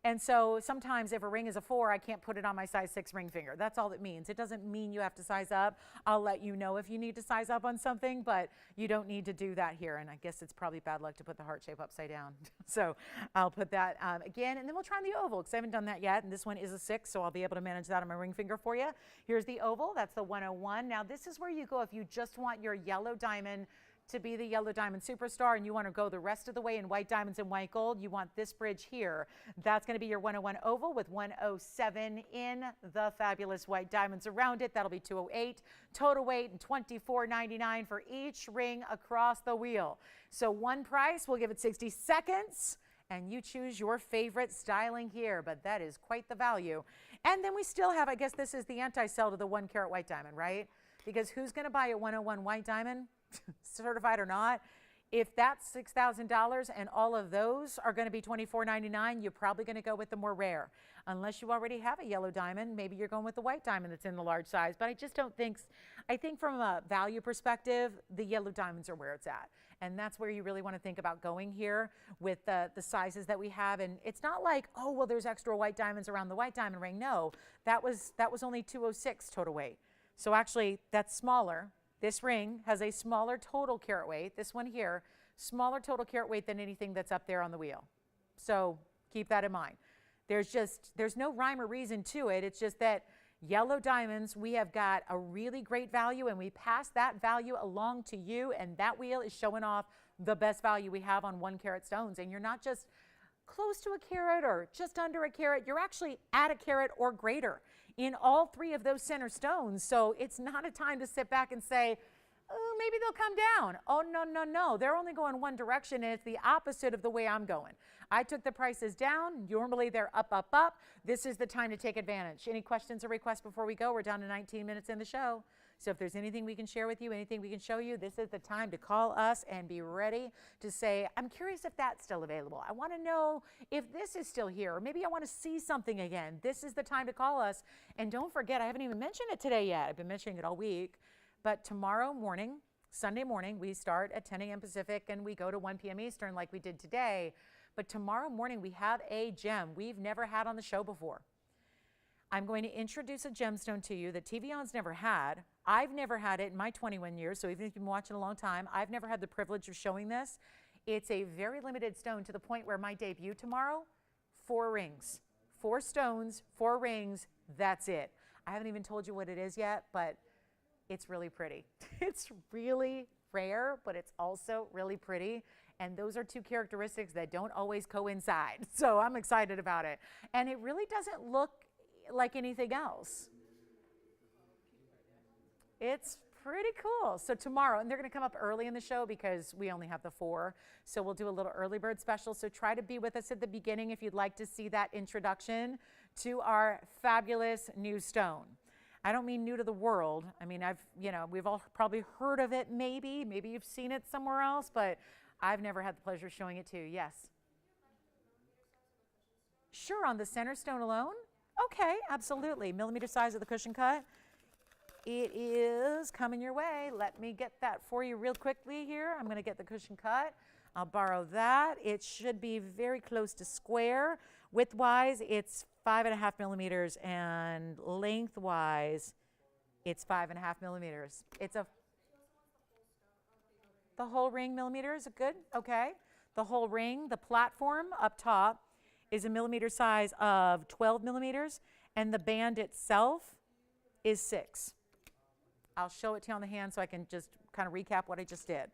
Speaker 1: And so sometimes if a ring is a 4, I can't put it on my size 6 ring finger. That's all it means. It doesn't mean you have to size up. I'll let you know if you need to size up on something, but you don't need to do that here. And I guess it's probably bad luck to put the heart shape upside down. So I'll put that again, and then we'll try on the oval because I haven't done that yet. And this one is a 6, so I'll be able to manage that on my ring finger for you. Here's the oval. That's the 101. Now this is where you go if you just want your yellow diamond to be the yellow diamond superstar and you want to go the rest of the way in white diamonds and white gold. You want this bridge here. That's going to be your 101 oval with 107 in the fabulous white diamonds around it. That'll be 208 total weight and $24.99 for each ring across the wheel. So one price, we'll give it 60 seconds and you choose your favorite styling here, but that is quite the value. And then we still have, I guess this is the anti-sell to the 1 carat white diamond, right? Because who's going to buy a 101 white diamond? Certified or not, if that's $6,000 and all of those are going to be $24.99, you're probably going to go with the more rare. Unless you already have a yellow diamond, maybe you're going with the white diamond that's in the large size. But I just don't think, I think from a value perspective, the yellow diamonds are where it's at. And that's where you really want to think about going here with the sizes that we have. And it's not like, oh, well, there's extra white diamonds around the white diamond ring. No, that was only 206 total weight. So actually, that's smaller. This ring has a smaller total carat weight, this one here, smaller total carat weight than anything that's up there on the wheel. So keep that in mind. There's no rhyme or reason to it. It's just that yellow diamonds, we have got a really great value and we pass that value along to you, and that wheel is showing off the best value we have on 1 carat stones. And you're not just close to a carat or just under a carat, you're actually at a carat or greater in all 3 of those center stones. So it's not a time to sit back and say, oh, maybe they'll come down. Oh, no, no, no. They're only going one direction, and it's the opposite of the way I'm going. I took the prices down. Normally they're up, up, up. This is the time to take advantage. Any questions or requests before we go? We're down to 19 minutes in the show. So if there's anything we can share with you, anything we can show you, this is the time to call us and be ready to say, I'm curious if that's still available. I want to know if this is still here, or maybe I want to see something again. This is the time to call us. And don't forget, I haven't even mentioned it today yet. I've been mentioning it all week. But tomorrow morning, Sunday morning, we start at 10 a.m. Pacific and we go to 1 p.m. Eastern like we did today. But tomorrow morning, we have a gem we've never had on the show before. I'm going to introduce a gemstone to you that TVON's never had. I've never had it in my 21 years, so even if you've been watching a long time, I've never had the privilege of showing this. It's a very limited stone to the point where my debut tomorrow, 4 rings. 4 stones, 4 rings, that's it. I haven't even told you what it is yet, but it's really pretty. It's really rare, but it's also really pretty. And those are 2 characteristics that don't always coincide. So I'm excited about it. And it really doesn't look like anything else. It's pretty cool. So tomorrow, and they're going to come up early in the show because we only have the 4. So we'll do a little early bird special. So try to be with us at the beginning if you'd like to see that introduction to our fabulous new stone. I don't mean new to the world. I mean, we've all probably heard of it maybe. Maybe you've seen it somewhere else, but I've never had the pleasure of showing it to you. Yes. Sure, on the center stone alone? Okay, absolutely. Millimeter size of the cushion cut. It is coming your way. Let me get that for you real quickly here. I'm going to get the cushion cut. I'll borrow that. It should be very close to square. Width-wise, it's 5.5 millimeters, and lengthwise, it's 5.5 millimeters. It's the whole ring millimeters, good? Okay. The whole ring, the platform up top, is a millimeter size of 12 millimeters, and the band itself is 6. I'll show it to you on the hand so I can just kind of recap what I just did.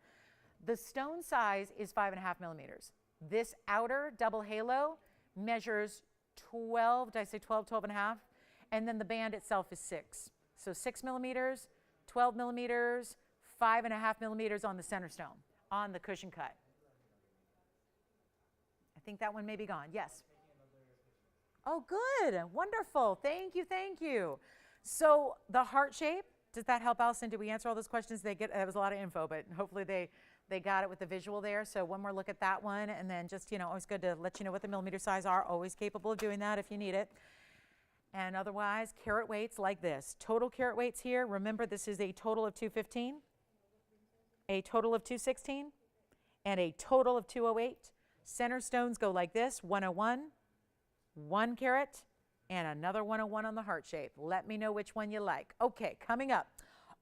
Speaker 1: The stone size is 5.5 millimeters. This outer double halo measures 12, did I say 12, 12.5? And then the band itself is 6. So 6 millimeters, 12 millimeters, 5.5 millimeters on the center stone, on the cushion cut. I think that one may be gone. Yes. Oh, good. Wonderful. Thank you. Thank you. So the heart shape, does that help, Allison? Did we answer all those questions? That was a lot of info, but hopefully they got it with the visual there. So one more look at that one, and then just, always good to let you know what the millimeter size are. Always capable of doing that if you need it. And otherwise, carat weights like this. Total carat weights here. Remember, this is a total of 215, a total of 216, and a total of 208. Center stones go like this: 101, 1 carat, and another 101 on the heart shape. Let me know which one you like. Okay, coming up.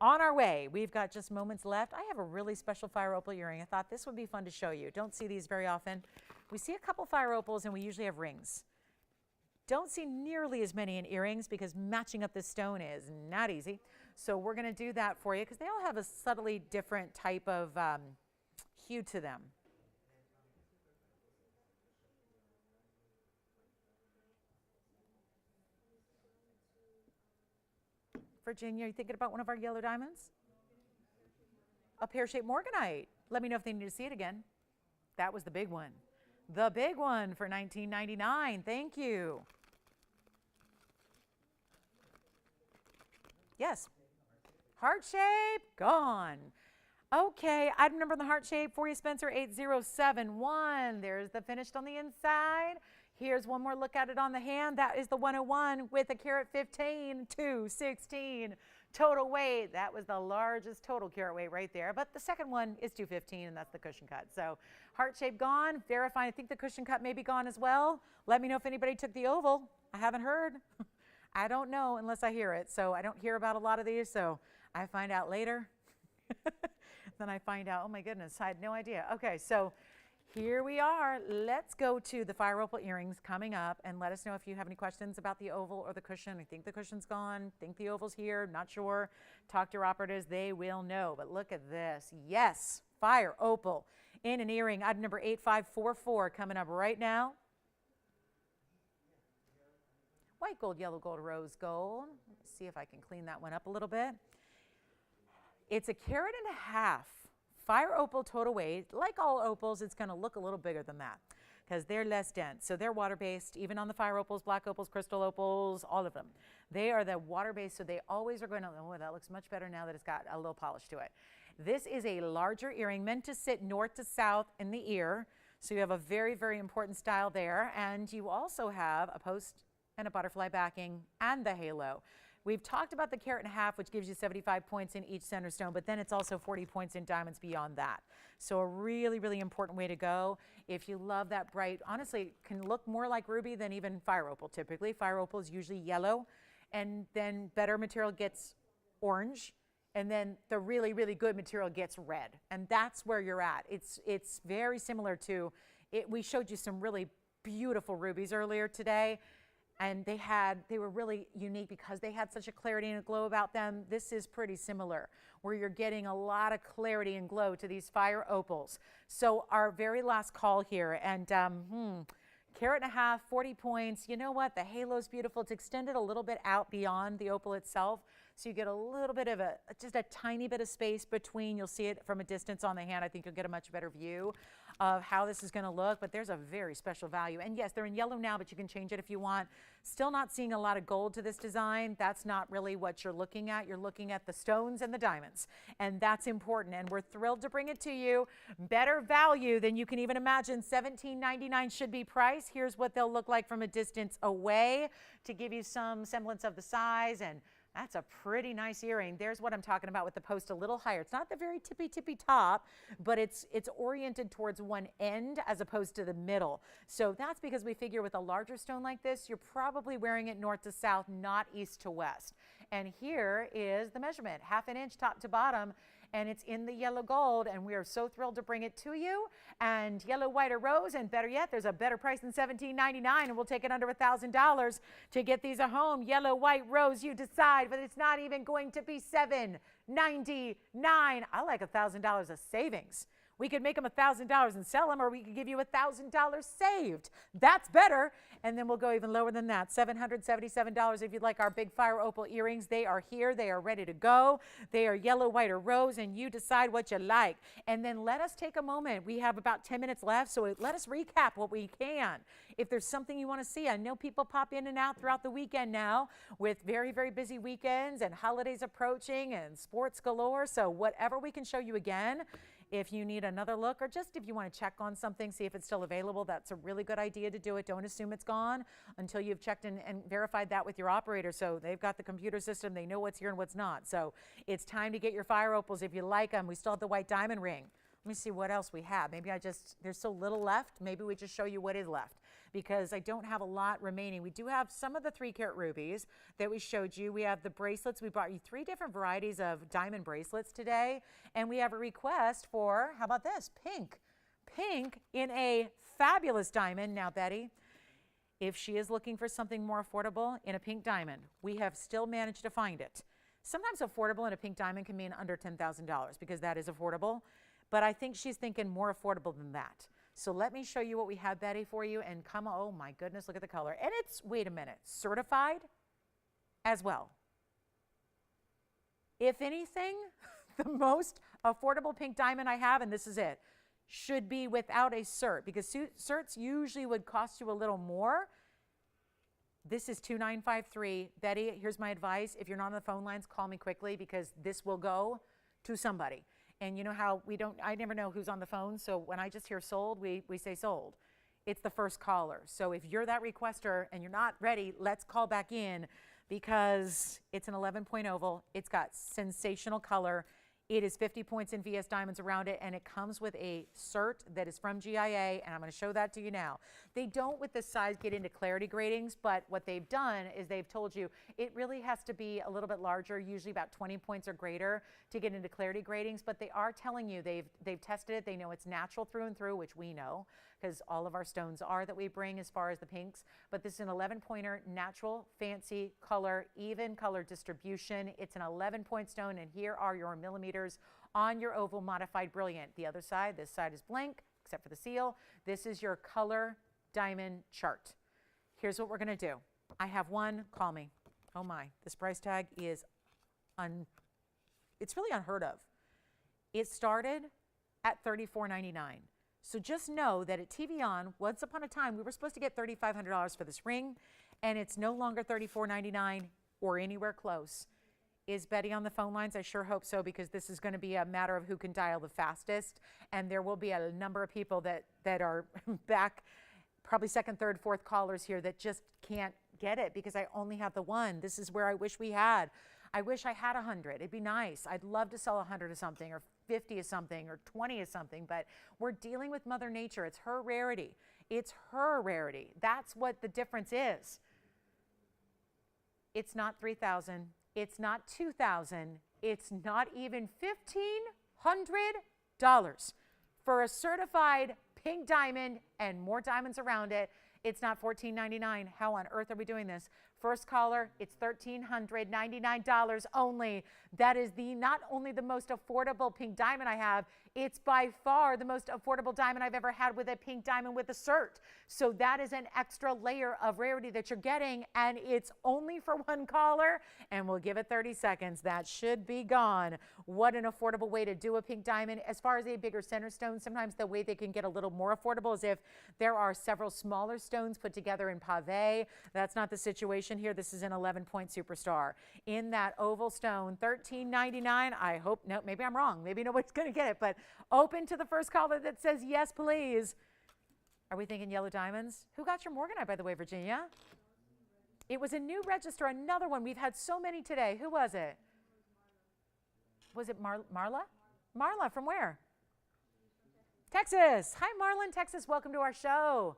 Speaker 1: On our way, we've got just moments left. I have a really special fire opal earring. I thought this would be fun to show you. Don't see these very often. We see a couple fire opals, and we usually have rings. Don't see nearly as many in earrings because matching up this stone is not easy. So we're going to do that for you because they all have a subtly different type of hue to them. Virginia, are you thinking about one of our yellow diamonds? A pear-shaped morganite. Let me know if they need to see it again. That was the big one. The big one for $19.99. Thank you. Yes. Heart shape, gone. Okay, item number on the heart shape for you, Spencer, 8071. There's the finished on the inside. Here's one more look at it on the hand. That is the 101 with a carat 15, 216 total weight. That was the largest total carat weight right there. But the second one is 215, and that's the cushion cut. So heart shape gone. Verifying. I think the cushion cut may be gone as well. Let me know if anybody took the oval. I haven't heard. I don't know unless I hear it. So I don't hear about a lot of these. So I find out later. Then I find out, oh my goodness, I had no idea. Okay, so here we are. Let's go to the fire opal earrings coming up, and let us know if you have any questions about the oval or the cushion. I think the cushion's gone. Think the oval's here. Not sure. Talk to your operatives. They will know. But look at this. Yes, fire opal in an earring. Item number 8544 coming up right now. White gold, yellow gold, rose gold. Let's see if I can clean that one up a little bit. It's a carat and a half. Fire opal total weight. Like all opals, it's going to look a little bigger than that because they're less dense. So they're water-based, even on the fire opals, black opals, crystal opals, all of them. They are the water-based, so they always are going to, oh, that looks much better now that it's got a little polish to it. This is a larger earring meant to sit north to south in the ear. So you have a very, very important style there. And you also have a post and a butterfly backing and the halo. We've talked about the carat and a half, which gives you 75 points in each center stone, but then it's also 40 points in diamonds beyond that. So a really, really important way to go. If you love that bright, honestly, it can look more like ruby than even fire opal typically. Fire opal is usually yellow, and then better material gets orange, and then the really, really good material gets red. And that's where you're at. It's very similar to, we showed you some really beautiful rubies earlier today. And they were really unique because they had such a clarity and a glow about them. This is pretty similar, where you're getting a lot of clarity and glow to these fire opals. So our very last call here, and carat and a half, 40 points. You know what? The halo's beautiful. It's extended a little bit out beyond the opal itself. So you get a little bit of just a tiny bit of space between. You'll see it from a distance on the hand. I think you'll get a much better view. of how this is going to look, but there's a very special value. And yes, they're in yellow now, but you can change it if you want. Still not seeing a lot of gold to this design. That's not really what you're looking at. You're looking at the stones and the diamonds, and that's important. And we're thrilled to bring it to you. Better value than you can even imagine. $17.99 should be priced. Here's what they'll look like from a distance away to give you some semblance of the size. And that's a pretty nice earring. There's what I'm talking about with the post a little higher. It's not the very tippy top, but it's oriented towards one end as opposed to the middle. So that's because we figure with a larger stone like this, you're probably wearing it north to south, not east to west. And here is the measurement, 1/2 inch top to bottom, and it's in the yellow gold, and we are so thrilled to bring it to you. And yellow, white, or rose, and better yet, there's a better price than $17.99, and we'll take it under $1,000 to get these at home. Yellow, white, rose, you decide, but it's not even going to be $7.99. I like $1,000 of savings. We could make them $1,000 and sell them, or we could give you $1,000 saved. That's better. And then we'll go even lower than that, $777 if you'd like our big fire opal earrings. They are here. They are ready to go. They are yellow, white, or rose, and you decide what you like. And then let us take a moment. We have about 10 minutes left, so let us recap what we can. If there's something you want to see, I know people pop in and out throughout the weekend now with very, very busy weekends and holidays approaching and sports galore. So whatever we can show you again, if you need another look, or just if you want to check on something, see if it's still available, that's a really good idea to do it. Don't assume it's gone until you've checked and verified that with your operator. So they've got the computer system. They know what's here and what's not. So it's time to get your fire opals if you like them. We still have the white diamond ring. Let me see what else we have. Maybe there's so little left. Maybe we just show you what is left, because I don't have a lot remaining. We do have some of the 3-carat rubies that we showed you. We have the bracelets. We brought you 3 different varieties of diamond bracelets today. And we have a request for, how about this? Pink. Pink in a fabulous diamond. Now, Betty, if she is looking for something more affordable in a pink diamond, we have still managed to find it. Sometimes affordable in a pink diamond can mean under $10,000, because that is affordable. But I think she's thinking more affordable than that. So let me show you what we have, Betty, for you. And come, oh my goodness, look at the color. And it's, wait a minute, certified as well. If anything, the most affordable pink diamond I have, and this is it, should be without a cert, because certs usually would cost you a little more. This is $2,953. Betty, here's my advice. If you're not on the phone lines, call me quickly, because this will go to somebody. And you know how I never know who's on the phone, so when I just hear sold, we say sold. It's the first caller. So if you're that requester and you're not ready, let's call back in, because it's an 11-point oval. It's got sensational color. It is 50 points in VS diamonds around it, and it comes with a cert that is from GIA, and I'm going to show that to you now. They don't, with this size, get into clarity gratings, but what they've done is they've told you it really has to be a little bit larger, usually about 20 points or greater, to get into clarity gratings. But they are telling you they've tested it. They know it's natural through and through, which we know, because all of our stones are that we bring as far as the pinks. But this is an 11-pointer, natural, fancy color, even color distribution. It's an 11-point stone, and here are your millimeters on your oval modified brilliant. The other side, this side is blank, except for the seal. This is your color diamond chart. Here's what we're going to do. I have one, call me. Oh my, this price tag is, it's really unheard of. It started at $34.99. So just know that at TVON, once upon a time, we were supposed to get $3,500 for this ring, and it's no longer $34.99 or anywhere close. Is Betty on the phone lines? I sure hope so, because this is going to be a matter of who can dial the fastest, and there will be a number of people that are back, probably second, third, fourth callers here that just can't get it because I only have the one. This is where I wish we had. I wish I had 100. It'd be nice. I'd love to sell 100 of something, or 50 of something, or 20 of something, but we're dealing with Mother Nature. It's her rarity. It's her rarity. That's what the difference is. It's not 3,000. It's not 2,000. It's not even $1,500 for a certified pink diamond and more diamonds around it. It's not $14.99. How on earth are we doing this First caller, it's $1,399 only. That is not only the most affordable pink diamond I have, it's by far the most affordable diamond I've ever had with a pink diamond with a cert. So that is an extra layer of rarity that you're getting, and it's only for one caller, and we'll give it 30 seconds. That should be gone. What an affordable way to do a pink diamond. As far as a bigger center stone, sometimes the way they can get a little more affordable is if there are several smaller stones put together in pave. That's not the situation here. This is an 11-point superstar. In that oval stone, $13.99. I hope, no, maybe I'm wrong. Maybe nobody's going to get it, but open to the first caller that says yes, please. Are we thinking yellow diamonds? Who got your morganite, by the way, Virginia? It was a new register, another one. We've had so many today. Who was it? Was it Marla? Marla, from where? Texas. Hi, Marla in Texas. Welcome to our show.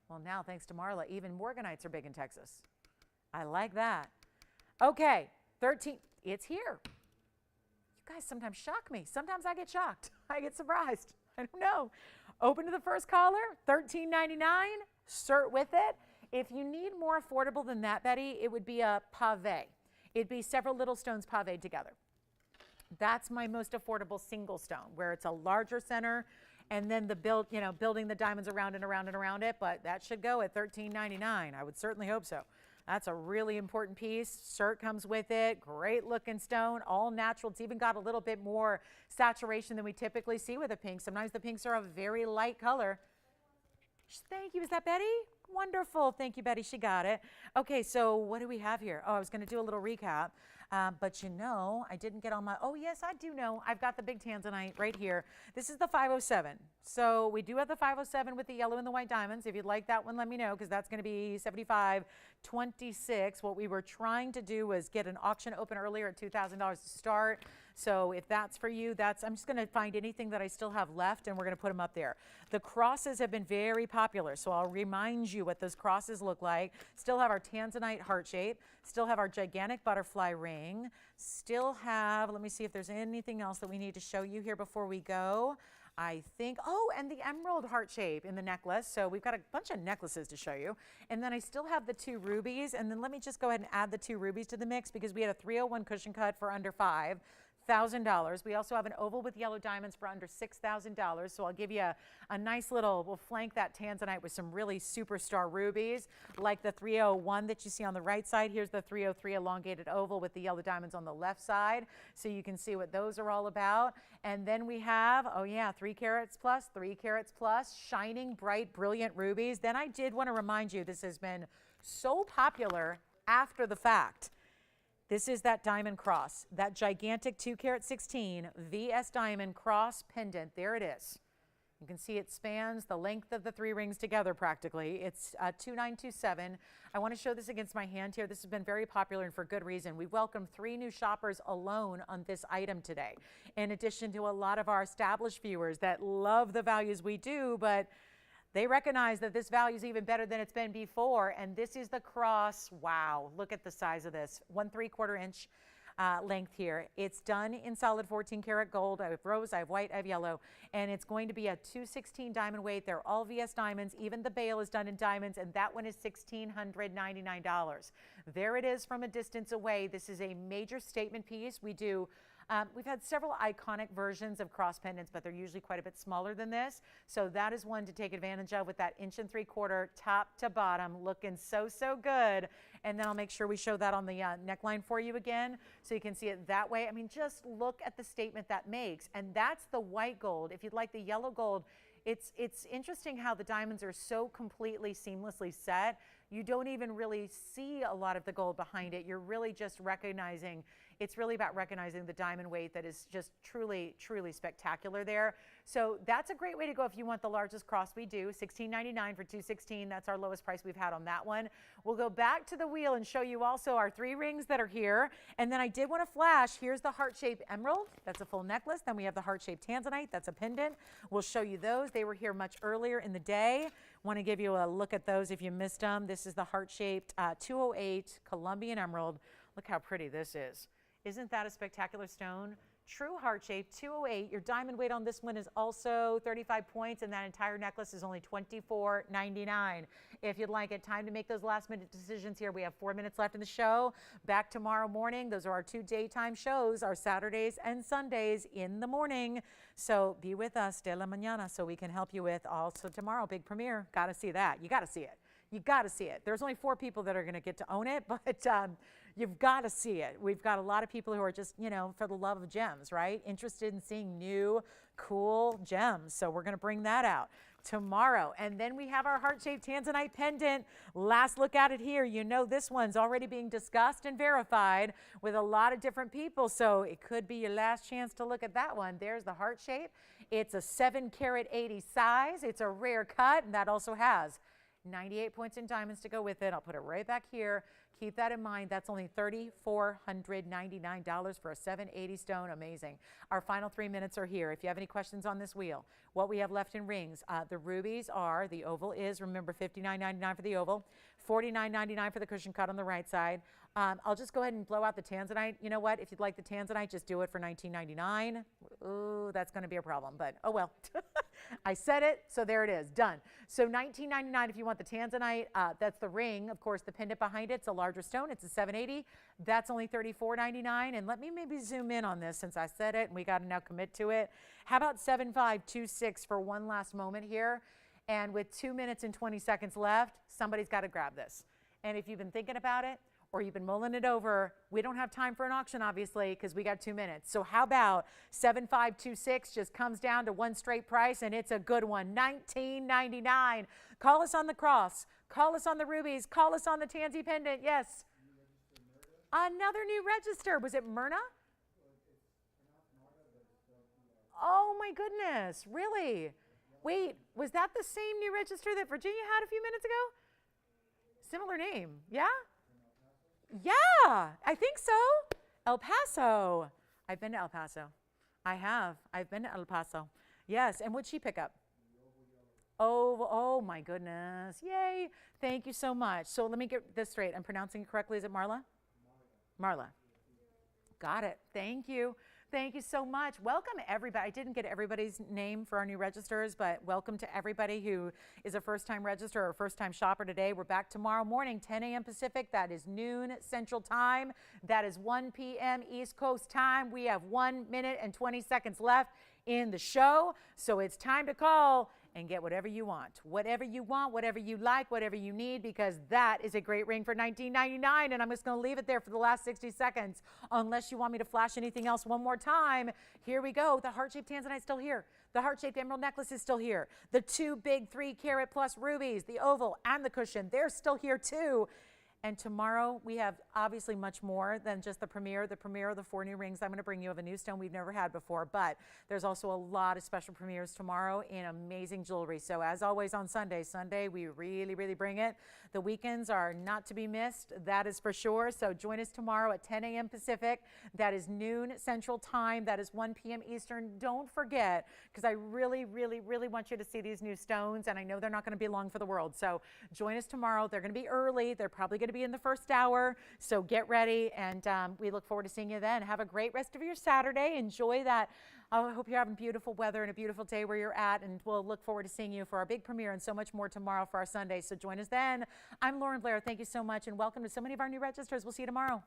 Speaker 1: Well, now, thanks to Marla, even morganites are big in Texas. I like that. Okay, 13. It's here. You guys sometimes shock me. Sometimes I get shocked. I get surprised. I don't know. Open to the first caller, $13.99. Cert with it. If you need more affordable than that, Betty, it would be a pave. It'd be several little stones paved together. That's my most affordable single stone, where it's a larger center, and then building the diamonds around and around and around it. But that should go at $13.99. I would certainly hope so. That's a really important piece. Cert comes with it. Great looking stone, all natural. It's even got a little bit more saturation than we typically see with a pink. Sometimes the pinks are a very light color. Thank you. Is that Betty? Wonderful. Thank you, Betty. She got it. Okay, so what do we have here? Oh, I was going to do a little recap. But I didn't get all my, oh yes, I do know. I've got the big tanzanite right here. This is the 507. So we do have the 507 with the yellow and the white diamonds. If you'd like that one, let me know, because that's going to be $75.26. What we were trying to do was get an auction open earlier at $2,000 to start. So if that's for you, I'm just going to find anything that I still have left, and we're going to put them up there. The crosses have been very popular, so I'll remind you what those crosses look like. Still have our tanzanite heart shape, still have our gigantic butterfly ring, still have, let me see if there's anything else that we need to show you here before we go. I think, oh, and the emerald heart shape in the necklace. So we've got a bunch of necklaces to show you. And then I still have the 2 rubies. And then let me just go ahead and add the 2 rubies to the mix, because we had a 301 cushion cut for under $5,000. We also have an oval with yellow diamonds for under $6,000. So I'll give you a nice we'll flank that tanzanite with some really superstar rubies, like the 301 that you see on the right side. Here's the 303 elongated oval with the yellow diamonds on the left side. So you can see what those are all about. And then we have, 3 carats plus, 3 carats plus, shining, bright, brilliant rubies. Then I did want to remind you, this has been so popular after the fact. This is that diamond cross, that gigantic 2 carat 16 VS diamond cross pendant. There it is. You can see it spans the length of the 3 rings together practically. It's 2927. I want to show this against my hand here. This has been very popular, and for good reason. We welcomed 3 new shoppers alone on this item today, in addition to a lot of our established viewers that love the values we do, but they recognize that this value is even better than it's been before. And this is the cross. Wow, look at the size of this. 1¾ inch length here. It's done in solid 14 karat gold. I have rose, I have white, I have yellow. And it's going to be a 216 diamond weight. They're all VS diamonds. Even the bail is done in diamonds. And that one is $1,699. There it is from a distance away. This is a major statement piece. We've had several iconic versions of cross pendants, but they're usually quite a bit smaller than this. So that is one to take advantage of, with that 1¾ top to bottom, looking so good. And then I'll make sure we show that on the neckline for you again, so you can see it that way. I mean, just look at the statement that makes. And that's the white gold. If you'd like the yellow gold, it's interesting how the diamonds are so completely seamlessly set. You don't even really see a lot of the gold behind it. You're really just recognizing, it's really about recognizing the diamond weight that is just truly spectacular there. So that's a great way to go if you want the largest cross we do. $16.99 for 216. That's our lowest price we've had on that one. We'll go back to the wheel and show you also our 3 rings that are here. And then I did want to flash, here's the heart-shaped emerald. That's a full necklace. Then we have the heart-shaped tanzanite. That's a pendant. We'll show you those. They were here much earlier in the day. Want to give you a look at those if you missed them. This is the heart-shaped 208 Colombian emerald. Look how pretty this is. Isn't that a spectacular stone? True heart shape, 208. Your diamond weight on this one is also 35 points, and that entire necklace is only $24.99. If you'd like it, time to make those last minute decisions here. We have 4 minutes left in the show. Back tomorrow morning. Those are our 2 daytime shows, our Saturdays and Sundays in the morning. So be with us de la mañana so we can help you with also tomorrow. Big premiere. Got to see that. You got to see it. You got to see it. There's only 4 people that are going to get to own it, but you've got to see it. We've got a lot of people who are just, you know, for the love of gems, right? Interested in seeing new, cool gems. So we're going to bring that out tomorrow. And then we have our heart-shaped tanzanite pendant. Last look at it here. You know this one's already being discussed and verified with a lot of different people. So it could be your last chance to look at that one. There's the heart shape. It's a 7 carat 80 size. It's a rare cut, and that also has 98 points in diamonds to go with it. I'll put it right back here. Keep that in mind. That's only $3,499 for a 780 stone. Amazing. Our final 3 minutes are here. If you have any questions on this wheel, what we have left in rings, the rubies are, the oval is, remember, $59.99 for the oval, $49.99 for the cushion cut on the right side. I'll just go ahead and blow out the tanzanite. You know what? If you'd like the tanzanite, just do it for $19.99. Ooh, that's going to be a problem, but oh well. I said it, so there it is, done. So $19.99 if you want the tanzanite. That's the ring. Of course, the pendant behind it's a larger stone. It's a 780. That's only $34.99. And let me maybe zoom in on this since I said it and we got to now commit to it. How about 7526 for one last moment here? And with 2 minutes and 20 seconds left, somebody's got to grab this. And if you've been thinking about it, or you've been mulling it over, we don't have time for an auction, obviously, because we got 2 minutes. So how about 7526 just comes down to one straight price, and it's a good one, $19.99. Call us on the cross. Call us on the rubies. Call us on the tansy pendant. Yes. Another new register. Was it Myrna? Oh, my goodness. Really? Wait, was that the same new register that Virginia had a few minutes ago? Similar name. Yeah? Yeah, I think so. El Paso. I've been to El Paso. I have. I've been to El Paso. Yes, and what'd she pick up? Oh my goodness. Yay. Thank you so much. So let me get this straight. I'm pronouncing it correctly. Is it Marla? Marla. Got it. Thank you. Thank you so much. Welcome, everybody. I didn't get everybody's name for our new registers, but welcome to everybody who is a first-time register or first-time shopper today. We're back tomorrow morning, 10 a.m. Pacific. That is noon Central Time. That is 1 p.m. East Coast time. We have 1 minute and 20 seconds left in the show, so it's time to call and get whatever you want, whatever you like, whatever you need, because that is a great ring for $19.99, and I'm just going to leave it there for the last 60 seconds, unless you want me to flash anything else one more time. Here we go. The heart-shaped tanzanite is still here. The heart-shaped emerald necklace is still here. The 2 big 3 carat plus rubies, the oval and the cushion, they're still here too. And tomorrow we have obviously much more than just the premiere of the 4 new rings I'm going to bring you of a new stone we've never had before. But there's also a lot of special premieres tomorrow in amazing jewelry. So as always on Sunday we really bring it. The weekends are not to be missed, that is for sure. So join us tomorrow at 10 a.m. Pacific. That is noon Central Time. That is 1 p.m. Eastern. Don't forget, because I really want you to see these new stones, and I know they're not going to be long for the world. So join us tomorrow. They're going to be early. They're probably going to be in the first hour, so get ready, and we look forward to seeing you then. Have a great rest of your Saturday. Enjoy that. I hope you're having beautiful weather and a beautiful day where you're at, and we'll look forward to seeing you for our big premiere and so much more tomorrow for our Sunday. So join us then. I'm Lauren Blair. Thank you so much, and welcome to so many of our new registers. We'll see you tomorrow.